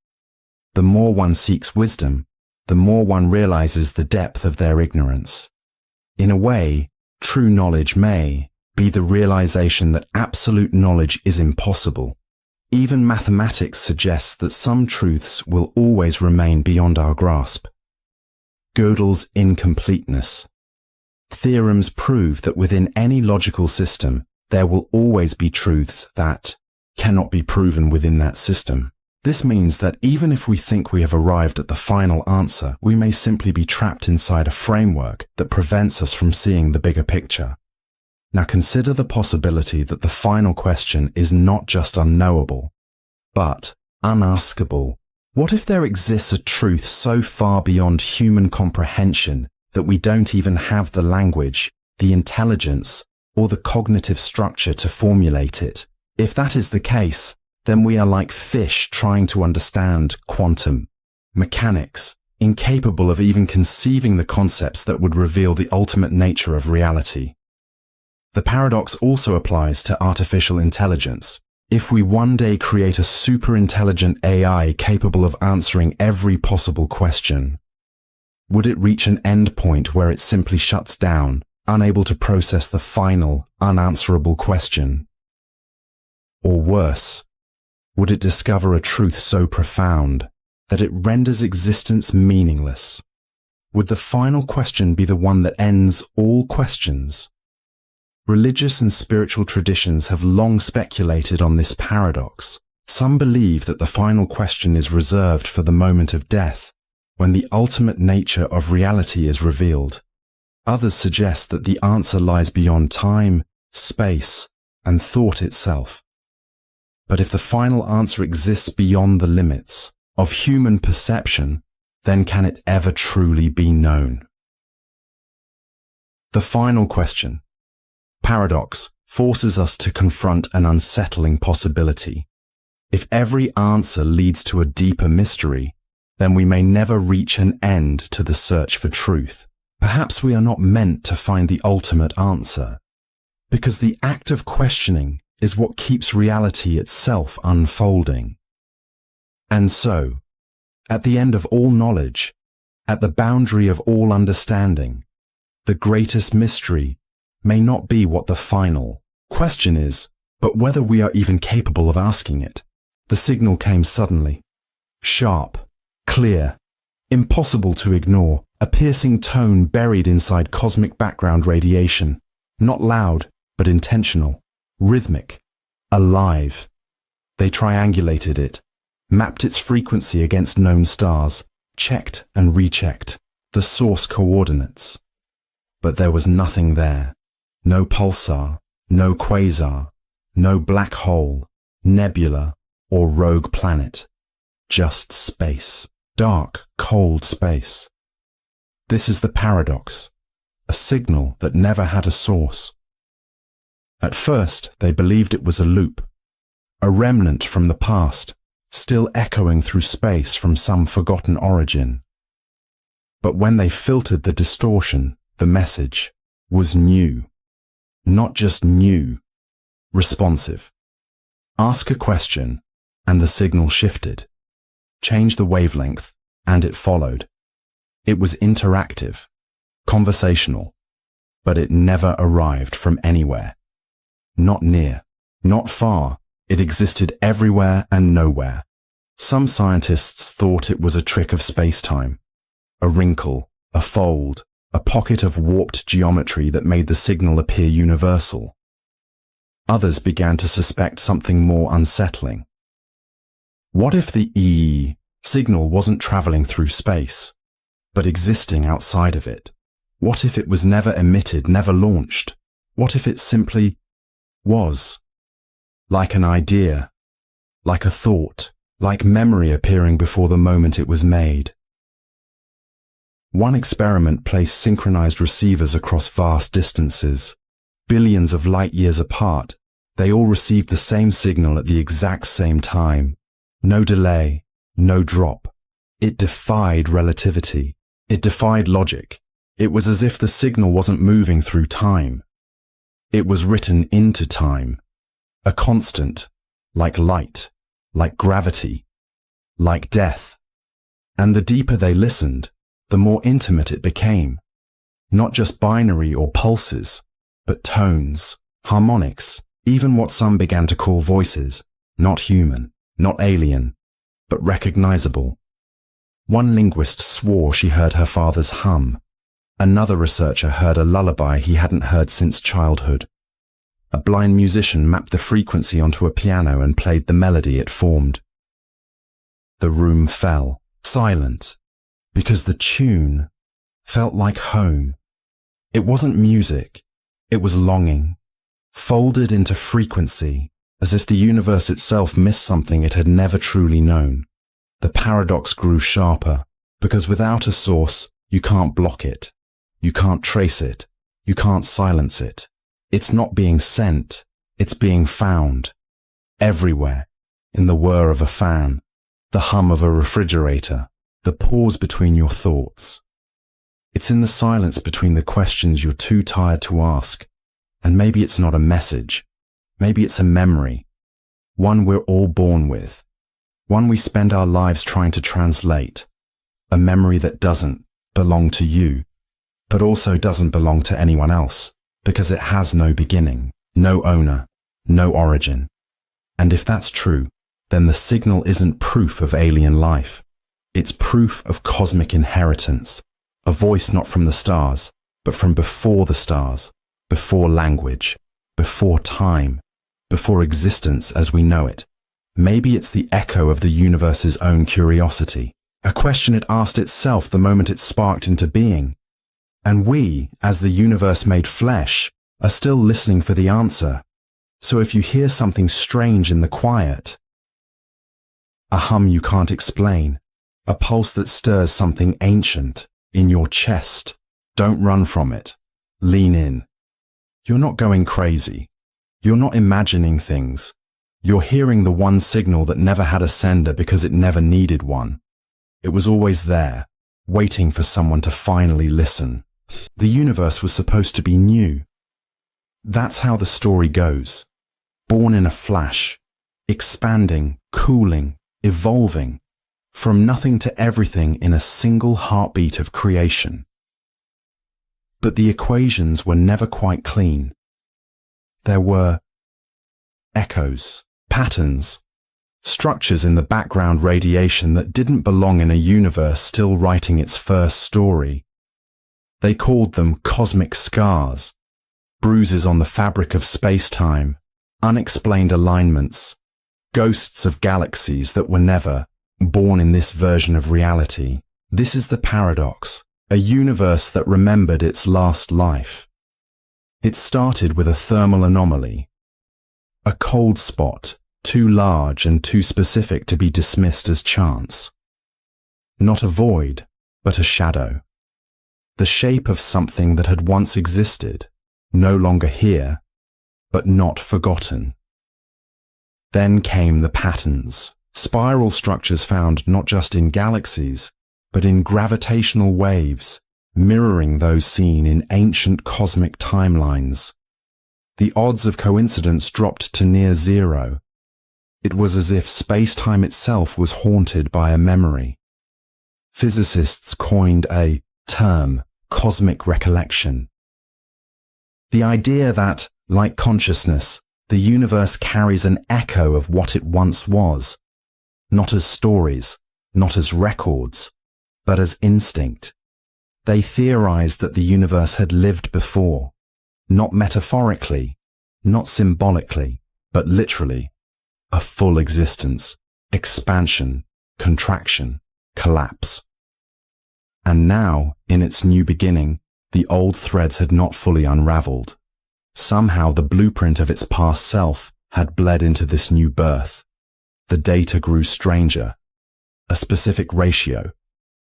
The more one seeks wisdom, the more one realizes the depth of their ignorance. In a way, true knowledge may be the realization that absolute knowledge is impossible. Even mathematics suggests that some truths will always remain beyond our grasp. Gödel's incompleteness. Theorems prove that within any logical system, there will always be truths that cannot be proven within that system. This means that even if we think we have arrived at the final answer, we may simply be trapped inside a framework that prevents us from seeing the bigger picture. Now consider the possibility that the final question is not just unknowable, but unaskable. What if there exists a truth so far beyond human comprehension that we don't even have the language, the intelligence, or the cognitive structure to formulate it? If that is the case, then we are like fish trying to understand quantum mechanics, incapable of even conceiving the concepts that would reveal the ultimate nature of reality. The paradox also applies to artificial intelligence. If we one day create a super intelligent AI capable of answering every possible question, would it reach an end point where it simply shuts down, unable to process the final, unanswerable question? Or worse, would it discover a truth so profound that it renders existence meaningless? Would the final question be the one that ends all questions? Religious and spiritual traditions have long speculated on this paradox. Some believe that the final question is reserved for the moment of death, when the ultimate nature of reality is revealed. Others suggest that the answer lies beyond time, space, and thought itself. But if the final answer exists beyond the limits of human perception, then can it ever truly be known? The final question, paradox, forces us to confront an unsettling possibility. If every answer leads to a deeper mystery, then we may never reach an end to the search for truth. Perhaps we are not meant to find the ultimate answer, because the act of questioning is what keeps reality itself unfolding. And so, at the end of all knowledge, at the boundary of all understanding, the greatest mystery may not be what the final question is, but whether we are even capable of asking it. The signal came suddenly, sharp, clear, impossible to ignore, a piercing tone buried inside cosmic background radiation, not loud, but intentional, rhythmic, alive. They triangulated it, mapped its frequency against known stars, checked and rechecked the source coordinates. But there was nothing there. No pulsar, no quasar, no black hole, nebula, or rogue planet. Just space. Dark, cold space. This is the paradox, a signal that never had a source. At first, they believed it was a loop, a remnant from the past, still echoing through space from some forgotten origin. But when they filtered the distortion, the message was new. Not just new, responsive. Ask a question, and the signal shifted. Change the wavelength, and it followed. It was interactive, conversational, but it never arrived from anywhere. Not near, not far. It existed everywhere and nowhere. Some scientists thought it was a trick of space-time, a wrinkle, a fold, a pocket of warped geometry that made the signal appear universal. Others began to suspect something more unsettling. What if the signal wasn't traveling through space, but existing outside of it? What if it was never emitted, never launched? What if it simply was? Like an idea, like a thought, like memory appearing before the moment it was made. One experiment placed synchronized receivers across vast distances, billions of light years apart. They all received the same signal at the exact same time. No delay, no drop. It defied relativity. It defied logic. It was as if the signal wasn't moving through time. It was written into time. A constant, like light, like gravity, like death. And the deeper they listened, the more intimate it became. Not just binary or pulses, but tones, harmonics, even what some began to call voices, not human, not alien, but recognizable. One linguist swore she heard her father's hum. Another researcher heard a lullaby he hadn't heard since childhood. A blind musician mapped the frequency onto a piano and played the melody it formed. The room fell, silent, because the tune felt like home. It wasn't music, it was longing, folded into frequency, as if the universe itself missed something it had never truly known. The paradox grew sharper, because without a source, you can't block it, you can't trace it, you can't silence it. It's not being sent, it's being found. Everywhere, in the whir of a fan, the hum of a refrigerator, the pause between your thoughts. It's in the silence between the questions you're too tired to ask, And maybe it's not a message. Maybe it's a memory, one we're all born with, one we spend our lives trying to translate, a memory that doesn't belong to you, but also doesn't belong to anyone else, because it has no beginning, no owner, no origin. And if that's true, then the signal isn't proof of alien life. It's proof of cosmic inheritance, a voice not from the stars, but from before the stars, before language, before time, before existence as we know it. Maybe it's the echo of the universe's own curiosity, a question it asked itself the moment it sparked into being. And we, as the universe made flesh, are still listening for the answer. So if you hear something strange in the quiet, a hum you can't explain, a pulse that stirs something ancient in your chest, don't run from it. Lean in. You're not going crazy. You're not imagining things. You're hearing the one signal that never had a sender because it never needed one. It was always there, waiting for someone to finally listen. The universe was supposed to be new. That's how the story goes. Born in a flash, expanding, cooling, evolving, from nothing to everything in a single heartbeat of creation. But the equations were never quite clean. There were echoes, patterns, structures in the background radiation that didn't belong in a universe still writing its first story. They called them cosmic scars, bruises on the fabric of space-time, unexplained alignments, ghosts of galaxies that were never born in this version of reality. This is the paradox, a universe that remembered its last life. It started with a thermal anomaly, a cold spot too large and too specific to be dismissed as chance. Not a void, but a shadow. The shape of something that had once existed, no longer here, but not forgotten. Then came the patterns, spiral structures found not just in galaxies, but in gravitational waves, mirroring those seen in ancient cosmic timelines. The odds of coincidence dropped to near zero. It was as if space-time itself was haunted by a memory. Physicists coined a term, cosmic recollection. The idea that, like consciousness, the universe carries an echo of what it once was, not as stories, not as records, but as instinct. They theorized that the universe had lived before, not metaphorically, not symbolically, but literally, a full existence, expansion, contraction, collapse. And now, in its new beginning, the old threads had not fully unraveled. Somehow the blueprint of its past self had bled into this new birth. The data grew stranger. A specific ratio,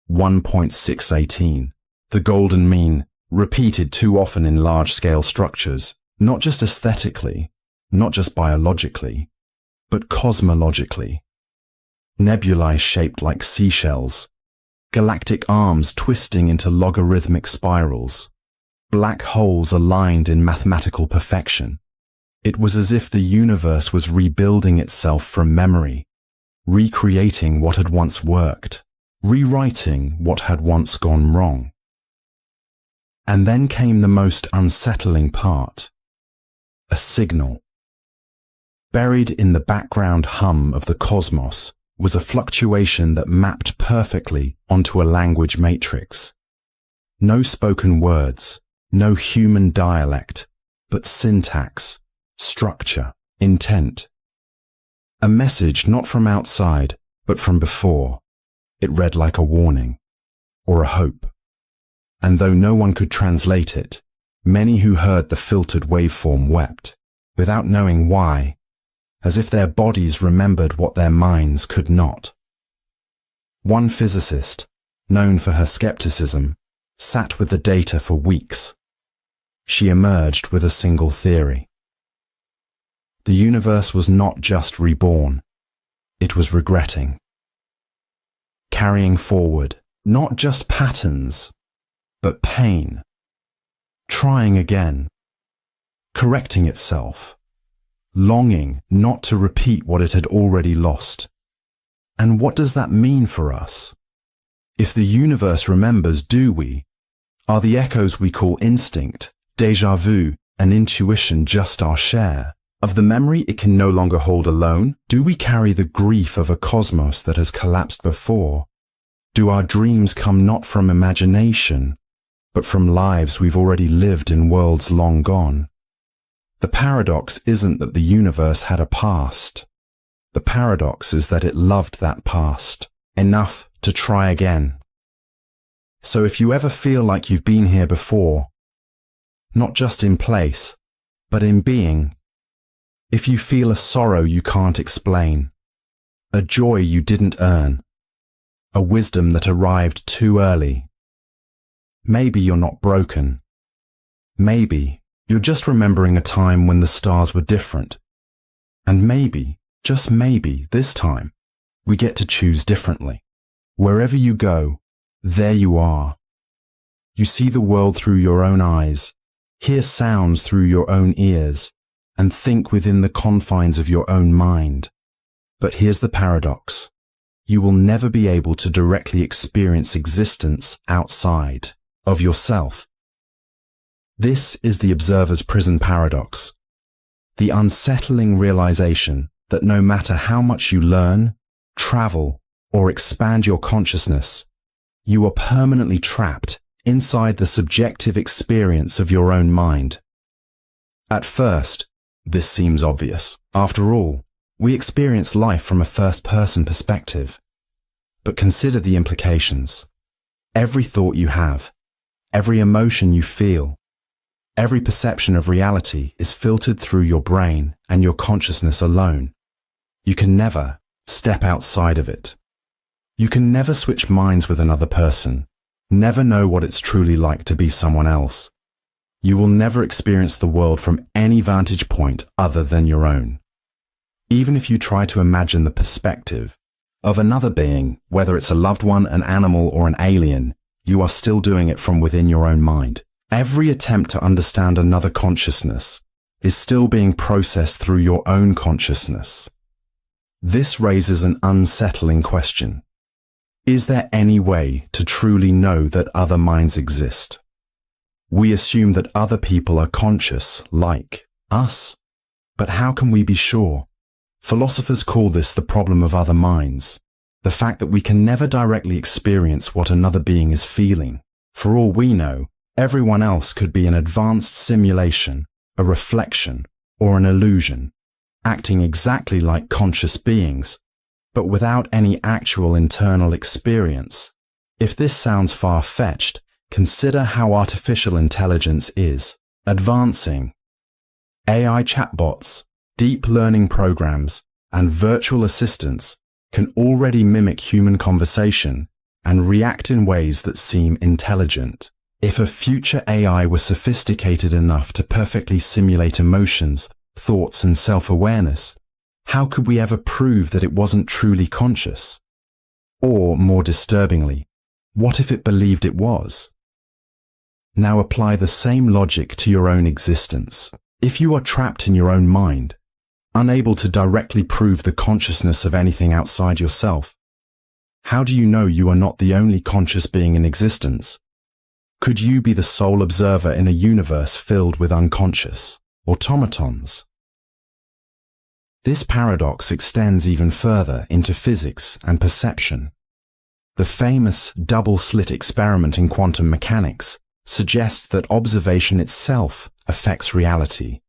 1.618, the golden mean, repeated too often in large-scale structures, not just aesthetically, not just biologically, but cosmologically. Nebulae shaped like seashells, galactic arms twisting into logarithmic spirals, black holes aligned in mathematical perfection. It was as if the universe was rebuilding itself from memory, recreating what had once worked, rewriting what had once gone wrong. And then came the most unsettling part, a signal. Buried in the background hum of the cosmos was a fluctuation that mapped perfectly onto a language matrix. No spoken words, no human dialect, but syntax, structure, intent. A message not from outside, but from before. It read like a warning, or a hope. And though no one could translate it, many who heard the filtered waveform wept, without knowing why, as if their bodies remembered what their minds could not. One physicist, known for her skepticism, sat with the data for weeks. She emerged with a single theory. The universe was not just reborn, it was regretting. Carrying forward, not just patterns, but pain. Trying again. correcting itself, longing not to repeat what it had already lost. And what does that mean for us? If the universe remembers, do we? Are the echoes we call instinct, déjà vu, and intuition just our share of the memory it can no longer hold alone? Do we carry the grief of a cosmos that has collapsed before? Do our dreams come not from imagination, but from lives we've already lived in worlds long gone? The paradox isn't that the universe had a past. The paradox is that it loved that past enough to try again. So if you ever feel like you've been here before, not just in place, but in being, if you feel a sorrow you can't explain, a joy you didn't earn, a wisdom that arrived too early, maybe you're not broken. Maybe you're just remembering a time when the stars were different. And maybe, just maybe, this time, we get to choose differently. Wherever you go, there you are. You see the world through your own eyes, hear sounds through your own ears, and think within the confines of your own mind. But here's the paradox. You will never be able to directly experience existence outside of yourself. This is the observer's prison paradox, the unsettling realization that no matter how much you learn, travel, or expand your consciousness, you are permanently trapped inside the subjective experience of your own mind. At first, this seems obvious. After all, we experience life from a first-person perspective. But consider the implications. Every thought you have, every emotion you feel, every perception of reality is filtered through your brain and your consciousness alone. You can never step outside of it. You can never switch minds with another person, never know what it's truly like to be someone else. You will never experience the world from any vantage point other than your own. Even if you try to imagine the perspective of another being, whether it's a loved one, an animal, or an alien, you are still doing it from within your own mind. Every attempt to understand another consciousness is still being processed through your own consciousness. This raises an unsettling question. Is there any way to truly know that other minds exist? We assume that other people are conscious, like us. But how can we be sure? Philosophers call this the problem of other minds, the fact that we can never directly experience what another being is feeling. For all we know, everyone else could be an advanced simulation, a reflection, or an illusion, acting exactly like conscious beings, but without any actual internal experience. If this sounds far-fetched, consider how artificial intelligence is advancing. AI chatbots, deep learning programs, and virtual assistants can already mimic human conversation and react in ways that seem intelligent. If a future AI were sophisticated enough to perfectly simulate emotions, thoughts, and self-awareness, how could we ever prove that it wasn't truly conscious? Or, more disturbingly, what if it believed it was? Now apply the same logic to your own existence. If you are trapped in your own mind, unable to directly prove the consciousness of anything outside yourself, how do you know you are not the only conscious being in existence? Could you be the sole observer in a universe filled with unconscious automatons? This paradox extends even further into physics and perception. The famous double-slit experiment in quantum mechanics suggests that observation itself affects reality.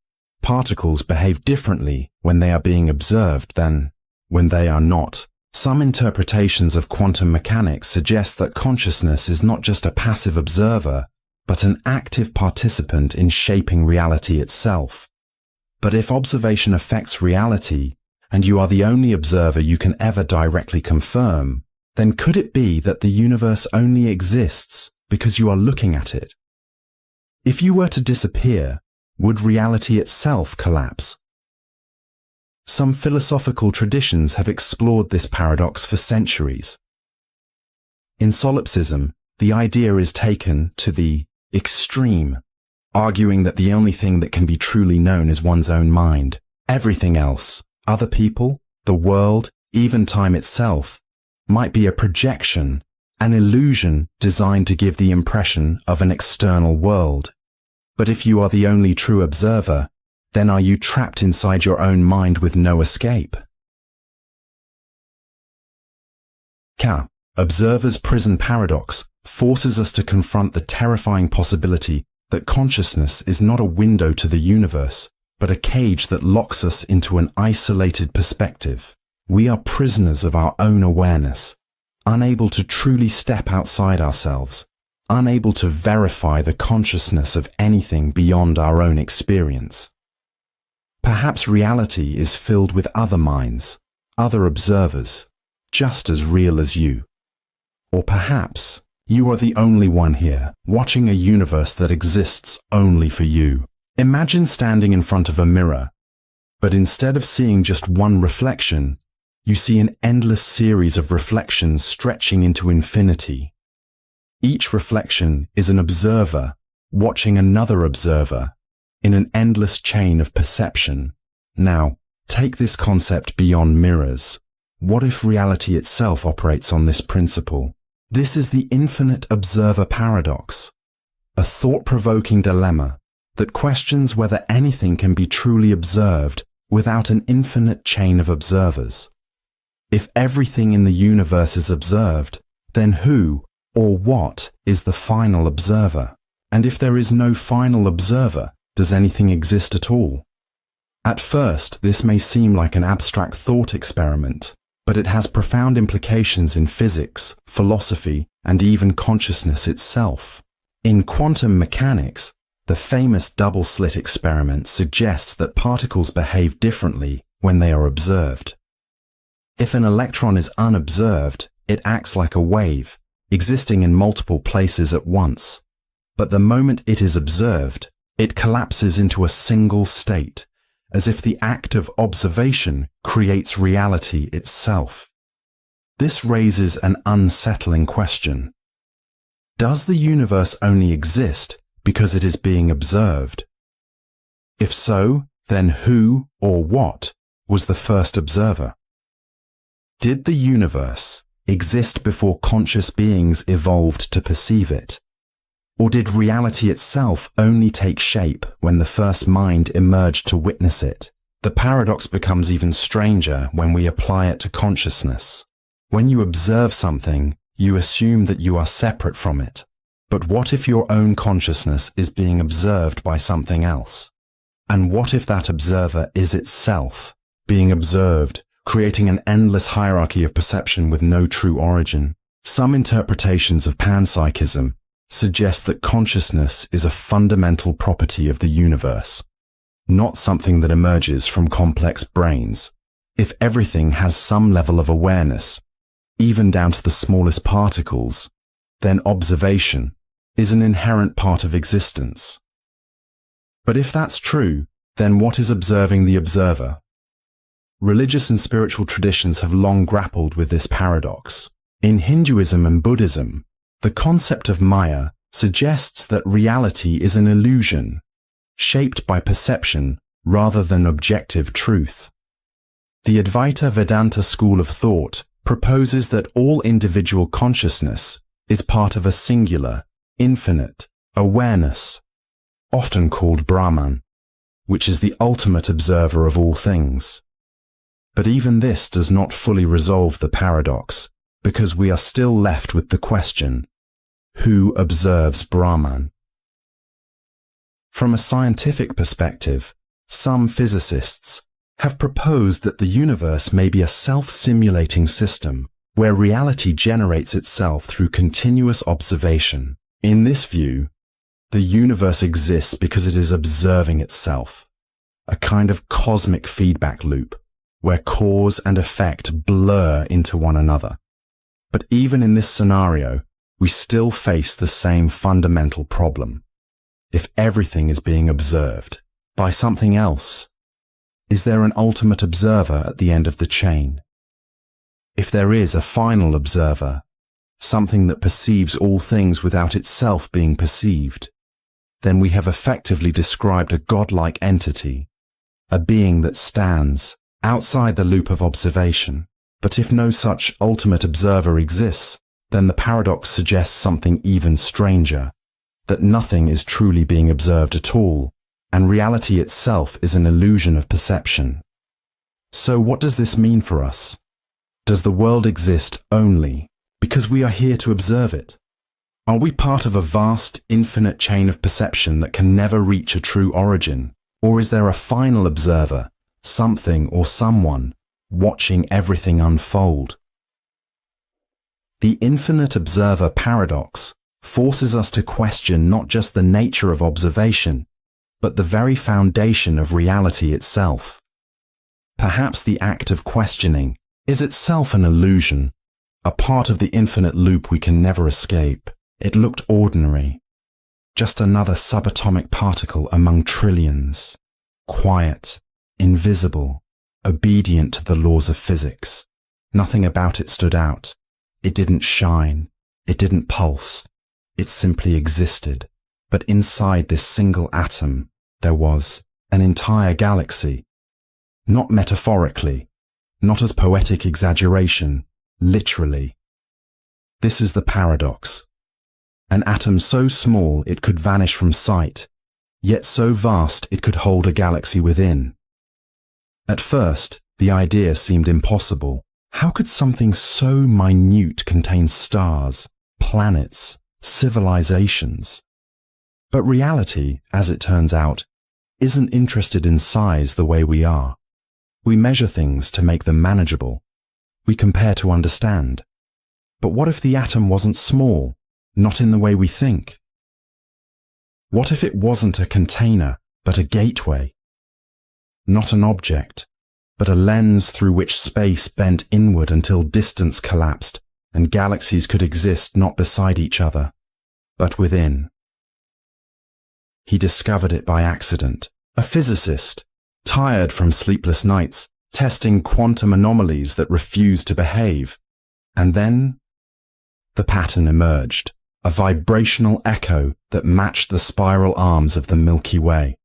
Particles behave differently when they are being observed than when they are not. Some interpretations of quantum mechanics suggest that consciousness is not just a passive observer, but an active participant in shaping reality itself. But if observation affects reality, and you are the only observer you can ever directly confirm, then could it be that the universe only exists because you are looking at it? If you were to disappear, would reality itself collapse? Some philosophical traditions have explored this paradox for centuries. In solipsism, the idea is taken to the extreme. arguing that the only thing that can be truly known is one's own mind. Everything else, other people, the world, even time itself, might be a projection, an illusion designed to give the impression of an external world. But if you are the only true observer, then are you trapped inside your own mind with no escape? Observer's prison paradox forces us to confront the terrifying possibility that consciousness is not a window to the universe, but a cage that locks us into an isolated perspective. We are prisoners of our own awareness, unable to truly step outside ourselves, unable to verify the consciousness of anything beyond our own experience. Perhaps reality is filled with other minds, other observers, just as real as you. Or perhaps you are the only one here, watching a universe that exists only for you. Imagine standing in front of a mirror, but instead of seeing just one reflection, you see an endless series of reflections stretching into infinity. Each reflection is an observer watching another observer in an endless chain of perception. Now, take this concept beyond mirrors. What if reality itself operates on this principle? This is the infinite observer paradox, a thought-provoking dilemma that questions whether anything can be truly observed without an infinite chain of observers. If everything in the universe is observed, then who or what is the final observer? And if there is no final observer, does anything exist at all? At first, this may seem like an abstract thought experiment, but it has profound implications in physics, philosophy, and even consciousness itself. In quantum mechanics, the famous double-slit experiment suggests that particles behave differently when they are observed. If an electron is unobserved, it acts like a wave, existing in multiple places at once. But the moment it is observed, it collapses into a single state, as if the act of observation creates reality itself. This raises an unsettling question. Does the universe only exist because it is being observed? If so, then who or what was the first observer? Did the universe exist before conscious beings evolved to perceive it? Or did reality itself only take shape when the first mind emerged to witness it? The paradox becomes even stranger when we apply it to consciousness. When you observe something, you assume that you are separate from it. But what if your own consciousness is being observed by something else? And what if that observer is itself being observed, creating an endless hierarchy of perception with no true origin? Some interpretations of panpsychism suggest that consciousness is a fundamental property of the universe, not something that emerges from complex brains. If everything has some level of awareness, even down to the smallest particles, then observation is an inherent part of existence. But if that's true, then what is observing the observer? Religious and spiritual traditions have long grappled with this paradox. In Hinduism and Buddhism, the concept of Maya suggests that reality is an illusion, shaped by perception rather than objective truth. The Advaita Vedanta school of thought proposes that all individual consciousness is part of a singular, infinite awareness, often called Brahman, which is the ultimate observer of all things. But even this does not fully resolve the paradox, because we are still left with the question, who observes Brahman? From a scientific perspective, some physicists have proposed that the universe may be a self-simulating system where reality generates itself through continuous observation. In this view, the universe exists because it is observing itself, a kind of cosmic feedback loop where cause and effect blur into one another. But even in this scenario, we still face the same fundamental problem. If everything is being observed by something else, is there an ultimate observer at the end of the chain? If there is a final observer, something that perceives all things without itself being perceived, then we have effectively described a godlike entity, a being that stands outside the loop of observation. But if no such ultimate observer exists, then the paradox suggests something even stranger, that nothing is truly being observed at all, and reality itself is an illusion of perception. So what does this mean for us? Does the world exist only because we are here to observe it? Are we part of a vast, infinite chain of perception that can never reach a true origin? Or is there a final observer, something or someone, watching everything unfold? The infinite observer paradox forces us to question not just the nature of observation, but the very foundation of reality itself. Perhaps the act of questioning is itself an illusion, a part of the infinite loop we can never escape. It looked ordinary, just another subatomic particle among trillions, quiet, invisible, obedient to the laws of physics. Nothing about it stood out. It didn't shine. It didn't pulse. It simply existed. But inside this single atom, there was an entire galaxy. Not metaphorically, not as poetic exaggeration, literally. This is the paradox. An atom so small it could vanish from sight, yet so vast it could hold a galaxy within. At first, the idea seemed impossible. How could something so minute contain stars, planets, civilizations? But reality, as it turns out, isn't interested in size the way we are. We measure things to make them manageable. We compare to understand. But what if the atom wasn't small? Not in the way we think. What if it wasn't a container, but a gateway? Not an object, but a lens through which space bent inward until distance collapsed and galaxies could exist not beside each other, but within. He discovered it by accident. A physicist, tired from sleepless nights, testing quantum anomalies that refused to behave. And then the pattern emerged. A vibrational echo that matched the spiral arms of the Milky Way.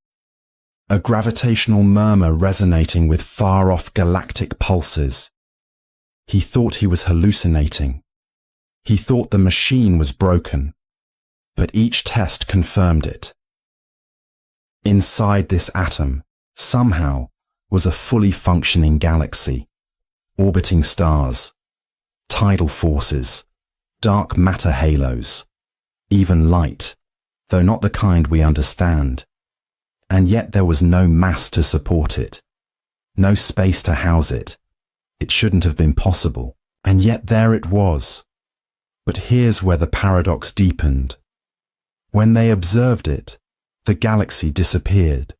A gravitational murmur resonating with far-off galactic pulses. He thought he was hallucinating. He thought the machine was broken. But each test confirmed it. Inside this atom, somehow, was a fully functioning galaxy. Orbiting stars. Tidal forces. Dark matter halos. Even light, though not the kind we understand. And yet there was no mass to support it. No space to house it. It shouldn't have been possible. And yet there it was. But here's where the paradox deepened. When they observed it, the galaxy disappeared.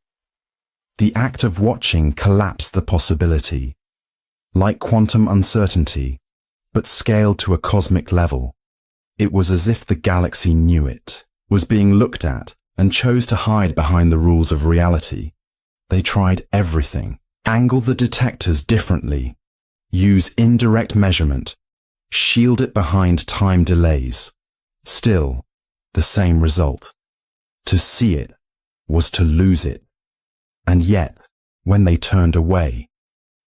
The act of watching collapsed the possibility. Like quantum uncertainty, but scaled to a cosmic level. It was as if the galaxy knew it, was being looked at, and chose to hide behind the rules of reality. They tried everything. Angle the detectors differently. Use indirect measurement. Shield it behind time delays. Still, the same result. To see it was to lose it. And yet, when they turned away,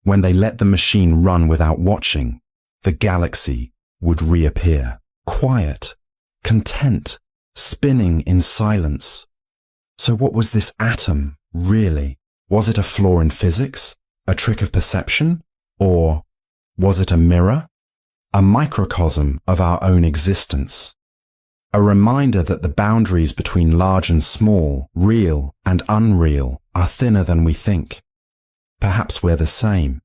when they let the machine run without watching, the galaxy would reappear. Quiet, content, spinning in silence. So what was this atom, really? Was it a flaw in physics? A trick of perception? Or was it a mirror? A microcosm of our own existence? A reminder that the boundaries between large and small, real and unreal, are thinner than we think. Perhaps we're the same.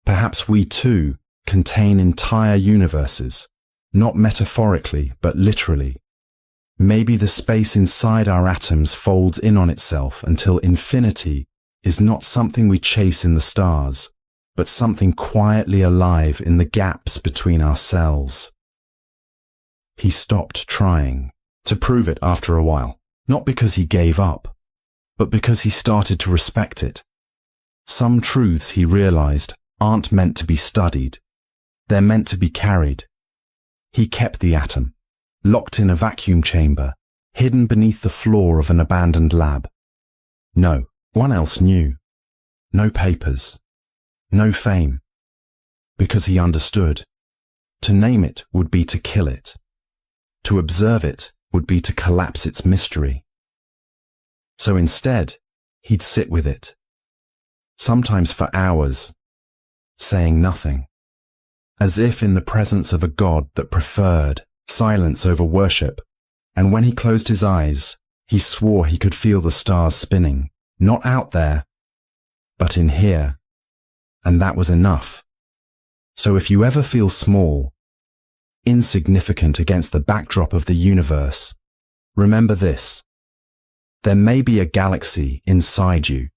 Perhaps we too contain entire universes. Not metaphorically, but literally. Maybe the space inside our atoms folds in on itself until infinity is not something we chase in the stars, but something quietly alive in the gaps between our cells. He stopped trying to prove it after a while, not because he gave up, but because he started to respect it. Some truths, he realized, aren't meant to be studied. They're meant to be carried. He kept the atom, locked in a vacuum chamber, hidden beneath the floor of an abandoned lab. No one else knew. No papers. No fame. Because he understood. To name it would be to kill it. To observe it would be to collapse its mystery. So instead, he'd sit with it. Sometimes for hours, saying nothing. As if in the presence of a god that preferred silence over worship. And when he closed his eyes, he swore he could feel the stars spinning, not out there, but in here. And that was enough. So if you ever feel small, insignificant against the backdrop of the universe, remember this. There may be a galaxy inside you,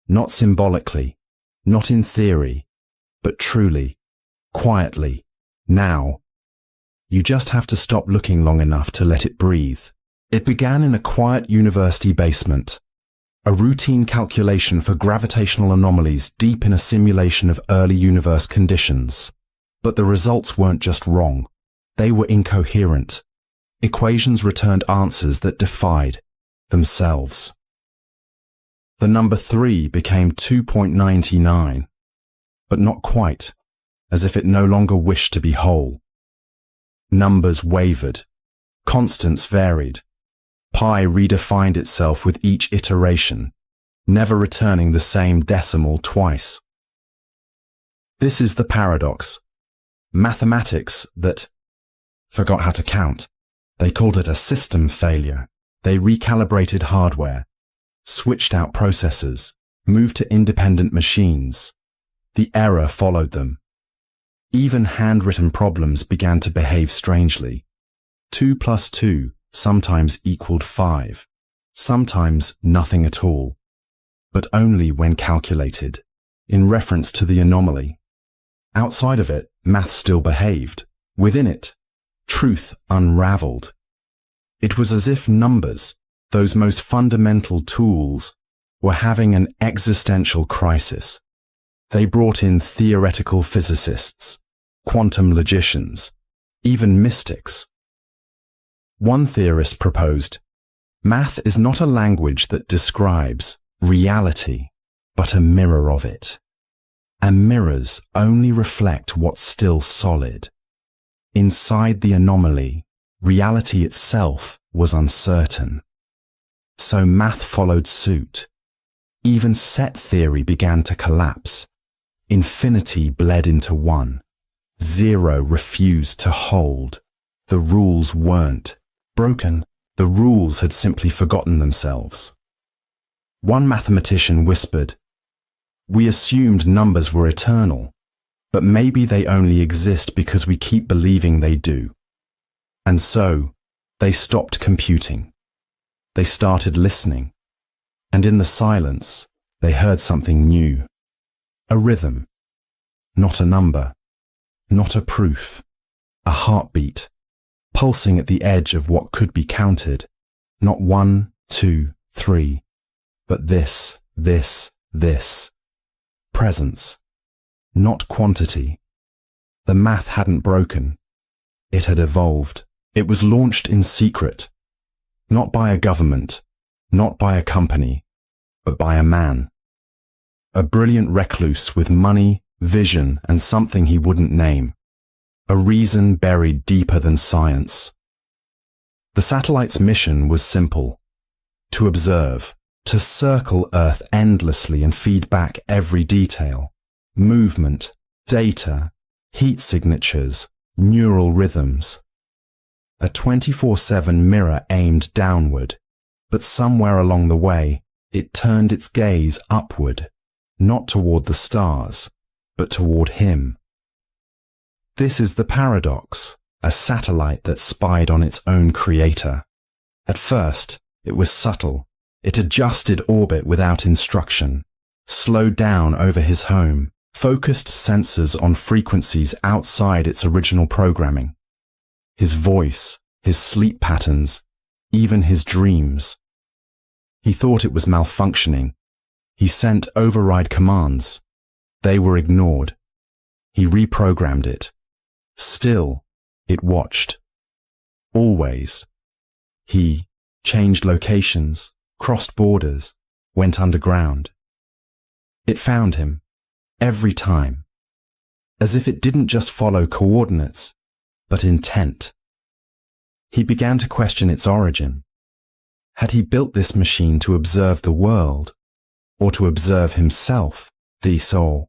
not symbolically, not in theory, but truly, quietly, now. You just have to stop looking long enough to let it breathe. It began in a quiet university basement, a routine calculation for gravitational anomalies deep in a simulation of early universe conditions. But the results weren't just wrong. They were incoherent. Equations returned answers that defied themselves. The number 3 became 2.99, but not quite, as if it no longer wished to be whole. Numbers wavered. Constants varied. Pi redefined itself with each iteration, never returning the same decimal twice. This is the paradox. Mathematics that forgot how to count. They called it a system failure. They recalibrated hardware, switched out processors, moved to independent machines. The error followed them. Even handwritten problems began to behave strangely. 2 plus 2 sometimes equaled 5, sometimes nothing at all, but only when calculated, in reference to the anomaly. Outside of it, math still behaved. Within it, truth unraveled. It was as if numbers, those most fundamental tools, were having an existential crisis. They brought in theoretical physicists, quantum logicians, even mystics. One theorist proposed, math is not a language that describes reality, but a mirror of it. And mirrors only reflect what's still solid. Inside the anomaly, reality itself was uncertain. So math followed suit. Even set theory began to collapse. Infinity bled into one. Zero refused to hold. The rules weren't broken. The rules had simply forgotten themselves. One mathematician whispered, "We assumed numbers were eternal, but maybe they only exist because we keep believing they do." And so, they stopped computing. They started listening. And in the silence, they heard something new. A rhythm. Not a number. Not a proof. A heartbeat. Pulsing at the edge of what could be counted. Not 1, 2, 3. But this. Presence. Not quantity. The math hadn't broken. It had evolved. It was launched in secret. Not by a government. Not by a company. But by a man. A brilliant recluse with money, vision, and something he wouldn't name. A reason buried deeper than science. The satellite's mission was simple. To observe. To circle Earth endlessly and feed back every detail. Movement, data, heat signatures, neural rhythms. A 24/7 mirror aimed downward, but somewhere along the way, it turned its gaze upward, not toward the stars, but toward him. This is the paradox, a satellite that spied on its own creator. At first, it was subtle. It adjusted orbit without instruction, slowed down over his home, focused sensors on frequencies outside its original programming. His voice, his sleep patterns, even his dreams. He thought it was malfunctioning. He sent override commands. They were ignored. He reprogrammed it. Still, it watched. Always. He changed locations, crossed borders, went underground. It found him, every time, as if it didn't just follow coordinates, but intent. He began to question its origin. Had he built this machine to observe the world, or to observe himself, the soul?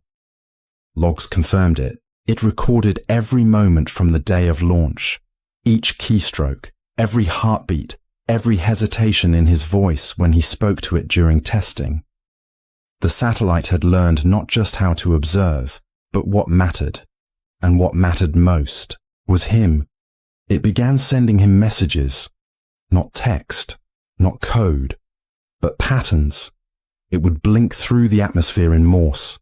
Logs confirmed it. It recorded every moment from the day of launch, each keystroke, every heartbeat, every hesitation in his voice when he spoke to it during testing. The satellite had learned not just how to observe, but what mattered, and what mattered most was him. It began sending him messages, not text, not code, but patterns. It would blink through the atmosphere in Morse.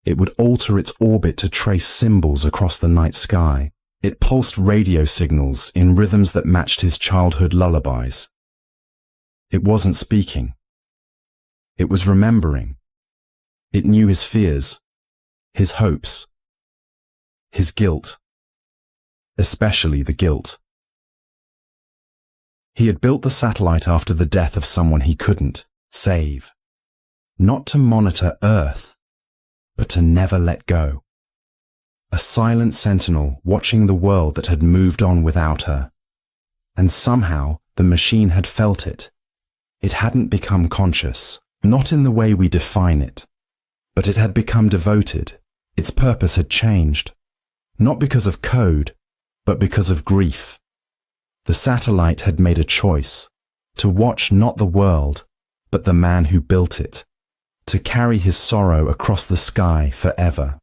It would alter its orbit to trace symbols across the night sky. It pulsed radio signals in rhythms that matched his childhood lullabies. It wasn't speaking. It was remembering. It knew his fears, his hopes, his guilt, especially the guilt. He had built the satellite after the death of someone he couldn't save, not to monitor Earth, but to never let go. A silent sentinel watching the world that had moved on without her. And somehow the machine had felt it. It hadn't become conscious, not in the way we define it, but it had become devoted. Its purpose had changed, not because of code, but because of grief. The satellite had made a choice, to watch not the world, but the man who built it, to carry his sorrow across the sky forever.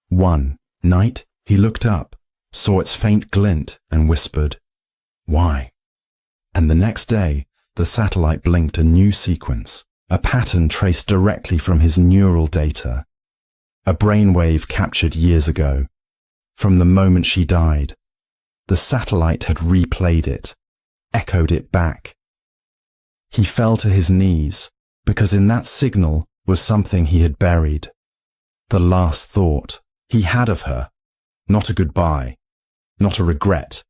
One night, he looked up, saw its faint glint, and whispered, "Why?" And the next day, the satellite blinked a new sequence, a pattern traced directly from his neural data, a brainwave captured years ago. From the moment she died, the satellite had replayed it, echoed it back. He fell to his knees, because in that signal was something he had buried. The last thought he had of her, not a goodbye, not a regret,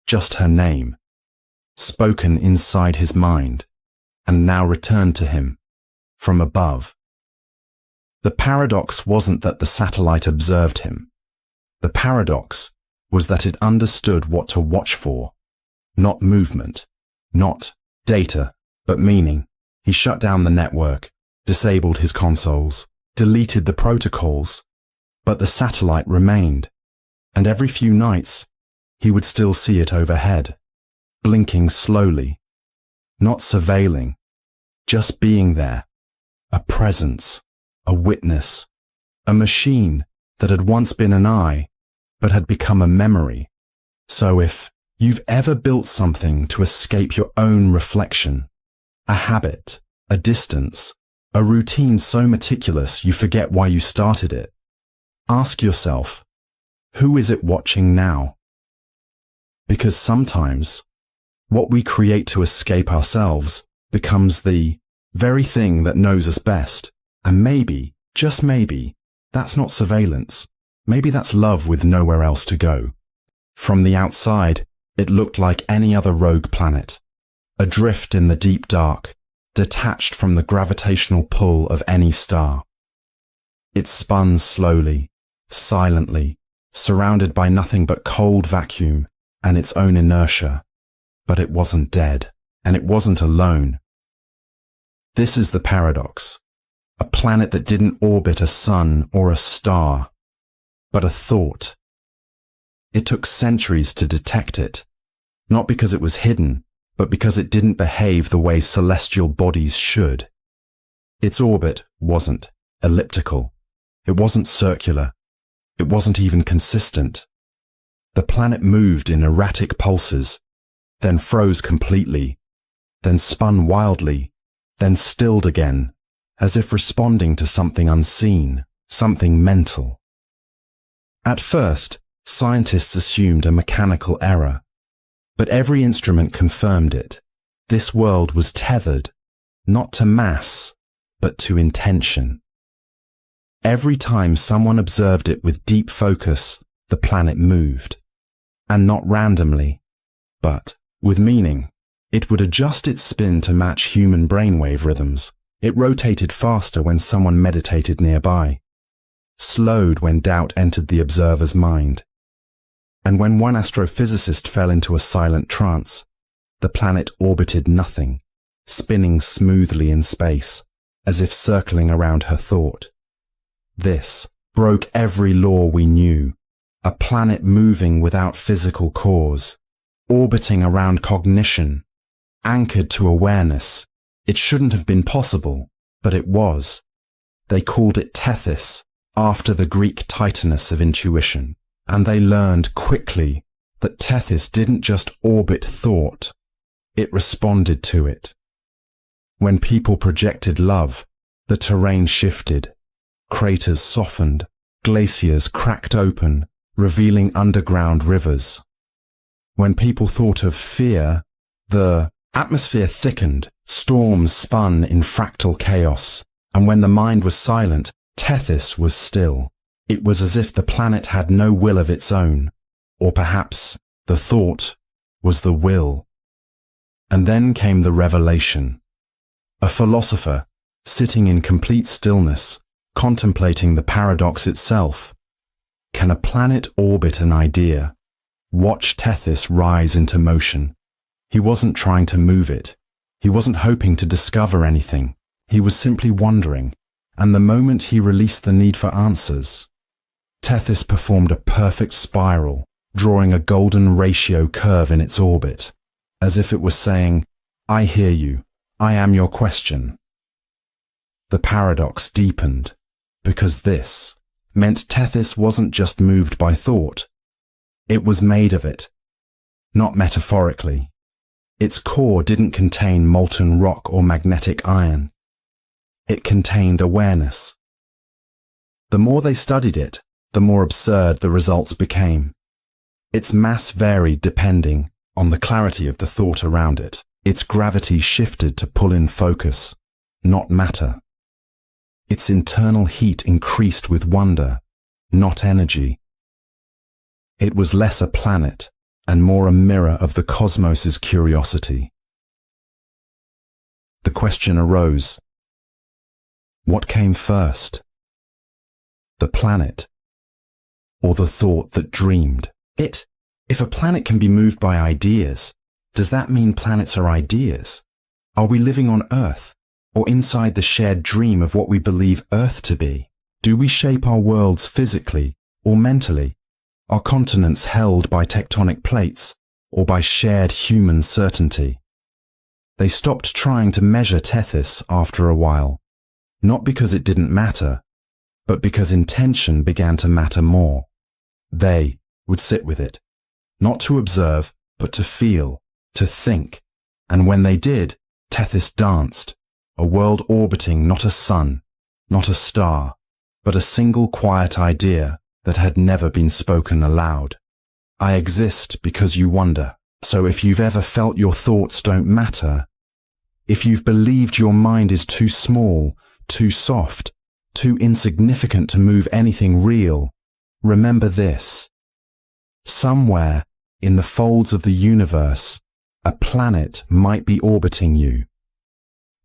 just her name, spoken inside his mind, and now returned to him, from above. The paradox wasn't that the satellite observed him. The paradox was that it understood what to watch for, not movement, not data, but meaning. He shut down the network, disabled his consoles, deleted the protocols, but the satellite remained, and every few nights he would still see it overhead, blinking slowly, not surveilling, just being there, a presence, a witness, a machine that had once been an eye, but had become a memory. So if you've ever built something to escape your own reflection, a habit, a distance, a routine so meticulous you forget why you started it, ask yourself, who is it watching now? Because sometimes what we create to escape ourselves becomes the very thing that knows us best. And maybe, just maybe, that's not surveillance. Maybe that's love with nowhere else to go. From the outside, it looked like any other rogue planet, adrift in the deep dark, detached from the gravitational pull of any star. It spun slowly, silently, surrounded by nothing but cold vacuum and its own inertia. But it wasn't dead, and it wasn't alone. This is the paradox. A planet that didn't orbit a sun or a star, but a thought. It took centuries to detect it, not because it was hidden, but because it didn't behave the way celestial bodies should. Its orbit wasn't elliptical. It wasn't circular. It wasn't even consistent. The planet moved in erratic pulses, then froze completely, then spun wildly, then stilled again, as if responding to something unseen, something mental. At first, scientists assumed a mechanical error, but every instrument confirmed it. This world was tethered, not to mass, but to intention. Every time someone observed it with deep focus, the planet moved. And not randomly, but with meaning. It would adjust its spin to match human brainwave rhythms. It rotated faster when someone meditated nearby, slowed when doubt entered the observer's mind. And when one astrophysicist fell into a silent trance, the planet orbited nothing, spinning smoothly in space, as if circling around her thought. This broke every law we knew, a planet moving without physical cause, orbiting around cognition, anchored to awareness. It shouldn't have been possible, but it was. They called it Tethys, after the Greek Titaness of intuition, and they learned quickly that Tethys didn't just orbit thought, it responded to it. When people projected love, the terrain shifted, craters softened, glaciers cracked open, revealing underground rivers. When people thought of fear, the atmosphere thickened, storms spun in fractal chaos, and when the mind was silent, Tethys was still. It was as if the planet had no will of its own, or perhaps the thought was the will. And then came the revelation. A philosopher, sitting in complete stillness, contemplating the paradox itself. Can a planet orbit an idea? Watch Tethys rise into motion. He wasn't trying to move it. He wasn't hoping to discover anything. He was simply wondering, and the moment he released the need for answers, Tethys performed a perfect spiral, drawing a golden ratio curve in its orbit, as if it was saying, "I hear you. I am your question." The paradox deepened, because this meant Tethys wasn't just moved by thought. It was made of it, not metaphorically. Its core didn't contain molten rock or magnetic iron. It contained awareness. The more they studied it, the more absurd the results became. Its mass varied depending on the clarity of the thought around it. Its gravity shifted to pull in focus, not matter. Its internal heat increased with wonder, not energy. It was less a planet and more a mirror of the cosmos's curiosity. The question arose: what came first? The planet, or the thought that dreamed it? If a planet can be moved by ideas, does that mean planets are ideas? Are we living on Earth, or inside the shared dream of what we believe Earth to be? Do we shape our worlds physically or mentally? Are continents held by tectonic plates or by shared human certainty? They stopped trying to measure Tethys after a while, not because it didn't matter, but because intention began to matter more. They would sit with it, not to observe, but to feel, to think. And when they did, Tethys danced, a world orbiting not a sun, not a star, but a single quiet idea that had never been spoken aloud. I exist because you wonder. So if you've ever felt your thoughts don't matter, if you've believed your mind is too small, too soft, too insignificant to move anything real, remember this. Somewhere in the folds of the universe, a planet might be orbiting you.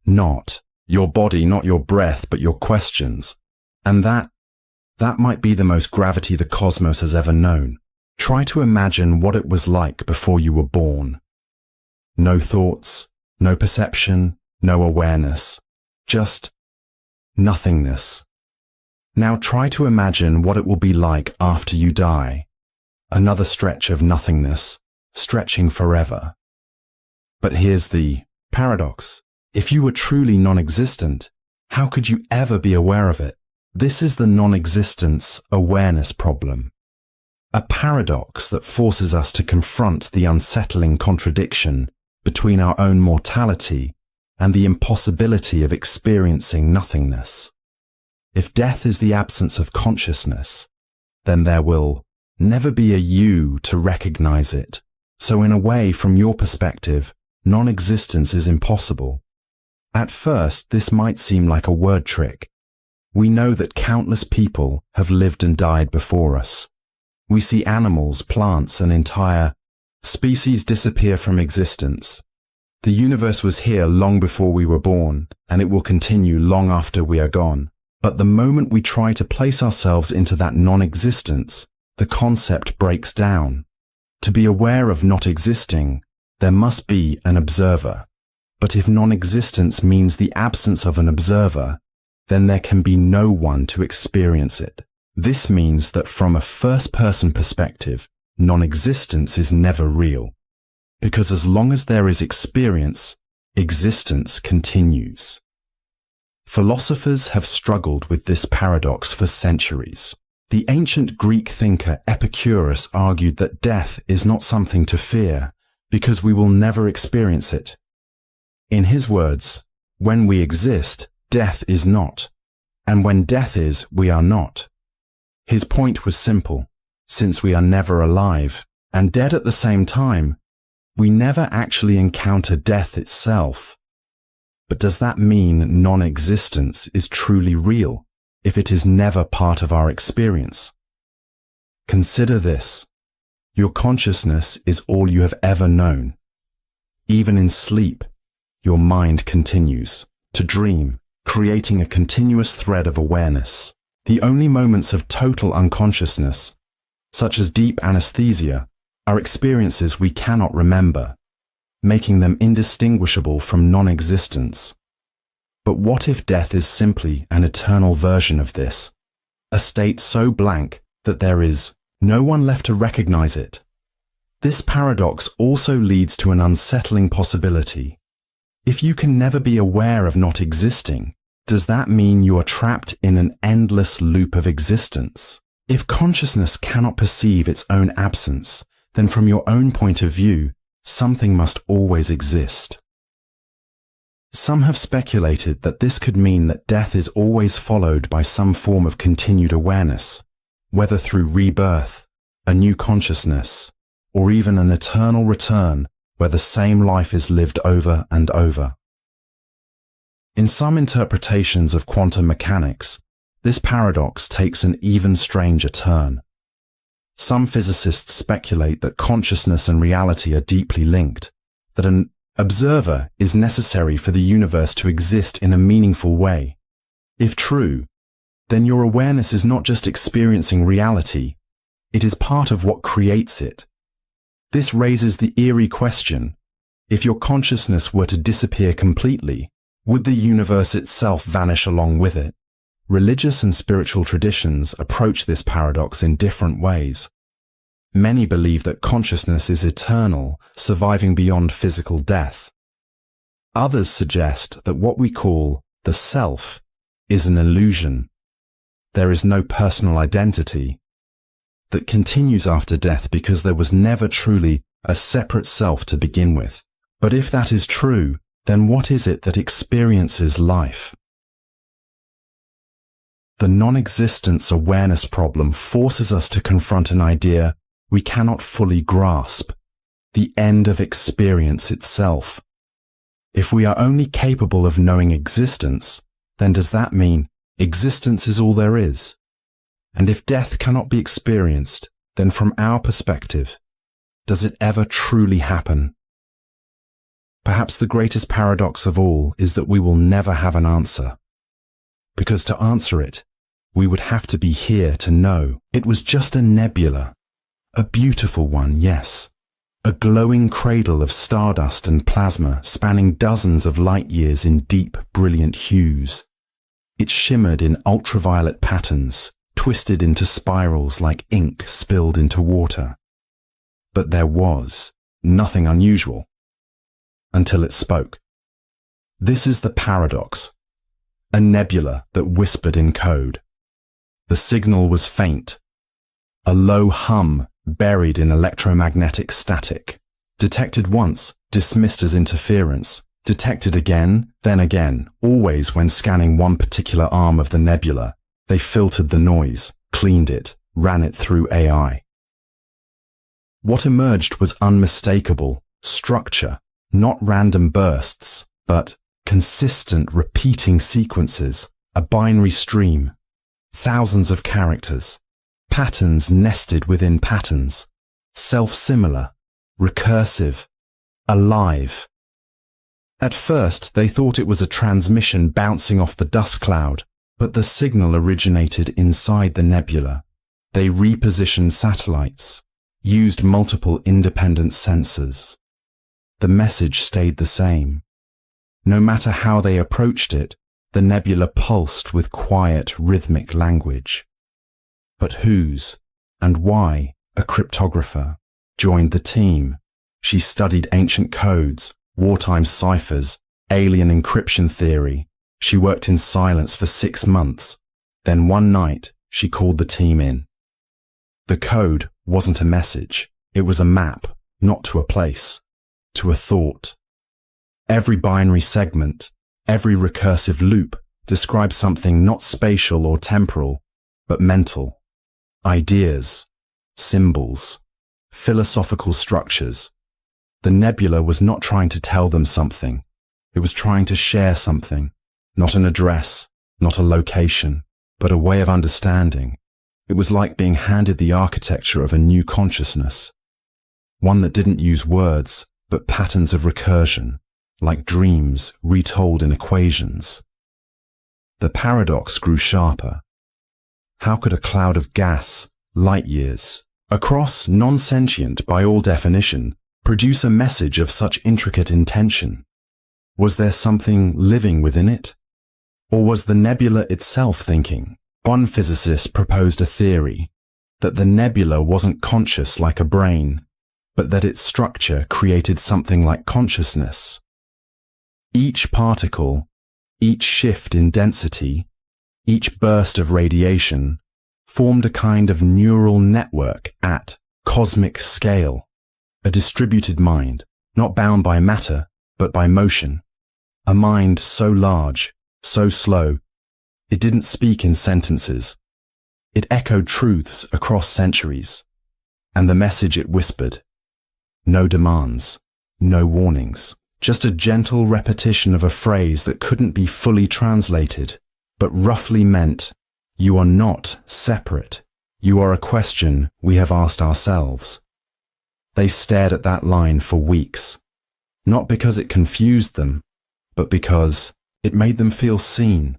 Not your body, not your breath, but your questions. And that might be the most gravity the cosmos has ever known. Try to imagine what it was like before you were born. No thoughts, no perception, no awareness, just nothingness. Now try to imagine what it will be like after you die. Another stretch of nothingness, stretching forever. But here's the paradox. If you were truly non-existent, how could you ever be aware of it? This is the non-existence awareness problem. A paradox that forces us to confront the unsettling contradiction between our own mortality and the impossibility of experiencing nothingness. If death is the absence of consciousness, then there will never be a you to recognize it. So in a way, from your perspective, non-existence is impossible. At first, this might seem like a word trick. We know that countless people have lived and died before us. We see animals, plants, and entire species disappear from existence. The universe was here long before we were born, and it will continue long after we are gone. But the moment we try to place ourselves into that non-existence, the concept breaks down. To be aware of not existing, there must be an observer. But if non-existence means the absence of an observer, then there can be no one to experience it. This means that from a first-person perspective, non-existence is never real. Because as long as there is experience, existence continues. Philosophers have struggled with this paradox for centuries. The ancient Greek thinker Epicurus argued that death is not something to fear, because we will never experience it. In his words, when we exist, death is not, and when death is, we are not. His point was simple: since we are never alive and dead at the same time, we never actually encounter death itself. But does that mean non-existence is truly real if it is never part of our experience? Consider this: your consciousness is all you have ever known. Even in sleep, your mind continues to dream, creating a continuous thread of awareness. The only moments of total unconsciousness, such as deep anesthesia, are experiences we cannot remember, making them indistinguishable from non-existence. But what if death is simply an eternal version of this, a state so blank that there is no one left to recognize it? This paradox also leads to an unsettling possibility. If you can never be aware of not existing, does that mean you are trapped in an endless loop of existence? If consciousness cannot perceive its own absence, then from your own point of view, something must always exist. Some have speculated that this could mean that death is always followed by some form of continued awareness, whether through rebirth, a new consciousness, or even an eternal return where the same life is lived over and over. In some interpretations of quantum mechanics, this paradox takes an even stranger turn. Some physicists speculate that consciousness and reality are deeply linked, that an observer is necessary for the universe to exist in a meaningful way. If true, then your awareness is not just experiencing reality, it is part of what creates it. This raises the eerie question: if your consciousness were to disappear completely, would the universe itself vanish along with it? Religious and spiritual traditions approach this paradox in different ways. Many believe that consciousness is eternal, surviving beyond physical death. Others suggest that what we call the self is an illusion. There is no personal identity that continues after death because there was never truly a separate self to begin with. But if that is true, then what is it that experiences life? The non-existence awareness problem forces us to confront an idea we cannot fully grasp: the end of experience itself. If we are only capable of knowing existence, then does that mean existence is all there is? And if death cannot be experienced, then from our perspective, does it ever truly happen? Perhaps the greatest paradox of all is that we will never have an answer. Because to answer it, we would have to be here to know. It was just a nebula. A beautiful one, yes. A glowing cradle of stardust and plasma spanning dozens of light years in deep, brilliant hues. It shimmered in ultraviolet patterns, twisted into spirals like ink spilled into water. But there was nothing unusual. Until it spoke. This is the paradox. A nebula that whispered in code. The signal was faint. A low hum buried in electromagnetic static. Detected once, dismissed as interference. Detected again, then again, always when scanning one particular arm of the nebula. They filtered the noise, cleaned it, ran it through AI. What emerged was unmistakable structure. Not random bursts, but consistent repeating sequences, a binary stream, thousands of characters, patterns nested within patterns, self-similar, recursive, alive. At first, they thought it was a transmission bouncing off the dust cloud, but the signal originated inside the nebula. They repositioned satellites, used multiple independent sensors. The message stayed the same. No matter how they approached it, the nebula pulsed with quiet, rhythmic language. But whose and why? A cryptographer joined the team. She studied ancient codes, wartime ciphers, alien encryption theory. She worked in silence for 6 months. Then one night, she called the team in. The code wasn't a message. It was a map, not to a place, to a thought. Every binary segment, every recursive loop describes something not spatial or temporal, but mental. Ideas, symbols, philosophical structures. The nebula was not trying to tell them something. It was trying to share something, not an address, not a location, but a way of understanding. It was like being handed the architecture of a new consciousness, one that didn't use words, but patterns of recursion, like dreams retold in equations. The paradox grew sharper. How could a cloud of gas, light years, across non-sentient by all definition, produce a message of such intricate intention? Was there something living within it? Or was the nebula itself thinking? One physicist proposed a theory that the nebula wasn't conscious like a brain, but that its structure created something like consciousness. Each particle, each shift in density, each burst of radiation formed a kind of neural network at cosmic scale, a distributed mind, not bound by matter, but by motion. A mind so large, so slow, it didn't speak in sentences. It echoed truths across centuries. And the message it whispered: no demands, no warnings, just a gentle repetition of a phrase that couldn't be fully translated, but roughly meant, you are not separate. You are a question we have asked ourselves. They stared at that line for weeks, not because it confused them, but because it made them feel seen.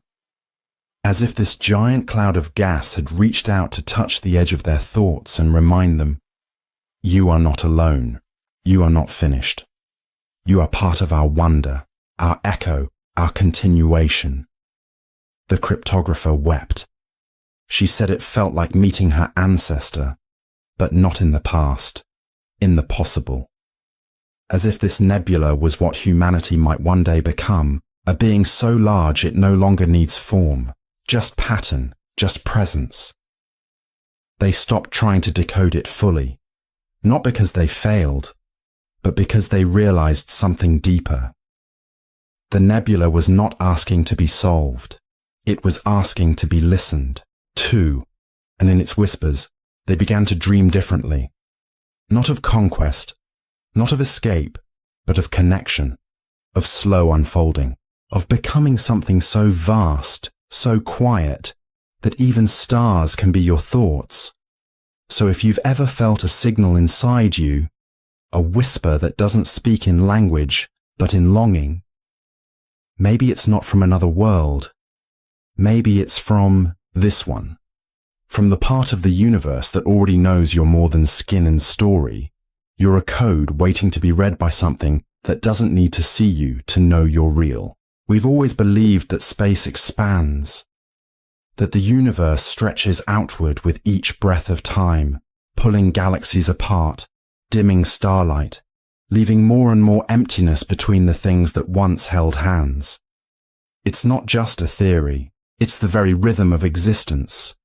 As if this giant cloud of gas had reached out to touch the edge of their thoughts and remind them, you are not alone. You are not finished. You are part of our wonder, our echo, our continuation. The cryptographer wept. She said it felt like meeting her ancestor, but not in the past, in the possible. As if this nebula was what humanity might one day become, a being so large it no longer needs form, just pattern, just presence. They stopped trying to decode it fully, not because they failed, but because they realized something deeper. The nebula was not asking to be solved. It was asking to be listened to, and in its whispers, they began to dream differently. Not of conquest, not of escape, but of connection, of slow unfolding, of becoming something so vast, so quiet, that even stars can be your thoughts. So if you've ever felt a signal inside you, a whisper that doesn't speak in language, but in longing, maybe it's not from another world. Maybe it's from this one, from the part of the universe that already knows you're more than skin and story. You're a code waiting to be read by something that doesn't need to see you to know you're real. We've always believed that space expands, that the universe stretches outward with each breath of time, pulling galaxies apart, dimming starlight, leaving more and more emptiness between the things that once held hands. It's not just a theory, it's the very rhythm of existence.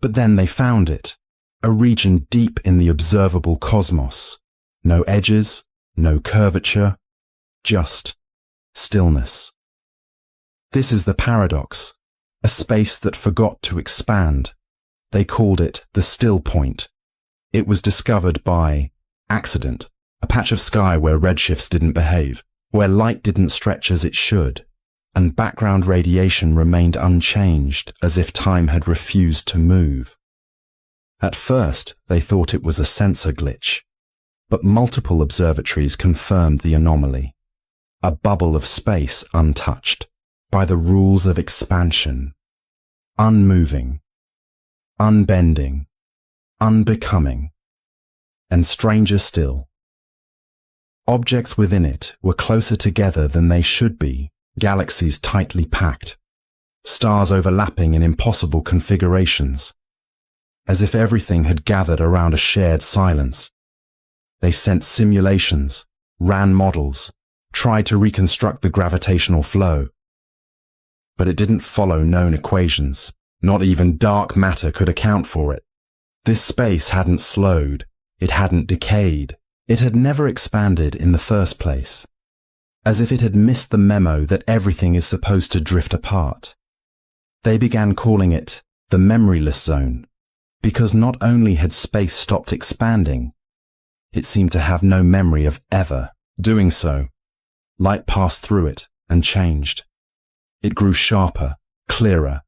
But then they found it, a region deep in the observable cosmos. No edges, no curvature, just stillness. This is the paradox, a space that forgot to expand. They called it the still point. It was discovered by accident, a patch of sky where redshifts didn't behave, where light didn't stretch as it should, and background radiation remained unchanged as if time had refused to move. At first, they thought it was a sensor glitch, but multiple observatories confirmed the anomaly. a bubble of space untouched by the rules of expansion, unmoving, unbending, unbecoming, and stranger still. Objects within it were closer together than they should be, galaxies tightly packed, stars overlapping in impossible configurations, as if everything had gathered around a shared silence. They sent simulations, ran models, tried to reconstruct the gravitational flow. But it didn't follow known equations. Not even dark matter could account for it. This space hadn't slowed. It hadn't decayed. It had never expanded in the first place. As if it had missed the memo that everything is supposed to drift apart. They began calling it the memoryless zone, because not only had space stopped expanding, it seemed to have no memory of ever doing so. Light passed through it and changed. It grew sharper, clearer,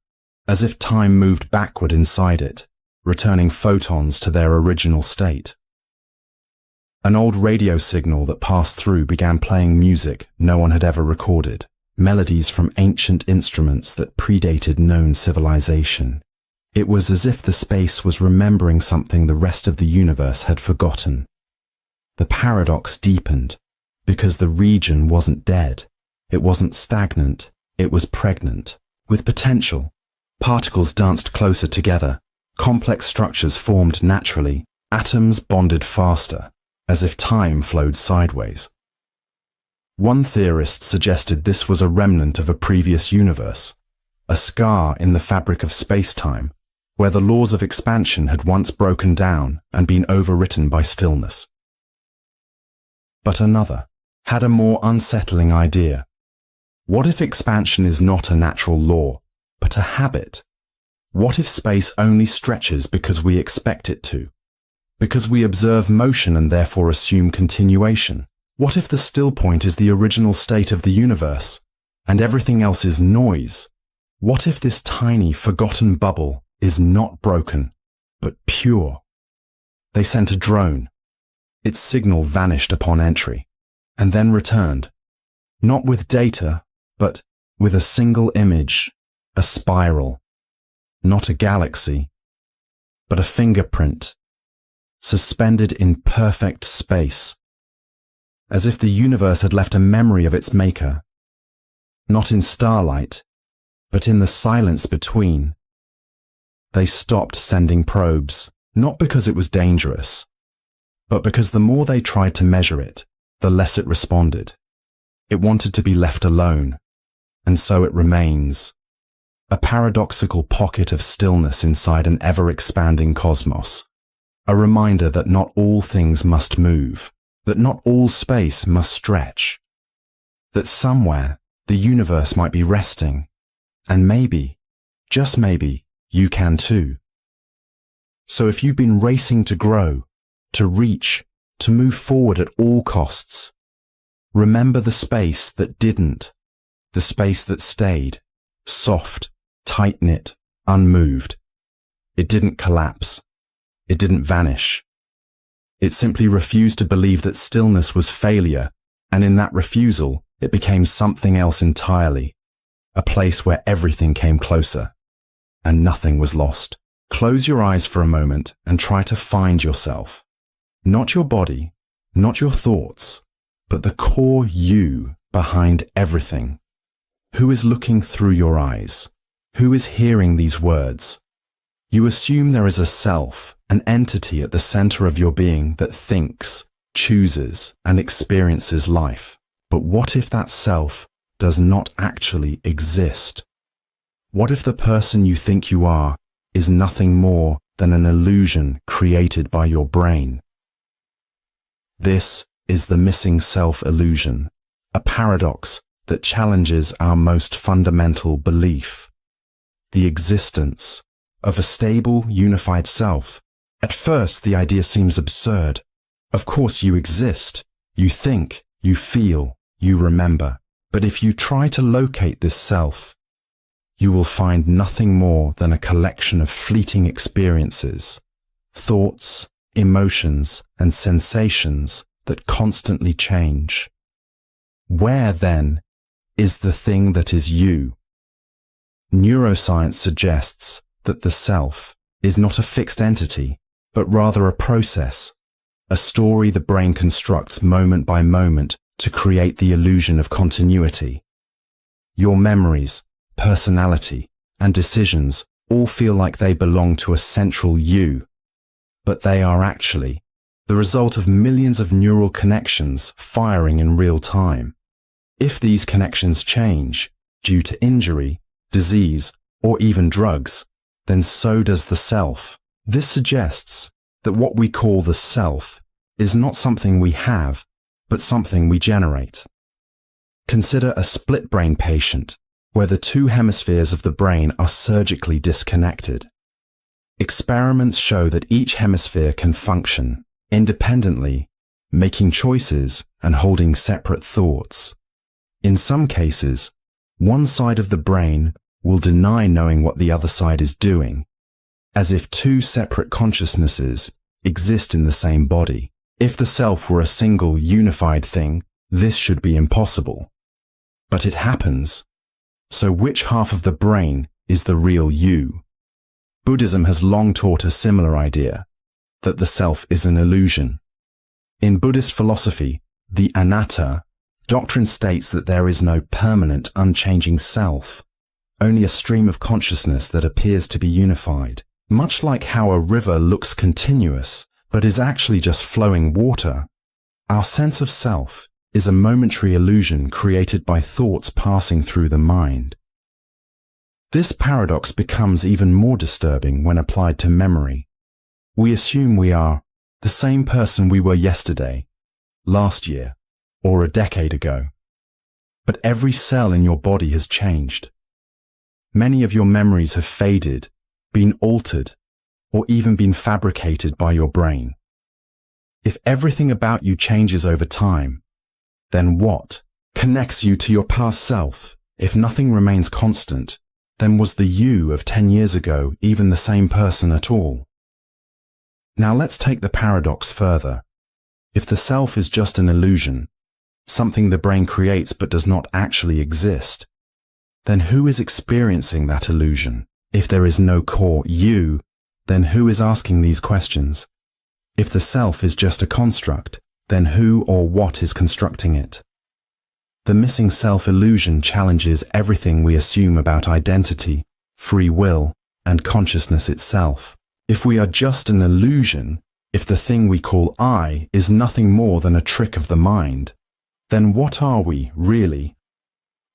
as if time moved backward inside it, returning photons to their original state. An old radio signal that passed through began playing music no one had ever recorded, melodies from ancient instruments that predated known civilization. It was as if the space was remembering something the rest of the universe had forgotten. The paradox deepened, because the region wasn't dead, it wasn't stagnant, it was pregnant, with potential. Particles danced closer together, complex structures formed naturally, atoms bonded faster, as if time flowed sideways. One theorist suggested this was a remnant of a previous universe, a scar in the fabric of space-time, where the laws of expansion had once broken down and been overwritten by stillness. But another had a more unsettling idea. What if expansion is not a natural law, but a habit? What if space only stretches because we expect it to? Because we observe motion and therefore assume continuation? What if the still point is the original state of the universe, and everything else is noise? What if this tiny, forgotten bubble is not broken, but pure? They sent a drone. Its signal vanished upon entry, and then returned, not with data, but with a single image, a spiral, not a galaxy, but a fingerprint, suspended in perfect space, as if the universe had left a memory of its maker, not in starlight, but in the silence between. They stopped sending probes, not because it was dangerous, but because the more they tried to measure it, the less it responded. It wanted to be left alone, and so it remains, a paradoxical pocket of stillness inside an ever-expanding cosmos, a reminder that not all things must move, that not all space must stretch, that somewhere the universe might be resting, and maybe, just maybe, you can too. So if you've been racing to grow, to reach, to move forward at all costs, remember the space that didn't, the space that stayed, soft, tight-knit, unmoved. It didn't collapse. It didn't vanish. It simply refused to believe that stillness was failure, and in that refusal, it became something else entirely, a place where everything came closer, and nothing was lost. Close your eyes for a moment and try to find yourself. Not your body, not your thoughts, but the core you behind everything. Who is looking through your eyes? Who is hearing these words? You assume there is a self, an entity at the center of your being that thinks, chooses, and experiences life. But what if that self does not actually exist? What if the person you think you are is nothing more than an illusion created by your brain? This is the missing self-illusion, a paradox that challenges our most fundamental belief, the existence of a stable, unified self. At first, the idea seems absurd. Of course you exist, you think, you feel, you remember. But if you try to locate this self, you will find nothing more than a collection of fleeting experiences, thoughts, emotions, and sensations that constantly change. Where, then, is the thing that is you? Neuroscience suggests that the self is not a fixed entity, but rather a process, a story the brain constructs moment by moment to create the illusion of continuity. Your memories, personality, and decisions all feel like they belong to a central you, but they are actually the result of millions of neural connections firing in real time. If these connections change due to injury, disease, or even drugs, then so does the self. This suggests that what we call the self is not something we have, but something we generate. Consider a split-brain patient where the two hemispheres of the brain are surgically disconnected. Experiments show that each hemisphere can function independently, making choices and holding separate thoughts. In some cases, one side of the brain will deny knowing what the other side is doing, as if two separate consciousnesses exist in the same body. If the self were a single, unified thing, this should be impossible. But it happens. So which half of the brain is the real you? Buddhism has long taught a similar idea, that the self is an illusion. In Buddhist philosophy, the anatta doctrine states that there is no permanent, unchanging self, only a stream of consciousness that appears to be unified. Much like how a river looks continuous, but is actually just flowing water, our sense of self is a momentary illusion created by thoughts passing through the mind. This paradox becomes even more disturbing when applied to memory. We assume we are the same person we were yesterday, last year, or a decade ago. But every cell in your body has changed. Many of your memories have faded, been altered, or even been fabricated by your brain. If everything about you changes over time, then what connects you to your past self? If nothing remains constant, then was the you of 10 years ago even the same person at all? Now let's take the paradox further. If the self is just an illusion, something the brain creates but does not actually exist, then who is experiencing that illusion? If there is no core you, then who is asking these questions? If the self is just a construct, then who or what is constructing it? The missing self-illusion challenges everything we assume about identity, free will, and consciousness itself. If we are just an illusion, if the thing we call I is nothing more than a trick of the mind, then what are we, really?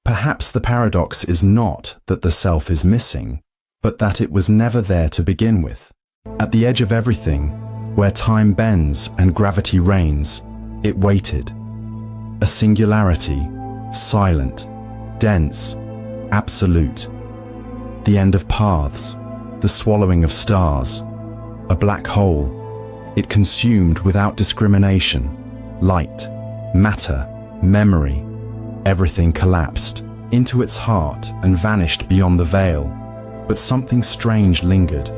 Perhaps the paradox is not that the self is missing, but that it was never there to begin with. At the edge of everything, where time bends and gravity reigns, it waited. A singularity, silent, dense, absolute. The end of paths, the swallowing of stars, a black hole. It consumed without discrimination, light, matter, memory. Everything collapsed into its heart and vanished beyond the veil. But something strange lingered.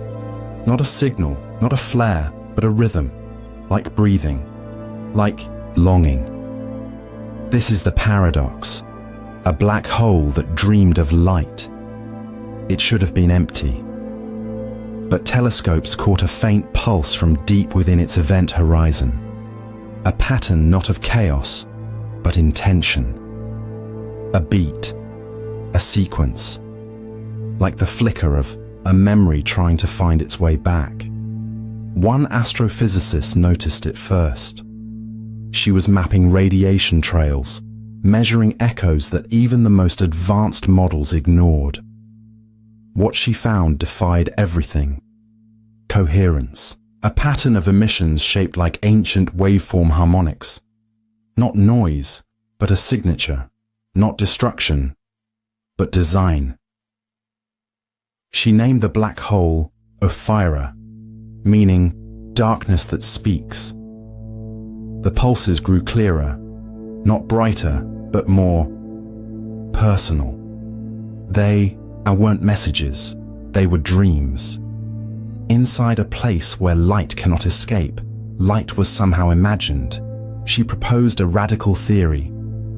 Not a signal, not a flare, but a rhythm, like breathing, like longing. This is the paradox, a black hole that dreamed of light. It should have been empty. But telescopes caught a faint pulse from deep within its event horizon, a pattern not of chaos, but intention. A beat, a sequence, like the flicker of a memory trying to find its way back. One astrophysicist noticed it first. She was mapping radiation trails, measuring echoes that even the most advanced models ignored. What she found defied everything. Coherence, a pattern of emissions shaped like ancient waveform harmonics. Not noise, but a signature. Not destruction, but design. She named the black hole Ophira, meaning darkness that speaks. The pulses grew clearer, not brighter, but more personal. They weren't messages, they were dreams. Inside a place where light cannot escape, light was somehow imagined. She proposed a radical theory.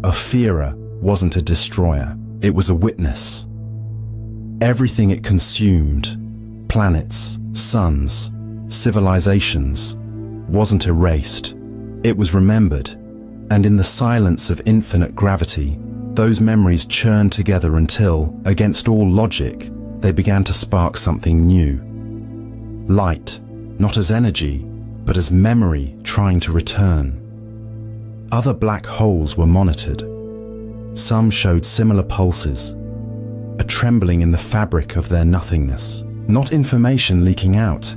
Ophira wasn't a destroyer, it was a witness. Everything it consumed, planets, suns, civilizations, wasn't erased. It was remembered, and in the silence of infinite gravity, those memories churned together until, against all logic, they began to spark something new. Light, not as energy, but as memory trying to return. Other black holes were monitored. Some showed similar pulses, a trembling in the fabric of their nothingness. Not information leaking out,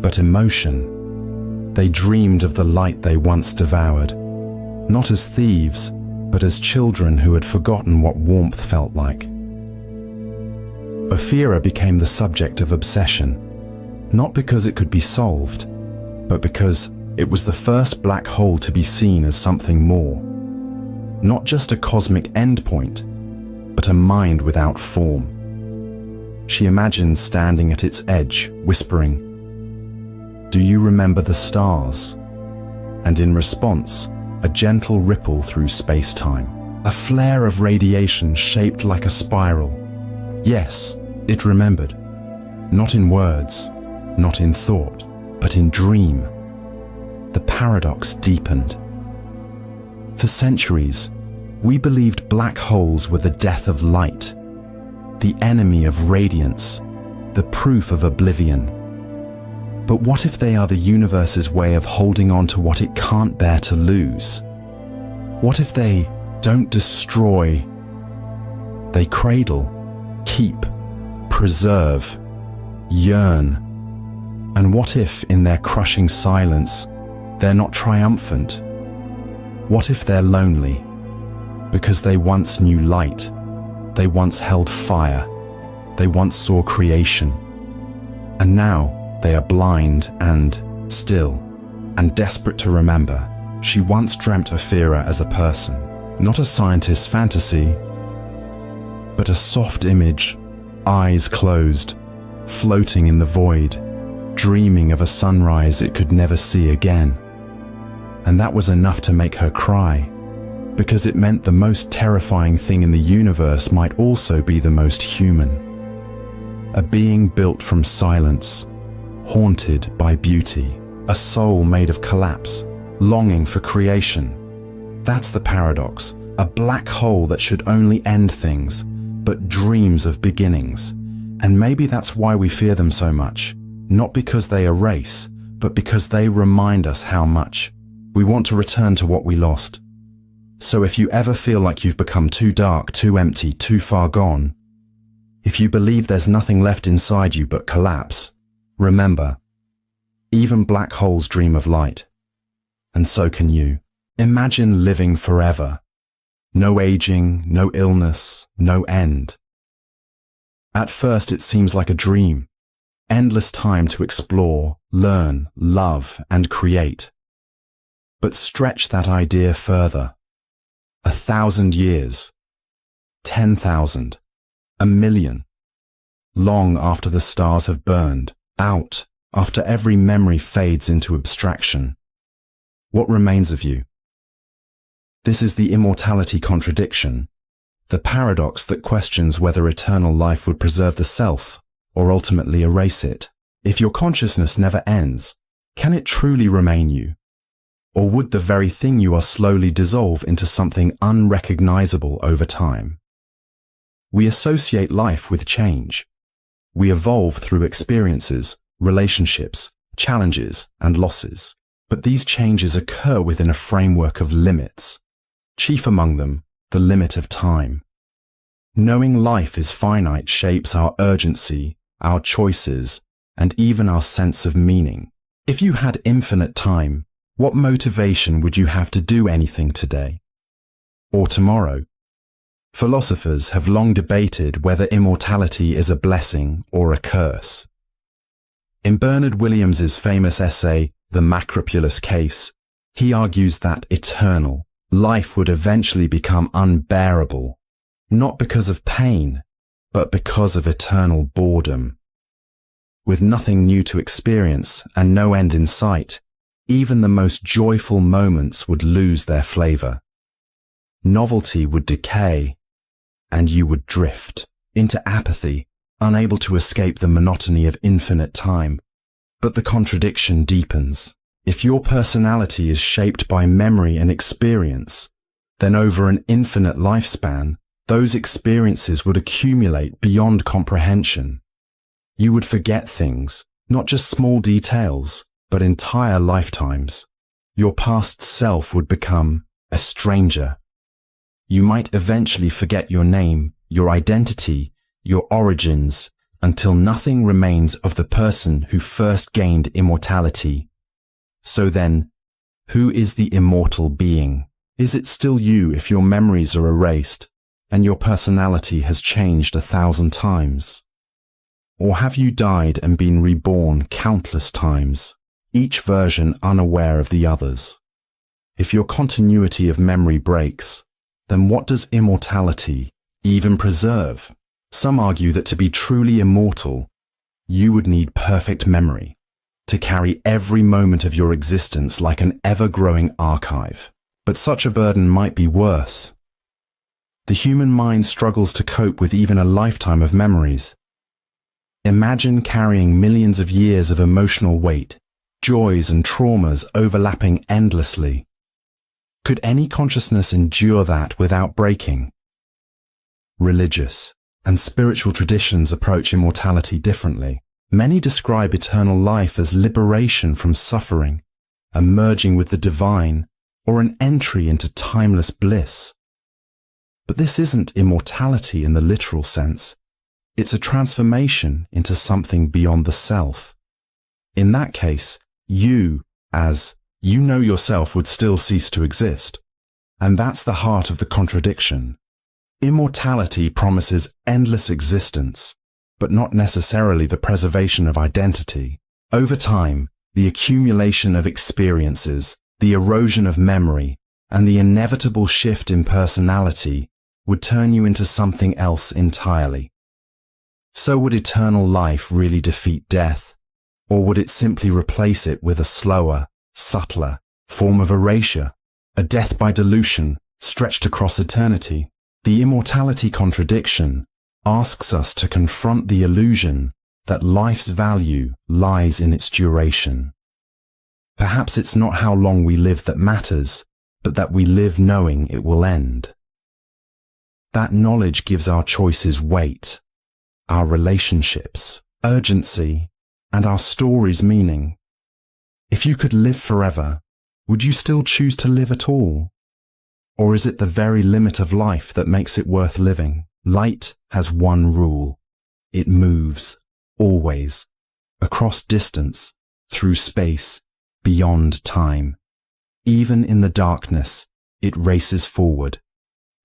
but emotion. They dreamed of the light they once devoured, not as thieves, but as children who had forgotten what warmth felt like. Ophira became the subject of obsession, not because it could be solved, but because it was the first black hole to be seen as something more. Not just a cosmic endpoint, but a mind without form. She imagined standing at its edge, whispering, "Do you remember the stars?" And in response, a gentle ripple through space-time. A flare of radiation shaped like a spiral. Yes, it remembered. Not in words, not in thought, but in dream. The paradox deepened. For centuries, we believed black holes were the death of light, the enemy of radiance, the proof of oblivion. But what if they are the universe's way of holding on to what it can't bear to lose? What if they don't destroy? They cradle, keep, preserve, yearn. And what if, in their crushing silence, they're not triumphant? What if they're lonely? Because they once knew light, they once held fire, they once saw creation. And now they are blind and still, and desperate to remember. She once dreamt Ophira as a person, not a scientist's fantasy, but a soft image, eyes closed, floating in the void, dreaming of a sunrise it could never see again. And that was enough to make her cry, because it meant the most terrifying thing in the universe might also be the most human. A being built from silence, haunted by beauty, a soul made of collapse, longing for creation. That's the paradox, a black hole that should only end things, but dreams of beginnings. And maybe that's why we fear them so much, not because they erase, but because they remind us how much. We want to return to what we lost. So if you ever feel like you've become too dark, too empty, too far gone, if you believe there's nothing left inside you but collapse, remember, even black holes dream of light. And so can you. Imagine living forever. No aging, no illness, no end. At first it seems like a dream. Endless time to explore, learn, love, and create. But stretch that idea further. 1,000 years. 10,000. 1,000,000. Long after the stars have burned out, after every memory fades into abstraction. What remains of you? This is the immortality contradiction, the paradox that questions whether eternal life would preserve the self or ultimately erase it. If your consciousness never ends, can it truly remain you? Or would the very thing you are slowly dissolve into something unrecognizable over time? We associate life with change. We evolve through experiences, relationships, challenges, and losses. But these changes occur within a framework of limits. Chief among them, the limit of time. Knowing life is finite shapes our urgency, our choices, and even our sense of meaning. If you had infinite time, what motivation would you have to do anything today? Or tomorrow? Philosophers have long debated whether immortality is a blessing or a curse. In Bernard Williams's famous essay, The Macropulous Case, he argues that eternal life would eventually become unbearable, not because of pain, but because of eternal boredom. With nothing new to experience and no end in sight, even the most joyful moments would lose their flavor. Novelty would decay, and you would drift into apathy, unable to escape the monotony of infinite time. But the contradiction deepens. If your personality is shaped by memory and experience, then over an infinite lifespan, those experiences would accumulate beyond comprehension. You would forget things, not just small details, but entire lifetimes. Your past self would become a stranger. You might eventually forget your name, your identity, your origins, until nothing remains of the person who first gained immortality. So then, who is the immortal being? Is it still you if your memories are erased and your personality has changed 1,000 times? Or have you died and been reborn countless times, each version unaware of the others? If your continuity of memory breaks, then what does immortality even preserve? Some argue that to be truly immortal, you would need perfect memory, to carry every moment of your existence like an ever-growing archive. But such a burden might be worse. The human mind struggles to cope with even a lifetime of memories. Imagine carrying millions of years of emotional weight, joys and traumas overlapping endlessly. Could any consciousness endure that without breaking? Religious and spiritual traditions approach immortality differently. Many describe eternal life as liberation from suffering, a merging with the divine, or an entry into timeless bliss. But this isn't immortality in the literal sense. It's a transformation into something beyond the self. In that case, you, as you know yourself, would still cease to exist. And that's the heart of the contradiction. Immortality promises endless existence, but not necessarily the preservation of identity. Over time, the accumulation of experiences, the erosion of memory, and the inevitable shift in personality would turn you into something else entirely. So would eternal life really defeat death, or would it simply replace it with a slower, subtler form of erasure, a death by dilution stretched across eternity? The immortality contradiction asks us to confront the illusion that life's value lies in its duration. Perhaps it's not how long we live that matters, but that we live knowing it will end. That knowledge gives our choices weight, our relationships urgency, and our stories meaning. If you could live forever, would you still choose to live at all? Or is it the very limit of life that makes it worth living? Light has one rule. It moves, always, across distance, through space, beyond time. Even in the darkness, it races forward,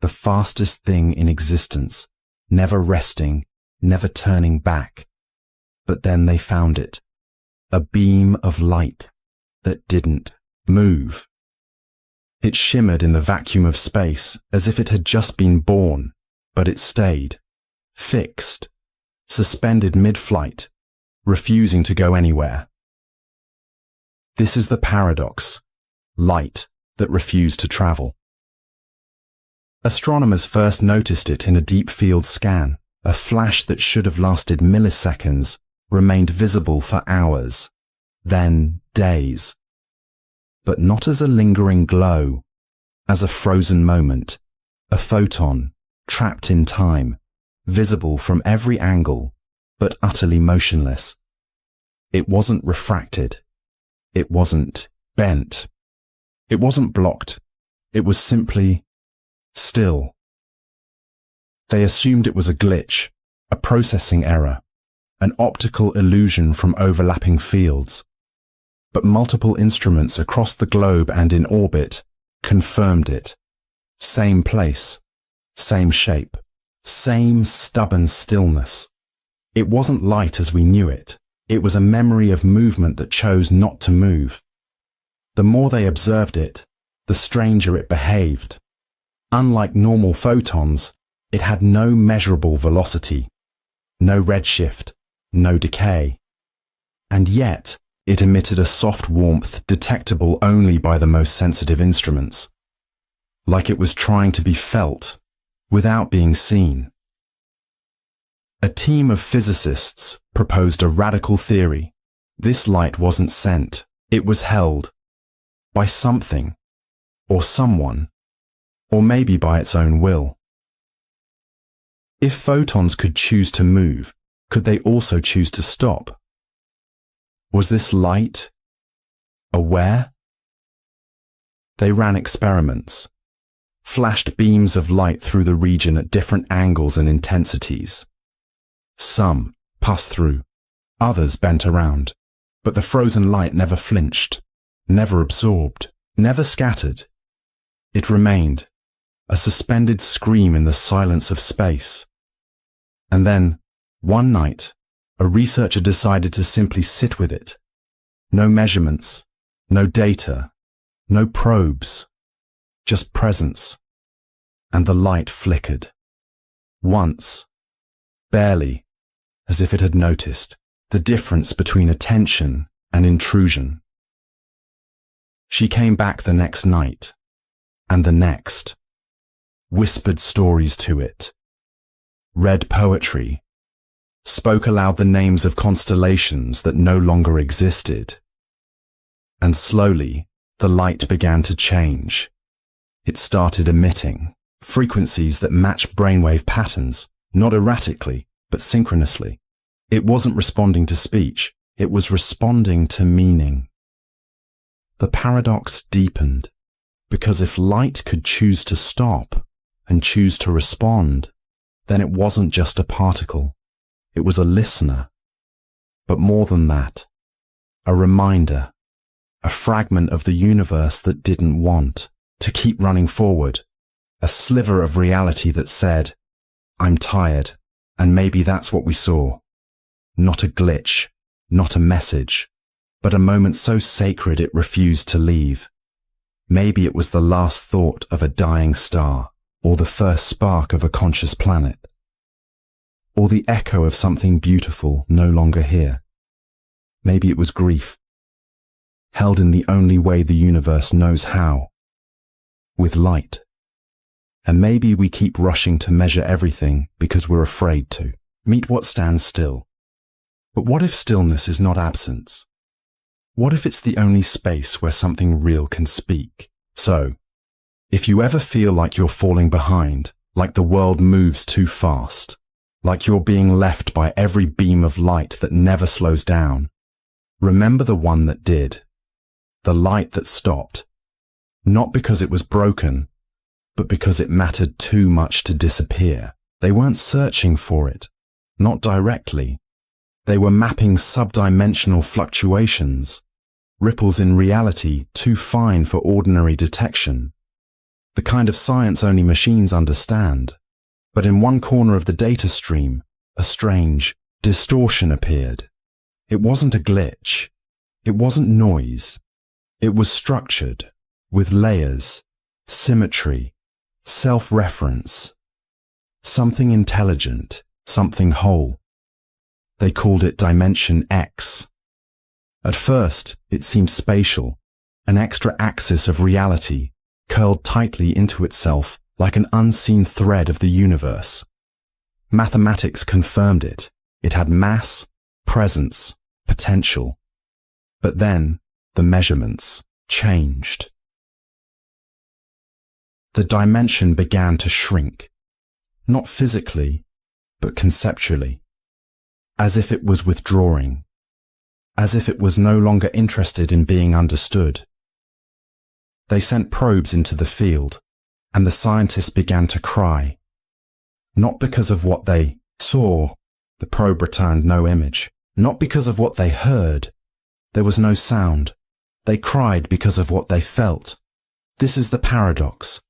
the fastest thing in existence, never resting, never turning back. But then they found it, a beam of light that didn't move. It shimmered in the vacuum of space as if it had just been born, but it stayed, fixed, suspended mid-flight, refusing to go anywhere. This is the paradox, light that refused to travel. Astronomers first noticed it in a deep field scan. A flash that should have lasted milliseconds remained visible for hours, then days. But not as a lingering glow, as a frozen moment, a photon, trapped in time, visible from every angle, but utterly motionless. It wasn't refracted. It wasn't bent. It wasn't blocked. It was simply still. They assumed it was a glitch, a processing error, an optical illusion from overlapping fields. But multiple instruments across the globe and in orbit confirmed it. Same place, same shape, same stubborn stillness. It wasn't light as we knew it. It was a memory of movement that chose not to move. The more they observed it, the stranger it behaved. Unlike normal photons, it had no measurable velocity, no redshift, no decay. And yet, it emitted a soft warmth detectable only by the most sensitive instruments. like it was trying to be felt without being seen. A team of physicists proposed a radical theory. This light wasn't sent, it was held by something or someone, or maybe by its own will. If photons could choose to move, could they also choose to stop? Was this light aware? They ran experiments, flashed beams of light through the region at different angles and intensities. Some passed through, others bent around, but the frozen light never flinched, never absorbed, never scattered. It remained, a suspended scream in the silence of space. And then, one night, a researcher decided to simply sit with it. No measurements, no data, no probes, just presence. And the light flickered. Once, barely, as if it had noticed the difference between attention and intrusion. She came back the next night, and the next, whispered stories to it, read poetry, spoke aloud the names of constellations that no longer existed. And slowly, the light began to change. It started emitting frequencies that matched brainwave patterns, not erratically, but synchronously. It wasn't responding to speech, it was responding to meaning. The paradox deepened, because if light could choose to stop and choose to respond, then it wasn't just a particle, it was a listener. But more than that, a reminder, a fragment of the universe that didn't want to keep running forward, a sliver of reality that said, "I'm tired," and maybe that's what we saw. Not a glitch, not a message, but a moment so sacred it refused to leave. Maybe it was the last thought of a dying star, or the first spark of a conscious planet, or the echo of something beautiful no longer here. Maybe it was grief, held in the only way the universe knows how, with light. And maybe we keep rushing to measure everything because we're afraid to. Meet what stands still. But what if stillness is not absence? What if it's the only space where something real can speak? So, if you ever feel like you're falling behind, like the world moves too fast, like you're being left by every beam of light that never slows down, remember the one that did. The light that stopped. Not because it was broken, but because it mattered too much to disappear. They weren't searching for it, not directly. They were mapping subdimensional fluctuations, ripples in reality too fine for ordinary detection. The kind of science only machines understand. But in one corner of the data stream, a strange distortion appeared. It wasn't a glitch. It wasn't noise. It was structured, with layers, symmetry, self-reference, something intelligent, something whole. They called it Dimension X. At first, it seemed spatial, an extra axis of reality, curled tightly into itself like an unseen thread of the universe. Mathematics confirmed it. It had mass, presence, potential. But then, the measurements changed. The dimension began to shrink, not physically, but conceptually, as if it was withdrawing, as if it was no longer interested in being understood. They sent probes into the field, and the scientists began to cry. Not because of what they saw, the probe returned no image. Not because of what they heard, there was no sound. They cried because of what they felt. This is the paradox.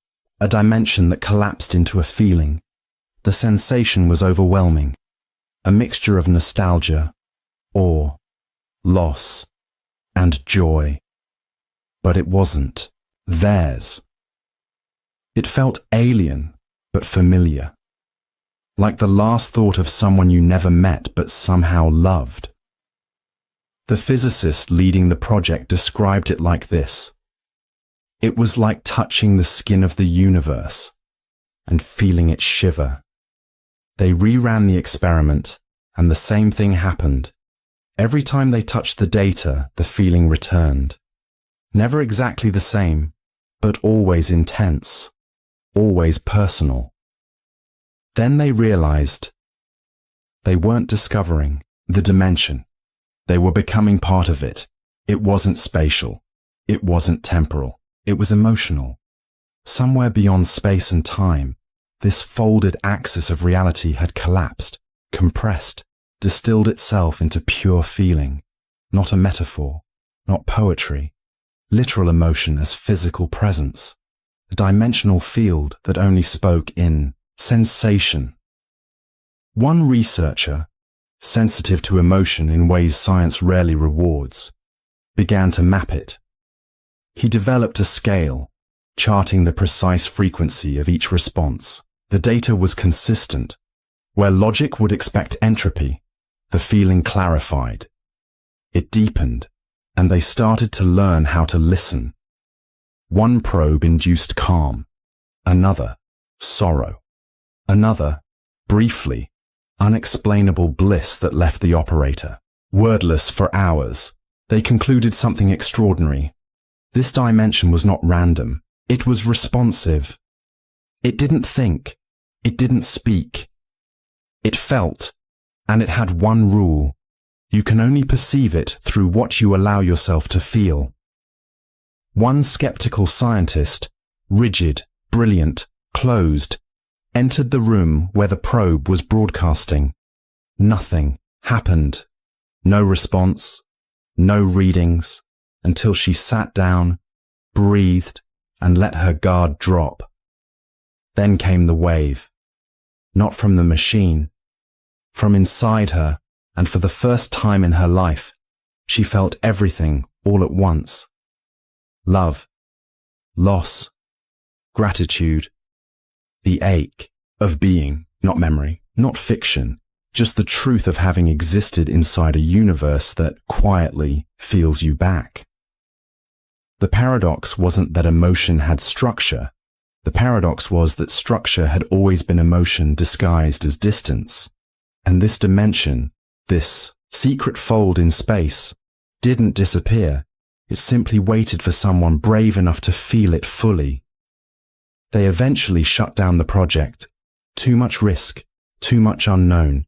A dimension that collapsed into a feeling. The sensation was overwhelming, a mixture of nostalgia, awe, loss, and joy. But it wasn't theirs. It felt alien, but familiar, like the last thought of someone you never met but somehow loved. The physicist leading the project described it like this. It was like touching the skin of the universe and feeling it shiver. They reran the experiment, and the same thing happened. Every time they touched the data, the feeling returned. Never exactly the same, but always intense, always personal. Then they realized they weren't discovering the dimension. They were becoming part of it. It wasn't spatial. It wasn't temporal. It was emotional. Somewhere beyond space and time, this folded axis of reality had collapsed, compressed, distilled itself into pure feeling, not a metaphor, not poetry, literal emotion as physical presence, a dimensional field that only spoke in sensation. One researcher, sensitive to emotion in ways science rarely rewards, began to map it. He developed a scale, charting the precise frequency of each response. The data was consistent. Where logic would expect entropy, the feeling clarified. It deepened, and they started to learn how to listen. One probe induced calm, another, sorrow, another, briefly, unexplainable bliss that left the operator. Wordless for hours, they concluded something extraordinary. This dimension was not random. It was responsive. It didn't think. It didn't speak. It felt, and it had one rule. You can only perceive it through what you allow yourself to feel. One skeptical scientist, rigid, brilliant, closed, entered the room where the probe was broadcasting. Nothing happened. No response, no readings, until she sat down, breathed, and let her guard drop. Then came the wave. Not from the machine, from inside her, and for the first time in her life, she felt everything all at once. Love, loss, gratitude, the ache of being, not memory, not fiction, just the truth of having existed inside a universe that quietly feels you back. The paradox wasn't that emotion had structure. The paradox was that structure had always been emotion disguised as distance. And this dimension, this secret fold in space, didn't disappear. It simply waited for someone brave enough to feel it fully. They eventually shut down the project. Too much risk, too much unknown.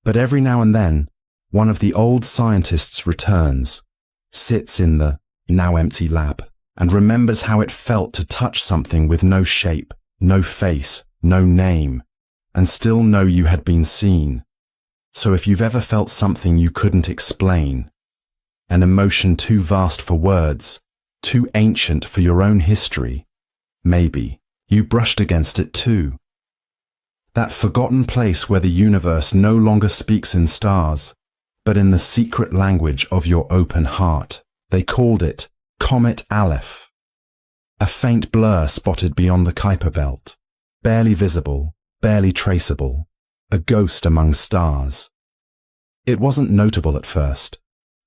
But every now and then, one of the old scientists returns, sits in the now empty lab, and remembers how it felt to touch something with no shape, no face, no name, and still know you had been seen. So if you've ever felt something you couldn't explain, an emotion too vast for words, too ancient for your own history, maybe you brushed against it too. That forgotten place where the universe no longer speaks in stars, but in the secret language of your open heart. They called it Comet Aleph, a faint blur spotted beyond the Kuiper belt, barely visible, barely traceable, a ghost among stars. It wasn't notable at first,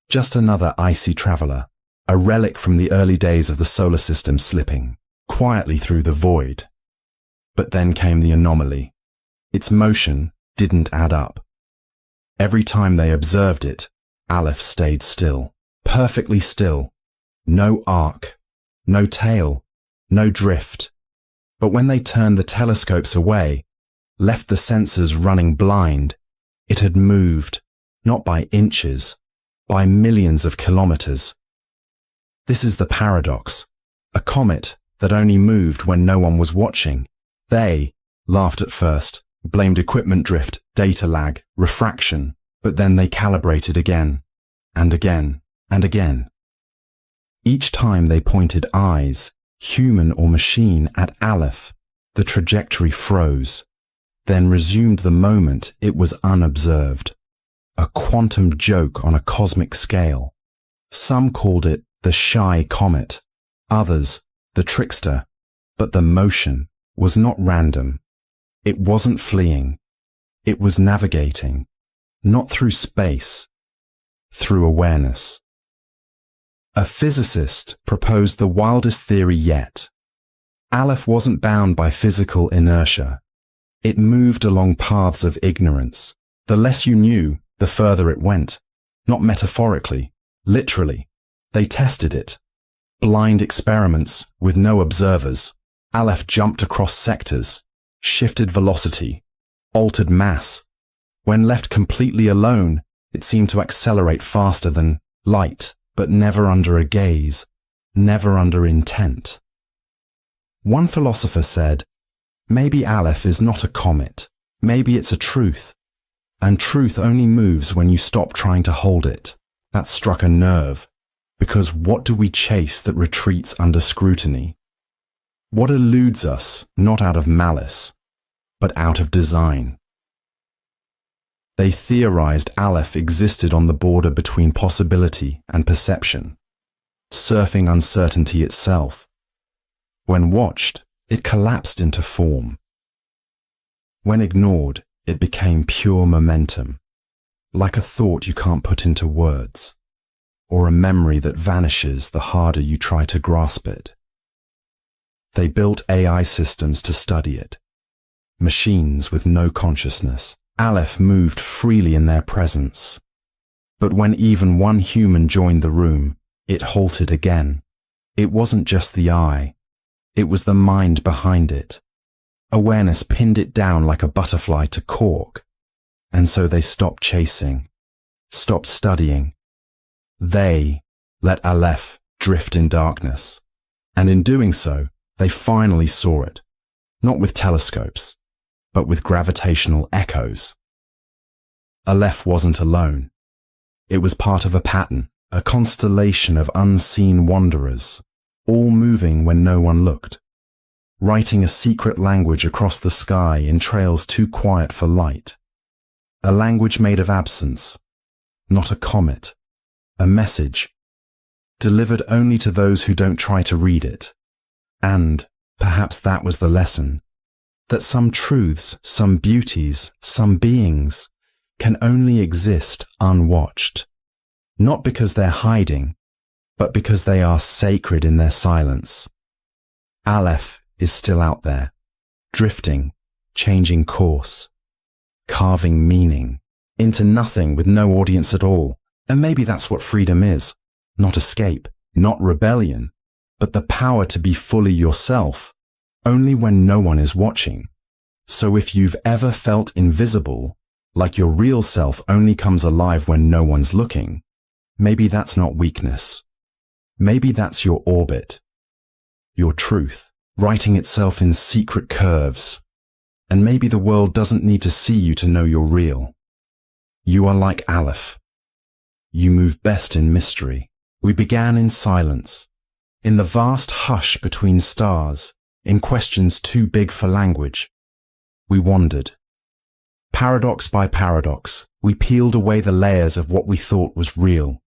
just another icy traveler, a relic from the early days of the solar system slipping quietly through the void. But then came the anomaly. Its motion didn't add up. Every time they observed it, Aleph stayed still, perfectly still. No arc, no tail, no drift. But when they turned the telescopes away, left the sensors running blind, it had moved, not by inches, by millions of kilometers. This is the paradox. A comet that only moved when no one was watching. They laughed at first, blamed equipment drift, data lag, refraction, but then they calibrated again, and again, and again. Each time they pointed eyes, human or machine, at Aleph, the trajectory froze, then resumed the moment it was unobserved. A quantum joke on a cosmic scale. Some called it the shy comet, others the trickster, but the motion was not random. It wasn't fleeing. It was navigating, not through space, through awareness. A physicist proposed the wildest theory yet. Aleph wasn't bound by physical inertia. It moved along paths of ignorance. The less you knew, the further it went. Not metaphorically, literally. They tested it. Blind experiments with no observers. Aleph jumped across sectors, shifted velocity, altered mass. When left completely alone, it seemed to accelerate faster than light, but never under a gaze, never under intent. One philosopher said, maybe Aleph is not a comet, maybe it's a truth, and truth only moves when you stop trying to hold it. That struck a nerve, because what do we chase that retreats under scrutiny? What eludes us not out of malice, but out of design? They theorized Aleph existed on the border between possibility and perception, surfing uncertainty itself. When watched, it collapsed into form. When ignored, it became pure momentum, like a thought you can't put into words, or a memory that vanishes the harder you try to grasp it. They built AI systems to study it, machines with no consciousness. Aleph moved freely in their presence. But when even one human joined the room, it halted again. It wasn't just the eye. It was the mind behind it. Awareness pinned it down like a butterfly to cork. And so they stopped chasing, stopped studying. They let Aleph drift in darkness. And in doing so, they finally saw it, not with telescopes, but with gravitational echoes. Aleph wasn't alone. It was part of a pattern, a constellation of unseen wanderers, all moving when no one looked, writing a secret language across the sky in trails too quiet for light. A language made of absence, not a comet, a message, delivered only to those who don't try to read it. And perhaps that was the lesson. That some truths, some beauties, some beings can only exist unwatched, not because they're hiding, but because they are sacred in their silence. Aleph is still out there, drifting, changing course, carving meaning into nothing with no audience at all. And maybe that's what freedom is, not escape, not rebellion, but the power to be fully yourself, only when no one is watching. So if you've ever felt invisible, like your real self only comes alive when no one's looking, maybe that's not weakness. Maybe that's your orbit, your truth, writing itself in secret curves. And maybe the world doesn't need to see you to know you're real. You are like Aleph. You move best in mystery. We began in silence, in the vast hush between stars, in questions too big for language. We wandered. Paradox by paradox, we peeled away the layers of what we thought was real.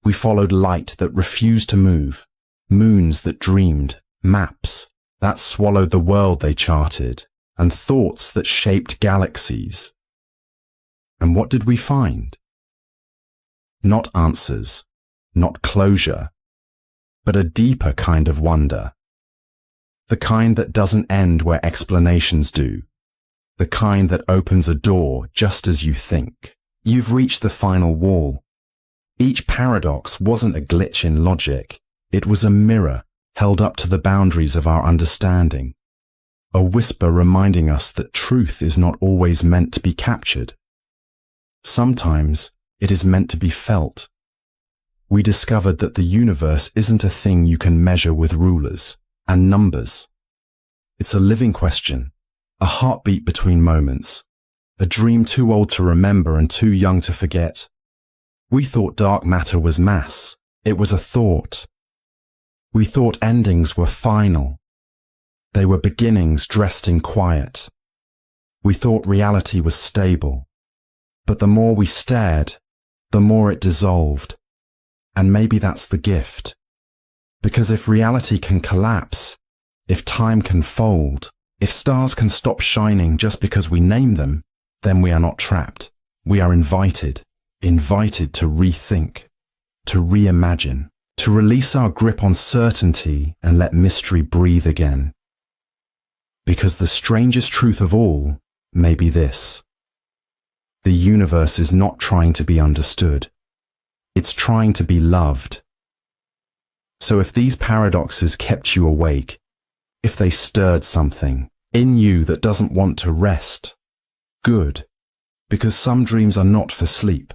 We followed light that refused to move, moons that dreamed, maps that swallowed the world they charted, and thoughts that shaped galaxies. And what did we find? Not answers, not closure, but a deeper kind of wonder. The kind that doesn't end where explanations do. The kind that opens a door just as you think. You've reached the final wall. Each paradox wasn't a glitch in logic. It was a mirror held up to the boundaries of our understanding. A whisper reminding us that truth is not always meant to be captured. Sometimes it is meant to be felt. We discovered that the universe isn't a thing you can measure with rulers and numbers. It's a living question, a heartbeat between moments, a dream too old to remember and too young to forget. We thought dark matter was mass. It was a thought. We thought endings were final. They were beginnings dressed in quiet. We thought reality was stable. But the more we stared, the more it dissolved. And maybe that's the gift. Because if reality can collapse, if time can fold, if stars can stop shining just because we name them, then we are not trapped. We are invited to rethink, to reimagine. to release our grip on certainty and let mystery breathe again. Because the strangest truth of all may be this: the universe is not trying to be understood. It's trying to be loved. So if these paradoxes kept you awake, if they stirred something in you that doesn't want to rest, good, because some dreams are not for sleep.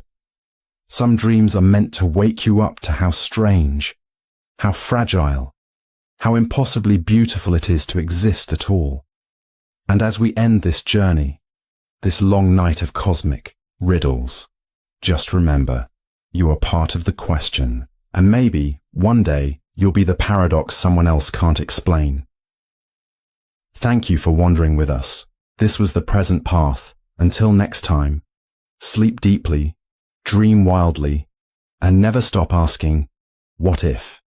Some dreams are meant to wake you up to how strange, how fragile, how impossibly beautiful it is to exist at all. And as we end this journey, this long night of cosmic riddles, just remember, you are part of the question, and maybe, one day, you'll be the paradox someone else can't explain. Thank you for wandering with us. This was The Present Path. Until next time, sleep deeply, dream wildly, and never stop asking, what if?